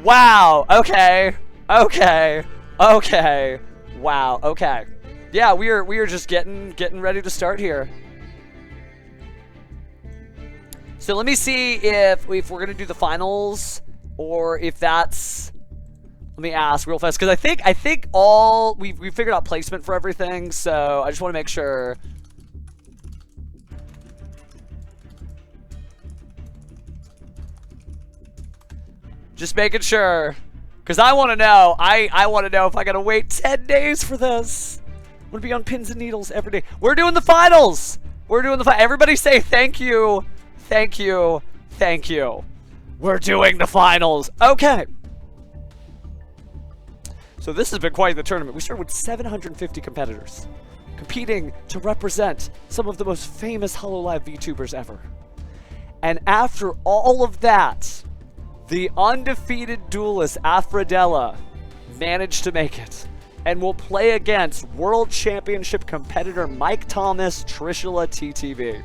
Wow, okay, okay, okay, wow, okay. Yeah, we are just getting ready to start here. So let me see if we're going to do the finals or if that's... Let me ask real fast, because I think all... We figured out placement for everything, so I just want to make sure. Just making sure. Because I want to know. I want to know if I got to wait 10 days for this. I'm going to be on pins and needles every day. We're doing the finals! We're doing the finals. Everybody say thank you. Thank you. Thank you. We're doing the finals. Okay. So this has been quite the tournament. We started with 750 competitors competing to represent some of the most famous hololive VTubers ever. And after all of that, the undefeated duelist Aphrodella managed to make it and will play against World Championship competitor Mike Thomas, Trishula TTV.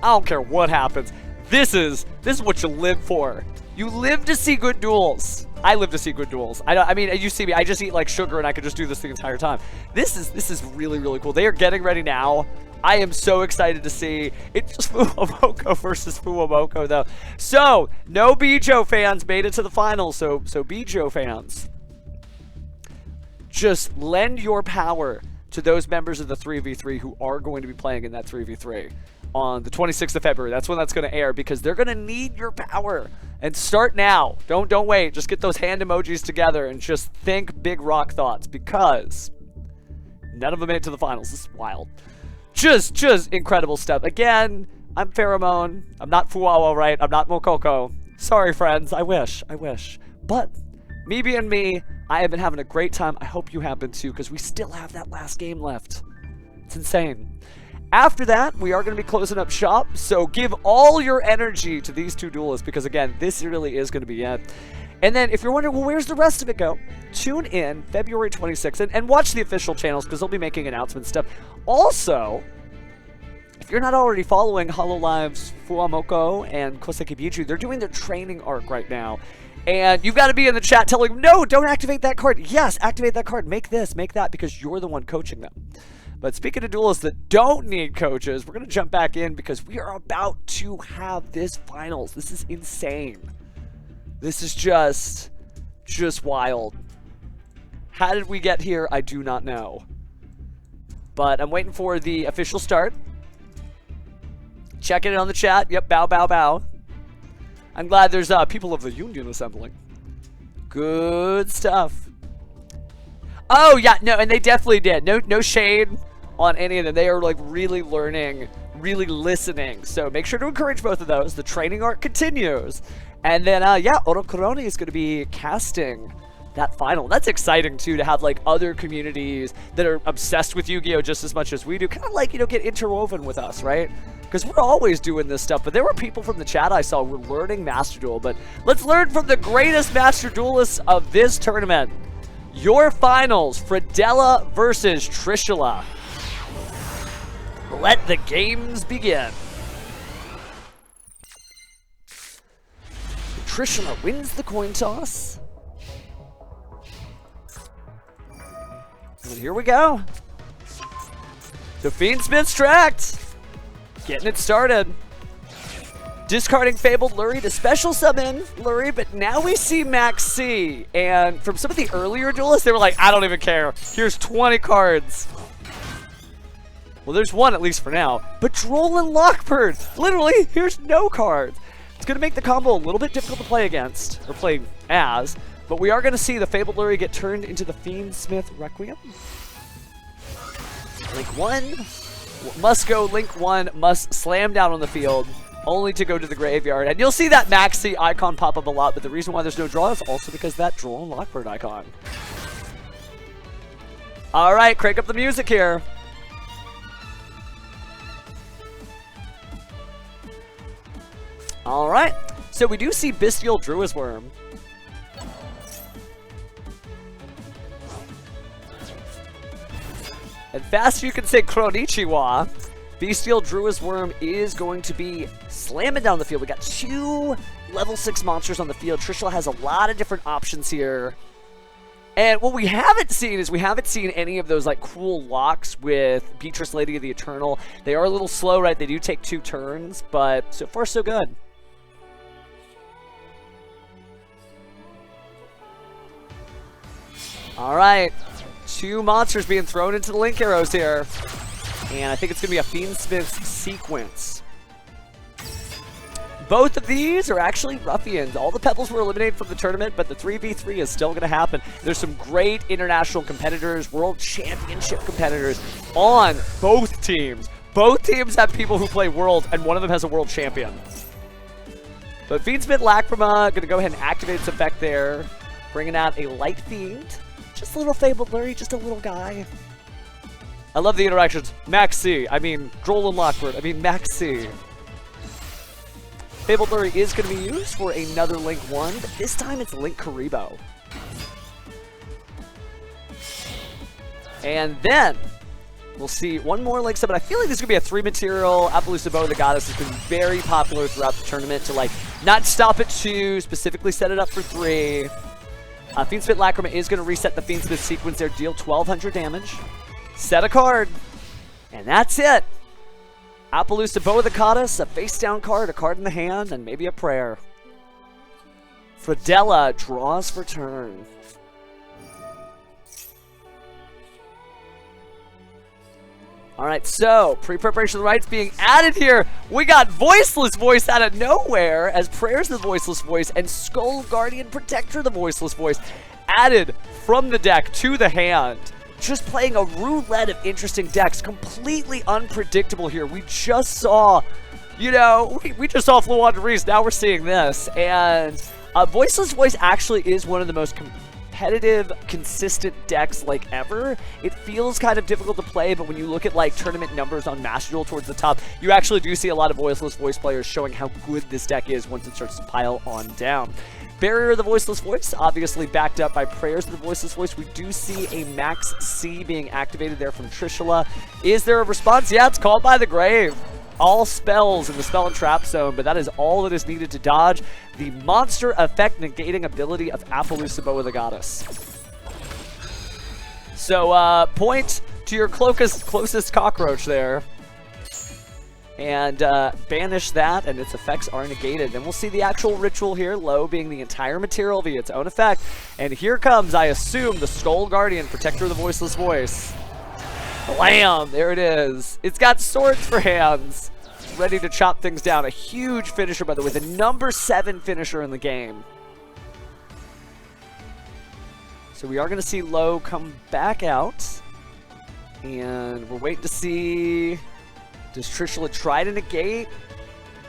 I don't care what happens. This is what you live for. You live to see good duels. I live to see good duels. I mean, you see me. I just eat like sugar, and I could just do this the entire time. This is really, really cool. They are getting ready now. I am so excited to see. It's just FUWAMOCO versus FUWAMOCO, though. So no Bijou fans made it to the finals. So Bijou fans, just lend your power to those members of the 3v3 who are going to be playing in that 3v3. On the 26th of February. That's when that's going to air, because they're going to need your power. And start now. Don't wait. Just get those hand emojis together and just think big rock thoughts, because none of them made it to the finals. This is wild. Just incredible stuff. Again, I'm Pheromone. I'm not Fuwawa, right? I'm not Mokoko. Sorry, friends. I wish. But me being me, I have been having a great time. I hope you have been too, because we still have that last game left. It's insane. After that, we are going to be closing up shop, so give all your energy to these two duelists, because again, this really is going to be it. And then if you're wondering, well, where's the rest of it go? Tune in February 26th and watch the official channels, because they'll be making announcements and stuff. Also, if you're not already following hololive's FUWAMOCO and Koseki Bijou, they're doing their training arc right now. And you've got to be in the chat telling them, no, don't activate that card. Yes, activate that card. Make this, make that, because you're the one coaching them. But speaking of duelists that don't need coaches, we're going to jump back in, because we are about to have this finals. This is insane. This is just wild. How did we get here? I do not know. But I'm waiting for the official start. Checking it on the chat. Yep, bow, bow, bow. I'm glad there's people of the Union assembling. Good stuff. Oh, yeah, no, and they definitely did. No shade on any of them. They are like really learning, really listening. So make sure to encourage both of those. The training arc continues. And then, yeah, Orokoroni is going to be casting that final. That's exciting, too, to have like other communities that are obsessed with Yu-Gi-Oh! Just as much as we do. Kind of like, you know, get interwoven with us, right? Because we're always doing this stuff. But there were people from the chat I saw who were learning Master Duel. But let's learn from the greatest Master Duelists of this tournament. Your finals, Fridella versus Trishula. Let the games begin. Trishula wins the coin toss. And here we go. The Fiendsmith's tracked. Getting it started. Discarding Fabled Lurie to special summon Lurie, but now we see Max C. And from some of the earlier duelists, they were like, I don't even care. Here's 20 cards. Well, there's one at least for now. But Droll and Lockbird, literally, here's no cards. It's going to make the combo a little bit difficult to play against, or play as. But we are going to see the Fabled Lurie get turned into the Fiendsmith Requiem. Link 1 must go. Link 1 must slam down on the field, only to go to the graveyard. And you'll see that Maxi icon pop up a lot, but the reason why there's no draw is also because that Droll and Lockbird icon. All right, crank up the music here. All right, so we do see Bestial Druid's Worm. And fast you can say Kronichiwa. Bestial Druid's Worm is going to be slamming down the field. We got 2 level 6 monsters on the field. Trishula has a lot of different options here. And what we haven't seen is we haven't seen any of those like cool locks with Beatrice Lady of the Eternal. They are a little slow, right? They do take 2 turns, but so far so good. All right, 2 monsters being thrown into the Link Arrows here. And I think it's going to be a Fiendsmith sequence. Both of these are actually Ruffians. All the Pebbles were eliminated from the tournament, but the 3v3 is still going to happen. There's some great international competitors, world championship competitors on both teams. Both teams have people who play Worlds, and one of them has a world champion. But Fiendsmith Lacrima going to go ahead and activate its effect there, bringing out a Light Fiend. Just a little Fabled Lurie, just a little guy. I love the interactions. Max C. I mean, Droll and Lockbird. I mean, Max C. Fabled Lurie is going to be used for another Link 1, but this time it's Link Karibo. And then we'll see one more Link summon. I feel like this is going to be a 3-material. Appaloosa Bow of the Goddess has been very popular throughout the tournament to like not stop at 2, specifically set it up for 3. Fiendsmith Lacrima is going to reset the Fiendsmith sequence there, deal 1200 damage. Set a card, and that's it. Appaloosa Bow of the Goddess, a face-down card, a card in the hand, and maybe a prayer. Fridella draws for turn. Alright, so, pre-preparation of the rites being added here. We got Voiceless Voice out of nowhere, as Prayer's the Voiceless Voice, and Skull Guardian Protector the Voiceless Voice added from the deck to the hand. Just playing a roulette of interesting decks, completely unpredictable here. We just saw, you know, we just saw Fluon Reese, now we're seeing this. And Voiceless Voice actually is one of the most competitive, consistent decks like ever. It feels kind of difficult to play, but when you look at like tournament numbers on Master Duel towards the top, you actually do see a lot of Voiceless Voice players showing how good this deck is once it starts to pile on down. Barrier of the Voiceless Voice, obviously backed up by Prayers of the Voiceless Voice. We do see a Max C being activated there from Trishula. Is there a response? Yeah, it's called by the grave. All spells in the spell and trap zone, but that is all that is needed to dodge the monster effect negating ability of Appaloosa Bow of the Goddess. So, point to your closest cockroach there. And banish that, and its effects are negated. Then we'll see the actual ritual here, low being the entire material via its own effect. And here comes, I assume, the Skull Guardian, Protector of the Voiceless Voice. Blam! There it is. It's got swords for hands. Ready to chop things down. A huge finisher, by the way. The number 7 finisher in the game. So we are going to see Low come back out. And we're waiting to see... Does Trishula try to negate?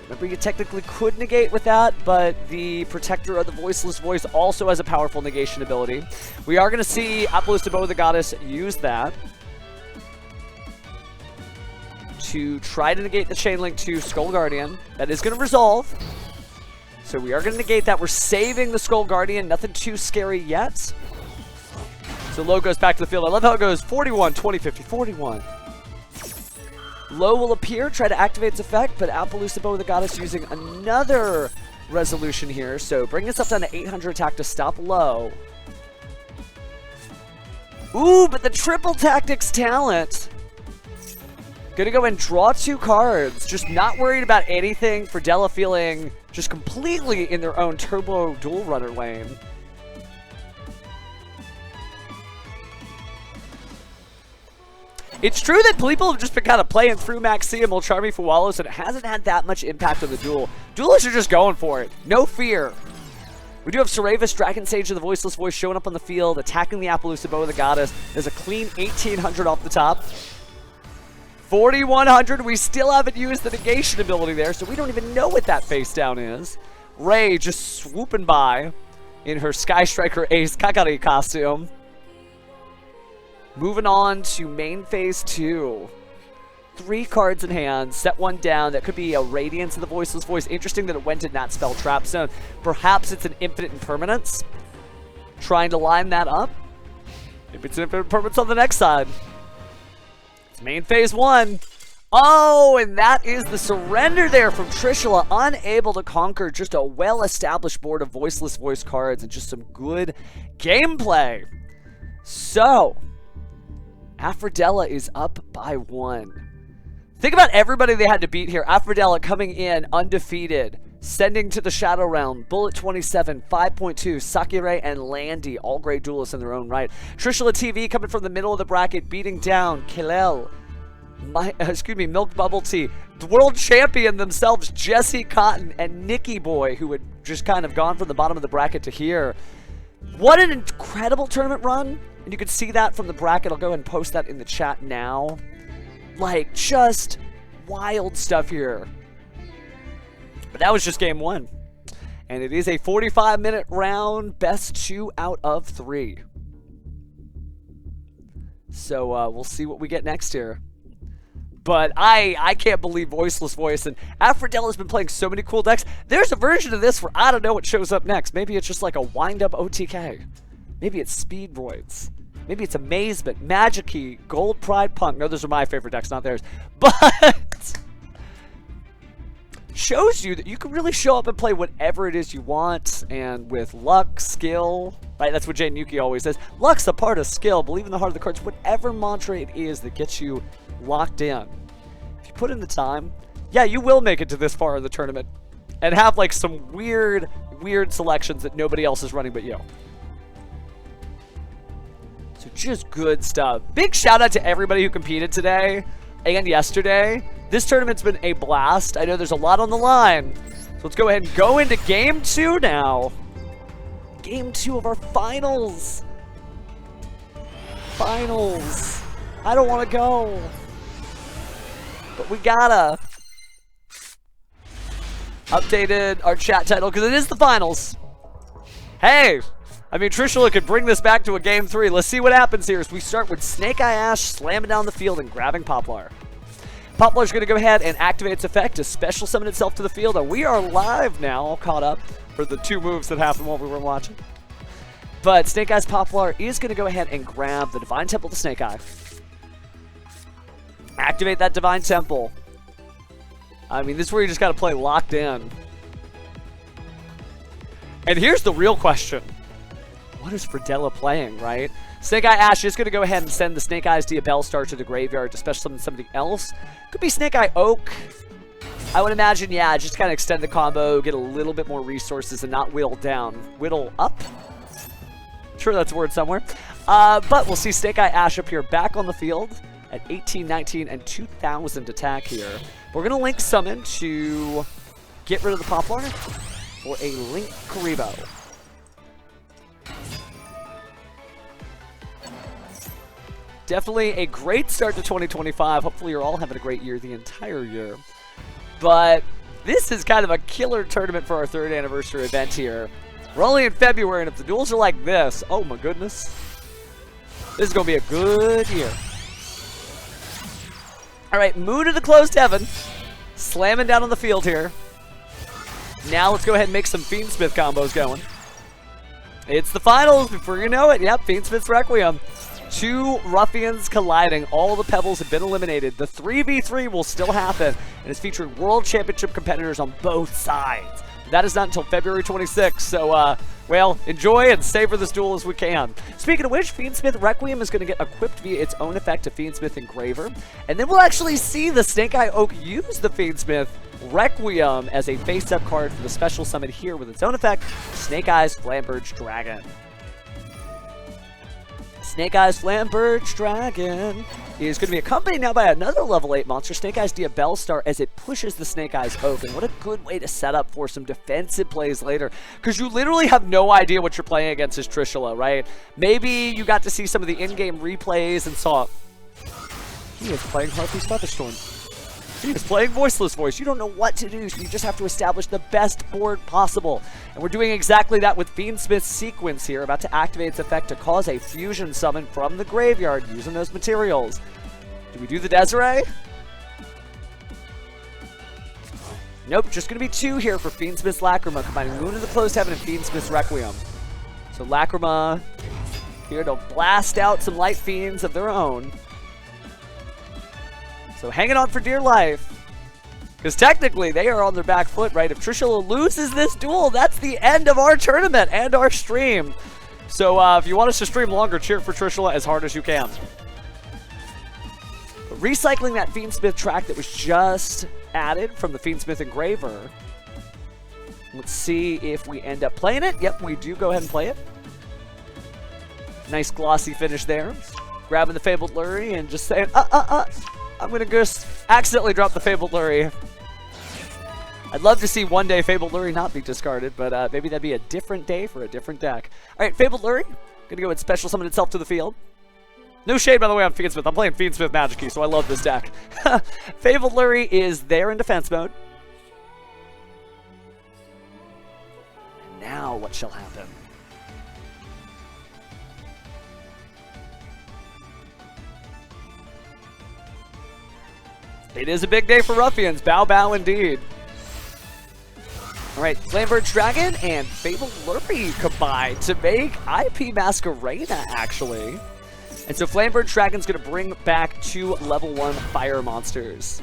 Remember, you technically could negate with that, but the Protector of the Voiceless Voice also has a powerful negation ability. We are going to see Appaloosa Bow of the Goddess use that to try to negate the Chain Link to Skull Guardian. That is going to resolve. So we are going to negate that. We're saving the Skull Guardian. Nothing too scary yet. So Low goes back to the field. I love how it goes 41, 20, 50, 41. Low will appear, try to activate its effect, but Appaloosa Bow of the Goddess using another resolution here. So bring us up down to 800 attack to stop Low. Ooh, but the triple tactics talent Gonna go and draw 2 cards. Just not worried about anything. Fridella feeling just completely in their own turbo dual runner lane. It's true that people have just been kind of playing through Maxima, Charmy, Fuwalos, and it hasn't had that much impact on the duel. Duelists are just going for it. No fear. We do have Saravis, Dragon Sage of the Voiceless Voice showing up on the field, attacking the Appaloosa Bow of the Goddess. There's a clean 1800 off the top. 4100, we still haven't used the negation ability there, so we don't even know what that face down is. Ray just swooping by in her Sky Striker Ace Kakari costume. Moving on to main phase 2. 3 cards in hand, set 1 down. That could be a Radiance of the Voiceless Voice. Interesting that it went in that spell trap zone. Perhaps it's an Infinite Impermanence. Trying to line that up. Maybe it's an Infinite Impermanence on the next side. It's main phase 1. Oh, and that is the surrender there from Trishula. Unable to conquer just a well-established board of Voiceless Voice cards and just some good gameplay. So, Aphrodella is up by 1. Think about everybody they had to beat here. Aphrodella coming in undefeated, sending to the Shadow Realm, Bullet 27, 5.2, Sakurai and Landy, all great duelists in their own right. Trishula TV coming from the middle of the bracket, beating down Kilel, Milk Bubble Tea, the world champion themselves, Jesse Cotton, and Nikki Boy, who had just kind of gone from the bottom of the bracket to here. What an incredible tournament run. And you can see that from the bracket. I'll go ahead and post that in the chat now. Like, just wild stuff here. But that was just game 1. And it is a 45-minute round, best 2 out of 3. So we'll see what we get next here. But I can't believe Voiceless Voice, and Aphrodella's been playing so many cool decks. There's a version of this where I don't know what shows up next. Maybe it's just like a wind-up OTK. Maybe it's Speedroids. Maybe it's Amazement, Magic Key, Gold Pride Punk. No, those are my favorite decks, not theirs. But shows you that you can really show up and play whatever it is you want. And with luck, skill, right? That's what Jane Yuki always says. Luck's a part of skill. Believe in the heart of the cards. Whatever mantra it is that gets you locked in. If you put in the time, yeah, you will make it to this far in the tournament. And have like some weird selections that nobody else is running but you. So just good stuff. Big shout out to everybody who competed today and yesterday. This tournament's been a blast. I know there's a lot on the line. So let's go ahead and go into game 2 now. Game 2 of our finals. Finals. I don't want to go. But we gotta. Updated our chat title because it is the finals. Hey! I mean, Trishula could bring this back to a game 3. Let's see what happens here as we start with Snake Eye Ash slamming down the field and grabbing Poplar. Poplar's going to go ahead and activate its effect to special summon itself to the field, and we are live now, all caught up for the 2 moves that happened while we were watching. But Snake Eye's Poplar is going to go ahead and grab the Divine Temple to Snake Eye. Activate that Divine Temple. I mean, this is where you just got to play locked in. And here's the real question. What is Fridella playing, right? Snake Eye Ash is going to go ahead and send the Snake Eyes Diabellstar to the graveyard to special summon somebody else. Could be Snake Eye Oak. I would imagine, yeah, just kind of extend the combo, get a little bit more resources and not whittle down. Whittle up? Sure, that's a word somewhere. But we'll see Snake Eye Ash up here back on the field at 18, 19, and 2,000 attack here. We're going to link summon to get rid of the Poplar for a Link Karibo. Definitely a great start to 2025. Hopefully you're all having a great year the entire year. But this is kind of a killer tournament for our 3rd anniversary event here. We're only in February, and if the duels are like this, oh my goodness. This is going to be a good year. Alright, Moon of the Closed Heaven. Slamming down on the field here. Now let's go ahead and make some Fiendsmith combos going. It's the finals before you know it. Yep, Fiendsmith's Requiem. 2 Ruffians colliding. All the Pebbles have been eliminated. The 3v3 will still happen, and it's featuring World Championship competitors on both sides. That is not until February 26th, so, well, enjoy and savor this duel as we can. Speaking of which, Fiendsmith Requiem is going to get equipped via its own effect to Fiendsmith Engraver, and then we'll actually see the Snake Eye Oak use the Fiendsmith Requiem as a face-up card for the special summon here with its own effect, Snake Eyes Flamberge Dragon. Snake Eyes Flamberge Dragon is going to be accompanied now by another level 8 monster, Snake Eyes Diabellstar, as it pushes the Snake Eyes Oak. And what a good way to set up for some defensive plays later, because you literally have no idea what you're playing against as Trishula, right? Maybe you got to see some of the in-game replays and saw, he is playing Harpy's Featherstorm. He is playing Voiceless Voice. You don't know what to do, so you just have to establish the best board possible. And we're doing exactly that with Fiendsmith's Sequence here, about to activate its effect to cause a fusion summon from the graveyard using those materials. Do we do the Desiree? Nope, just going to be 2 here for Fiendsmith's Lacrima, combining Moon of the Closed Heaven and Fiendsmith's Requiem. So Lacrima here to blast out some Light Fiends of their own. So hanging on for dear life, because technically they are on their back foot, right? If Trishula loses this duel, that's the end of our tournament and our stream. So if you want us to stream longer, cheer for Trishula as hard as you can. But recycling that Fiendsmith track that was just added from the Fiendsmith Engraver. Let's see if we end up playing it. Yep, we do go ahead and play it. Nice glossy finish there. Grabbing the Fabled Lurie and just saying, I'm going to just accidentally drop the Fabled Lurie. I'd love to see one day Fabled Lurie not be discarded, but maybe that'd be a different day for a different deck. All right, Fabled Lurie. Going to go and special summon itself to the field. No shade, by the way, on Fiendsmith. I'm playing Fiendsmith Magic Key, so I love this deck. Fabled Lurie is there in defense mode. And now what shall happen? It is a big day for Ruffians. Bow, bow, indeed. All right, Flamberge Dragon and Fabled Lurie combined to make IP Masquerena, actually. And so Flamberge Dragon's going to bring back 2 level 1 fire monsters.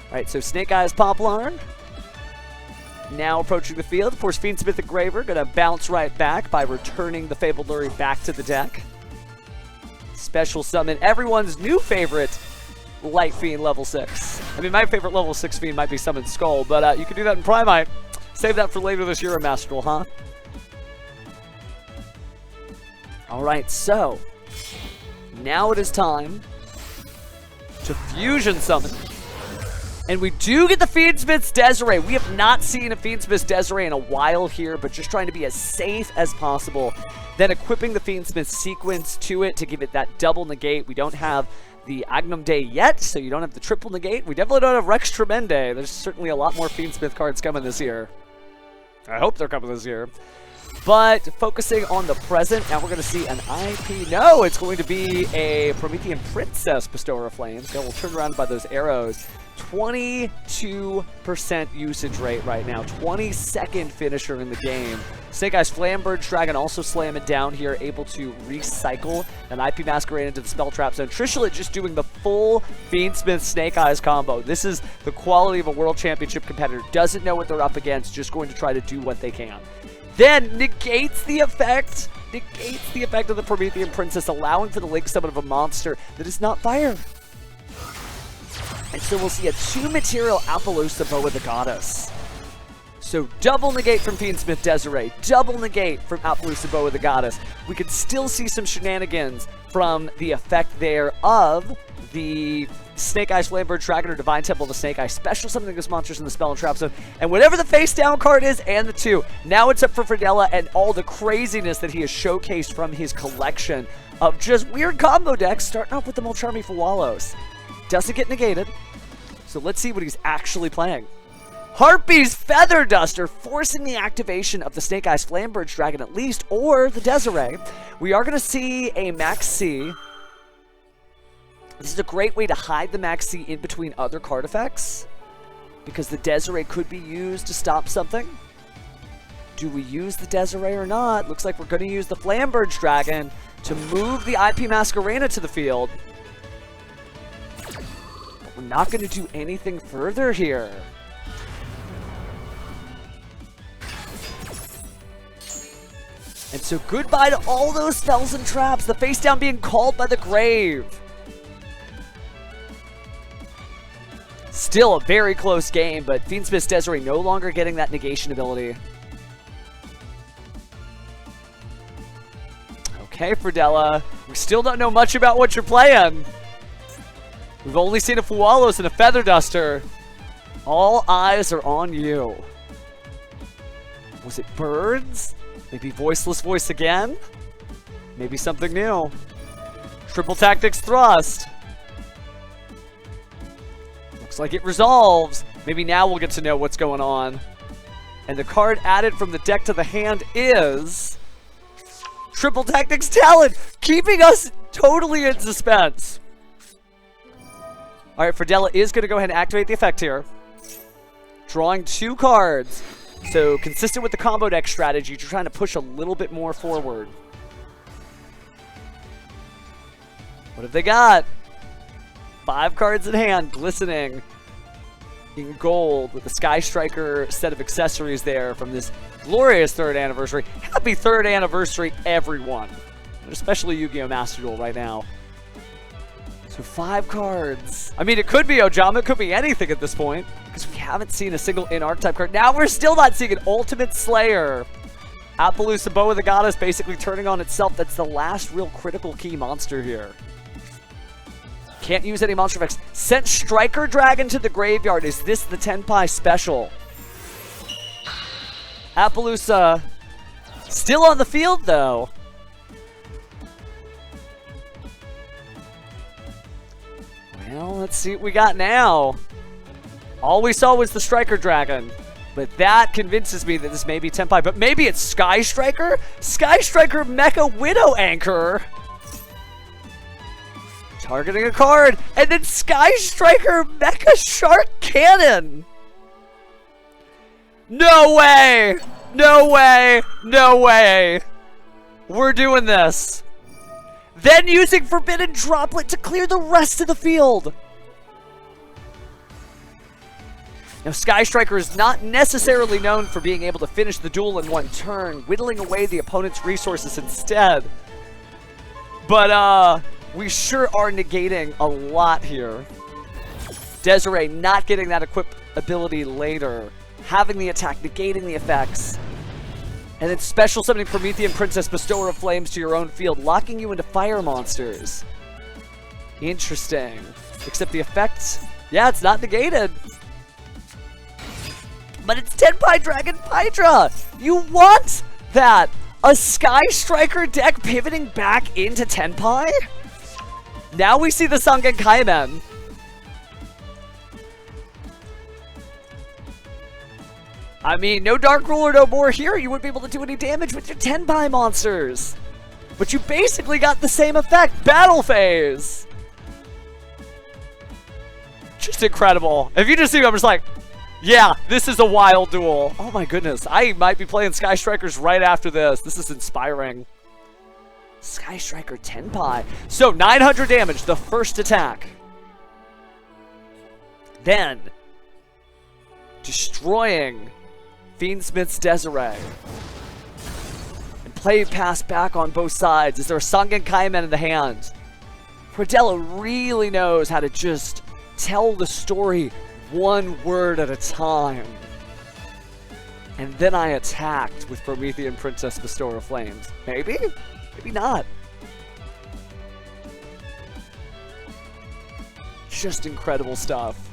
All right, so Snake Eyes Poplar now approaching the field. Of course, Fiendsmith Engraver going to bounce right back by returning the Fabled Lurie back to the deck. Special summon everyone's new favorite Light Fiend level 6. I mean, my favorite level 6 Fiend might be Summon Skull, but you can do that in Primite. Save that for later this year in Master Duel, huh? Alright, so now it is time to fusion summon. And we do get the Fiendsmith's Desiree. We have not seen a Fiendsmith's Desiree in a while here, but just trying to be as safe as possible. Then equipping the Fiendsmith's Sequence to it to give it that double negate. We don't have the Agnum Day yet, so you don't have the triple negate. We definitely don't have Rex Tremende. There's certainly a lot more Fiendsmith cards coming this year. I hope they're coming this year. But focusing on the present, now we're going to see an IP. No, it's going to be a Promethean Princess Bestower of Flames. Okay, we'll turn around by those arrows. 22% usage rate right now. 22nd finisher in the game. Snake Eyes Flamberge Dragon also slamming down here, able to recycle an IP Masquerade into the Spell Trap Zone. Trishula just doing the full Fiendsmith Snake Eyes combo. This is the quality of a World Championship competitor. Doesn't know what they're up against, just going to try to do what they can. Then negates the effect of the Promethean Princess, allowing for the link summon of a monster that is not fire. And so we'll see a 2-material Appaloosa Boa the Goddess. So double negate from Fiendsmith Desiree, double negate from Appaloosa Boa the Goddess. We could still see some shenanigans from the effect there of the Snake Eyes Flamberge Dragon or Divine Temple of the Snake Eye, special summoning those monsters in the Spell and Trap Zone, and whatever the face down card is, and the 2. Now it's up for Fridella and all the craziness that he has showcased from his collection of just weird combo decks, starting off with the Molcharmi Fuwalos. Doesn't get negated, so let's see what he's actually playing. Harpy's Feather Duster, forcing the activation of the Snake Eyes Flamberge Dragon at least, or the Desiree. We are going to see a Max C. This is a great way to hide the Max C in between other card effects, because the Desiree could be used to stop something. Do we use the Desiree or not? Looks like we're going to use the Flamberge Dragon to move the IP Masquerena to the field. But we're not going to do anything further here. And so goodbye to all those spells and traps. The face down being called by the grave. Still a very close game, but Fiendsmith's Desiree no longer getting that negation ability. Okay, Fridella. We still don't know much about what you're playing. We've only seen a Fuwalos and a Feather Duster. All eyes are on you. Was it birds? Maybe Voiceless Voice again? Maybe something new. Triple Tactics Thrust. Looks like it resolves. Maybe now we'll get to know what's going on. And the card added from the deck to the hand is... Triple Tactics Talent, keeping us totally in suspense. Alright, Fridella is going to go ahead and activate the effect here. Drawing 2 cards. So, consistent with the combo deck strategy, you're trying to push a little bit more forward. What have they got? 5 cards in hand, glistening in gold with the Sky Striker set of accessories there from this glorious 3rd anniversary. Happy 3rd anniversary, everyone. Especially Yu-Gi-Oh! Master Duel right now. So 5 cards. I mean, it could be Ojama, it could be anything at this point, because we haven't seen a single in-archetype card. Now we're still not seeing an Ultimate Slayer. Appaloosa Bow of the Goddess basically turning on itself. That's the last real critical key monster here. Can't use any monster effects. Sent Striker Dragon to the graveyard. Is this the Tenpai special? Appaloosa still on the field, though. Well, let's see what we got now. All we saw was the Striker Dragon. But that convinces me that this may be Tenpai. But maybe it's Sky Striker? Sky Striker Mecha Widow Anchor. Targeting a card. And then Sky Striker Mecha Shark Cannon. No way! No way! No way! We're doing this. Then using Forbidden Droplet to clear the rest of the field. Now, Sky Striker is not necessarily known for being able to finish the duel in one turn, whittling away the opponent's resources instead. But, we sure are negating a lot here. Desiree not getting that equip ability later. Having the attack, negating the effects. And then special summoning Promethean Princess, Bestower of Flames to your own field, locking you into fire monsters. Interesting. Except the effect, yeah, it's not negated. But it's Tenpai Dragon Hydra! You want that! A Sky Striker deck pivoting back into Tenpai? Now we see the Sangen Kaimen. I mean, no Dark Ruler, no more here. You wouldn't be able to do any damage with your Tenpai monsters. But you basically got the same effect. Battle Phase. Just incredible. If you just see me, I'm just like, yeah, this is a wild duel. Oh my goodness. I might be playing Sky Strikers right after this. This is inspiring. Sky Striker Tenpai. So 900 damage, the first attack. Then destroying Fiendsmith's Desiree. And play pass back on both sides. Is there a Sangen Kaimen in the hand? Fridella really knows how to just tell the story one word at a time. And then I attacked with Promethean Princess Bestower of Flames. Maybe? Maybe not. Just incredible stuff.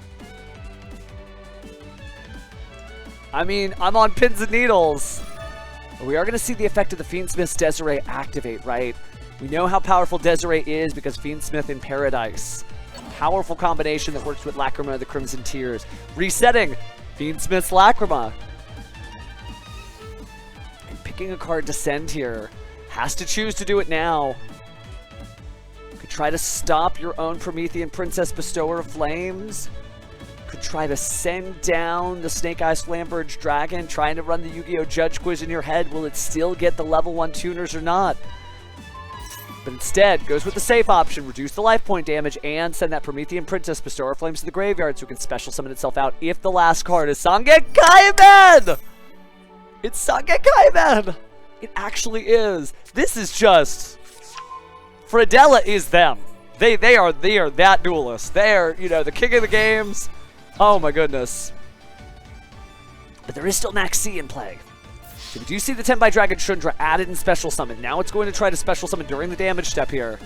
I mean, I'm on pins and needles. But we are going to see the effect of the Fiendsmith's Desiree activate, right? We know how powerful Desiree is because Fiendsmith in Paradise. Powerful combination that works with Lacrima of the Crimson Tears. Resetting Fiendsmith's Lacrima. And picking a card to send here. Has to choose to do it now. Could try to stop your own Promethean Princess Bestower of Flames. Could try to send down the Snake Eyes Flamberge Dragon, trying to run the Yu-Gi-Oh! Judge quiz in your head. Will it still get the level 1 tuners or not? But instead, goes with the safe option, reduce the life point damage, and send that Promethean Princess Bestower of Flames to the graveyard so it can special summon itself out if the last card is Sangen Kaimen! It's Sangen Kaimen! It actually is. This is just... Fridella is them. They are that duelist. They are, you know, the king of the games. Oh my goodness. But there is still Max C in play. So we do see the 10 by Dragon Shundra added in Special Summon. Now it's going to try to Special Summon during the damage step here.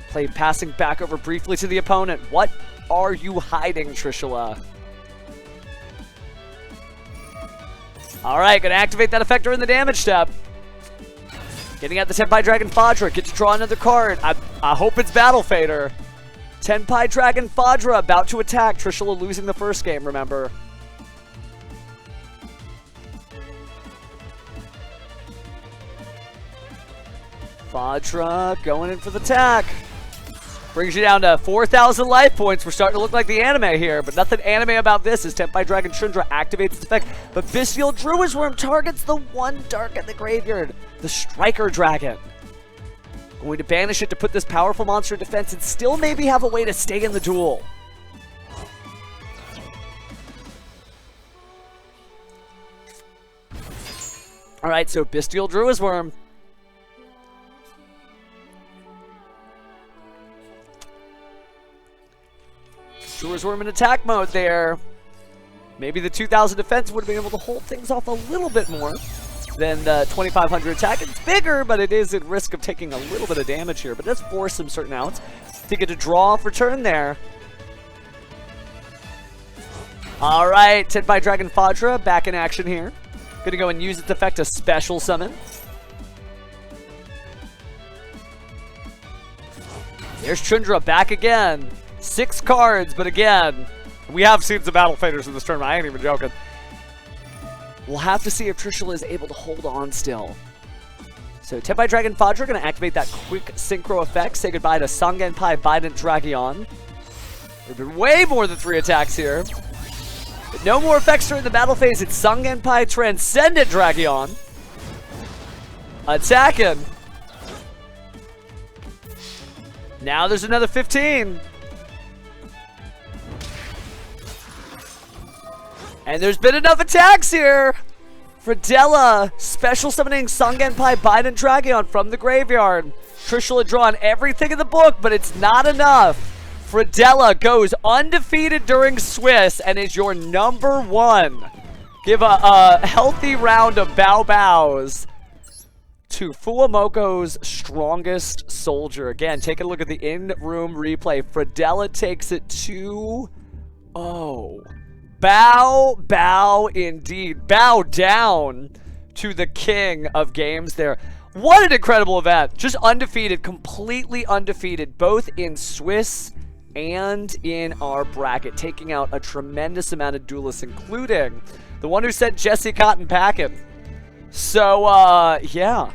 Play passing back over briefly to the opponent. What are you hiding, Trishula? Alright, gonna activate that effect during the damage step. Getting at the Tenpai Dragon Fadra. Get to draw another card. I hope it's Battle Fader. Tenpai Dragon Fadra about to attack. Trishula losing the first game, remember. Fadra going in for the attack. Brings you down to 4,000 life points. We're starting to look like the anime here, but nothing anime about this as Tenpai Dragon Shundra activates its effect. But Bestial Druid's Worm targets the one dark in the graveyard, the Striker Dragon. Going to banish it to put this powerful monster in defense and still maybe have a way to stay in the duel. Alright, so Bestial Druid's Worm. Druid's Worm in attack mode there. Maybe the 2,000 defense would have been able to hold things off a little bit more than the 2,500 attack. It's bigger, but it is at risk of taking a little bit of damage here. But it does force some certain outs to get a draw for turn there. All right, Tenpai Dragon Fadra back in action here. Gonna go and use its effect to Special Summon. There's Chundra back again. 6 cards, but again, we have seen some Battle Faders in this tournament. I ain't even joking. We'll have to see if Trishula is able to hold on still. So Tenpai Dragon Fadra going to activate that quick synchro effect. Say goodbye to Sangenpai Bident Dragion. There have been way more than 3 attacks here. But no more effects during the battle phase. It's Sangenpai Transcendent Dragion. Attacking. Now there's another 15. And there's been enough attacks here. Fridella special summoning Sangenpai Bident Dragion from the graveyard. Trishula drawn everything in the book, but it's not enough. Fridella goes undefeated during Swiss and is your #1. Give a healthy round of bows to FUWAMOCO's strongest soldier. Again, take a look at the in-room replay. Fridella takes it 2-0. Bow indeed. Bow down to the king of games there. What an incredible event. Just undefeated, completely undefeated, both in Swiss and in our bracket, taking out a tremendous amount of duelists, including the one who sent Jesse Cotton packing. So, yeah,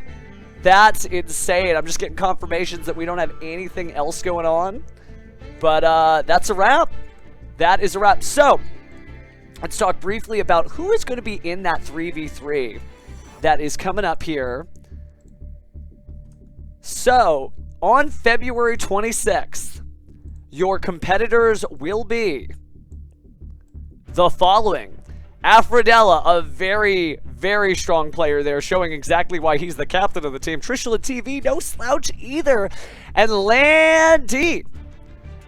that's insane. I'm just getting confirmations that we don't have anything else going on, but that's a wrap. That is a wrap. So, let's talk briefly about who is going to be in that 3v3 that is coming up here. So, on February 26th, your competitors will be the following. Aphrodella, a very, very strong player there, showing exactly why he's the captain of the team. Trishula TV, no slouch either. And Landy.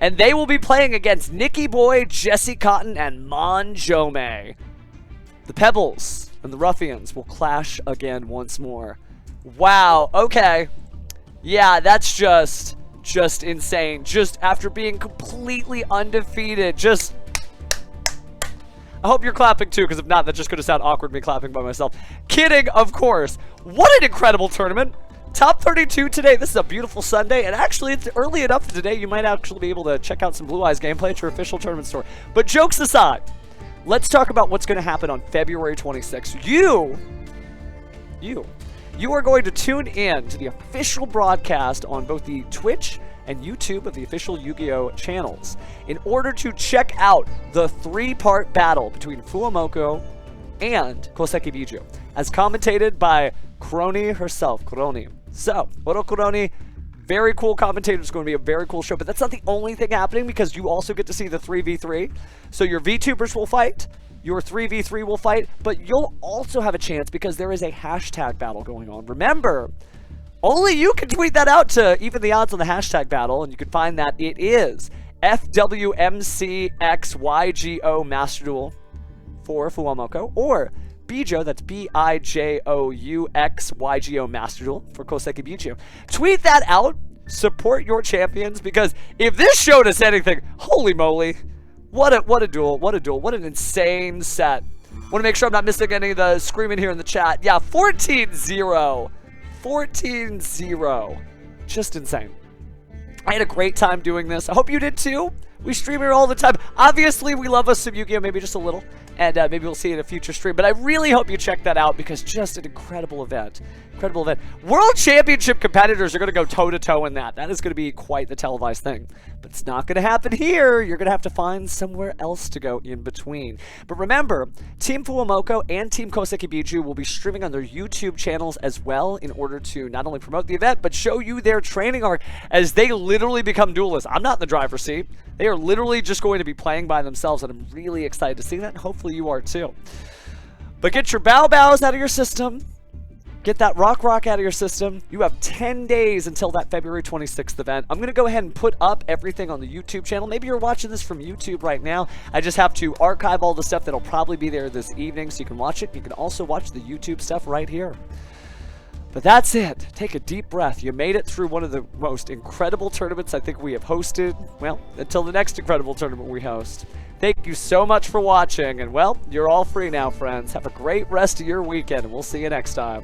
And they will be playing against Nicky Boy, Jesse Cotton, and Monjome. The Pebbles and the Ruffians will clash again once more. Wow, okay. Yeah, that's just insane. Just after being completely undefeated, just... I hope you're clapping too, because if not, that's just going to sound awkward me clapping by myself. Kidding, of course. What an incredible tournament. Top 32 today. This is a beautiful Sunday, and actually it's early enough today you might actually be able to check out some Blue Eyes gameplay at your official tournament store. But jokes aside, let's talk about what's going to happen on February 26th. You are going to tune in to the official broadcast on both the Twitch and YouTube of the official Yu-Gi-Oh! Channels in order to check out the 3-part battle between FUWAMOCO and Koseki Bijou, as commentated by Kuroni herself, Kuroni. So, Oro Kuroni, very cool commentator. It's going to be a very cool show, but that's not the only thing happening, because you also get to see the 3v3. So your VTubers will fight, your 3v3 will fight, but you'll also have a chance because there is a hashtag battle going on. Remember, only you can tweet that out to even the odds on the hashtag battle, and you can find that it is FWMCXYGO Master Duel for FUWAMOCO, or Bijou, that's BIJOUXYGO Master Duel for Koseki Bijou. Tweet that out, support your champions, because if this showed us anything, holy moly, what a duel, what an insane set. Want to make sure I'm not missing any of the screaming here in the chat. Yeah, 14-0. 14-0. Just insane. I had a great time doing this. I hope you did too. We stream here all the time. Obviously, we love us some Yu-Gi-Oh! Maybe just a little. And maybe we'll see it in a future stream. But I really hope you check that out because just an incredible event. Incredible event. World Championship competitors are going to go toe-to-toe in that. That is going to be quite the televised thing. But it's not going to happen here. You're going to have to find somewhere else to go in between. But remember, Team FUWAMOCO and Team Koseki Bijou will be streaming on their YouTube channels as well in order to not only promote the event, but show you their training arc as they literally become duelists. I'm not in the driver's seat. They are literally just going to be playing by themselves, and I'm really excited to see that, and hopefully you are too. But get your bows out of your system. Get that rock out of your system. You have 10 days until that February 26th event. I'm going to go ahead and put up everything on the YouTube channel. Maybe you're watching this from YouTube right now. I just have to archive all the stuff that'll probably be there this evening so you can watch it. You can also watch the YouTube stuff right here. But that's it. Take a deep breath. You made it through one of the most incredible tournaments I think we have hosted. Well, until the next incredible tournament we host. Thank you so much for watching. And, well, you're all free now, friends. Have a great rest of your weekend, and we'll see you next time.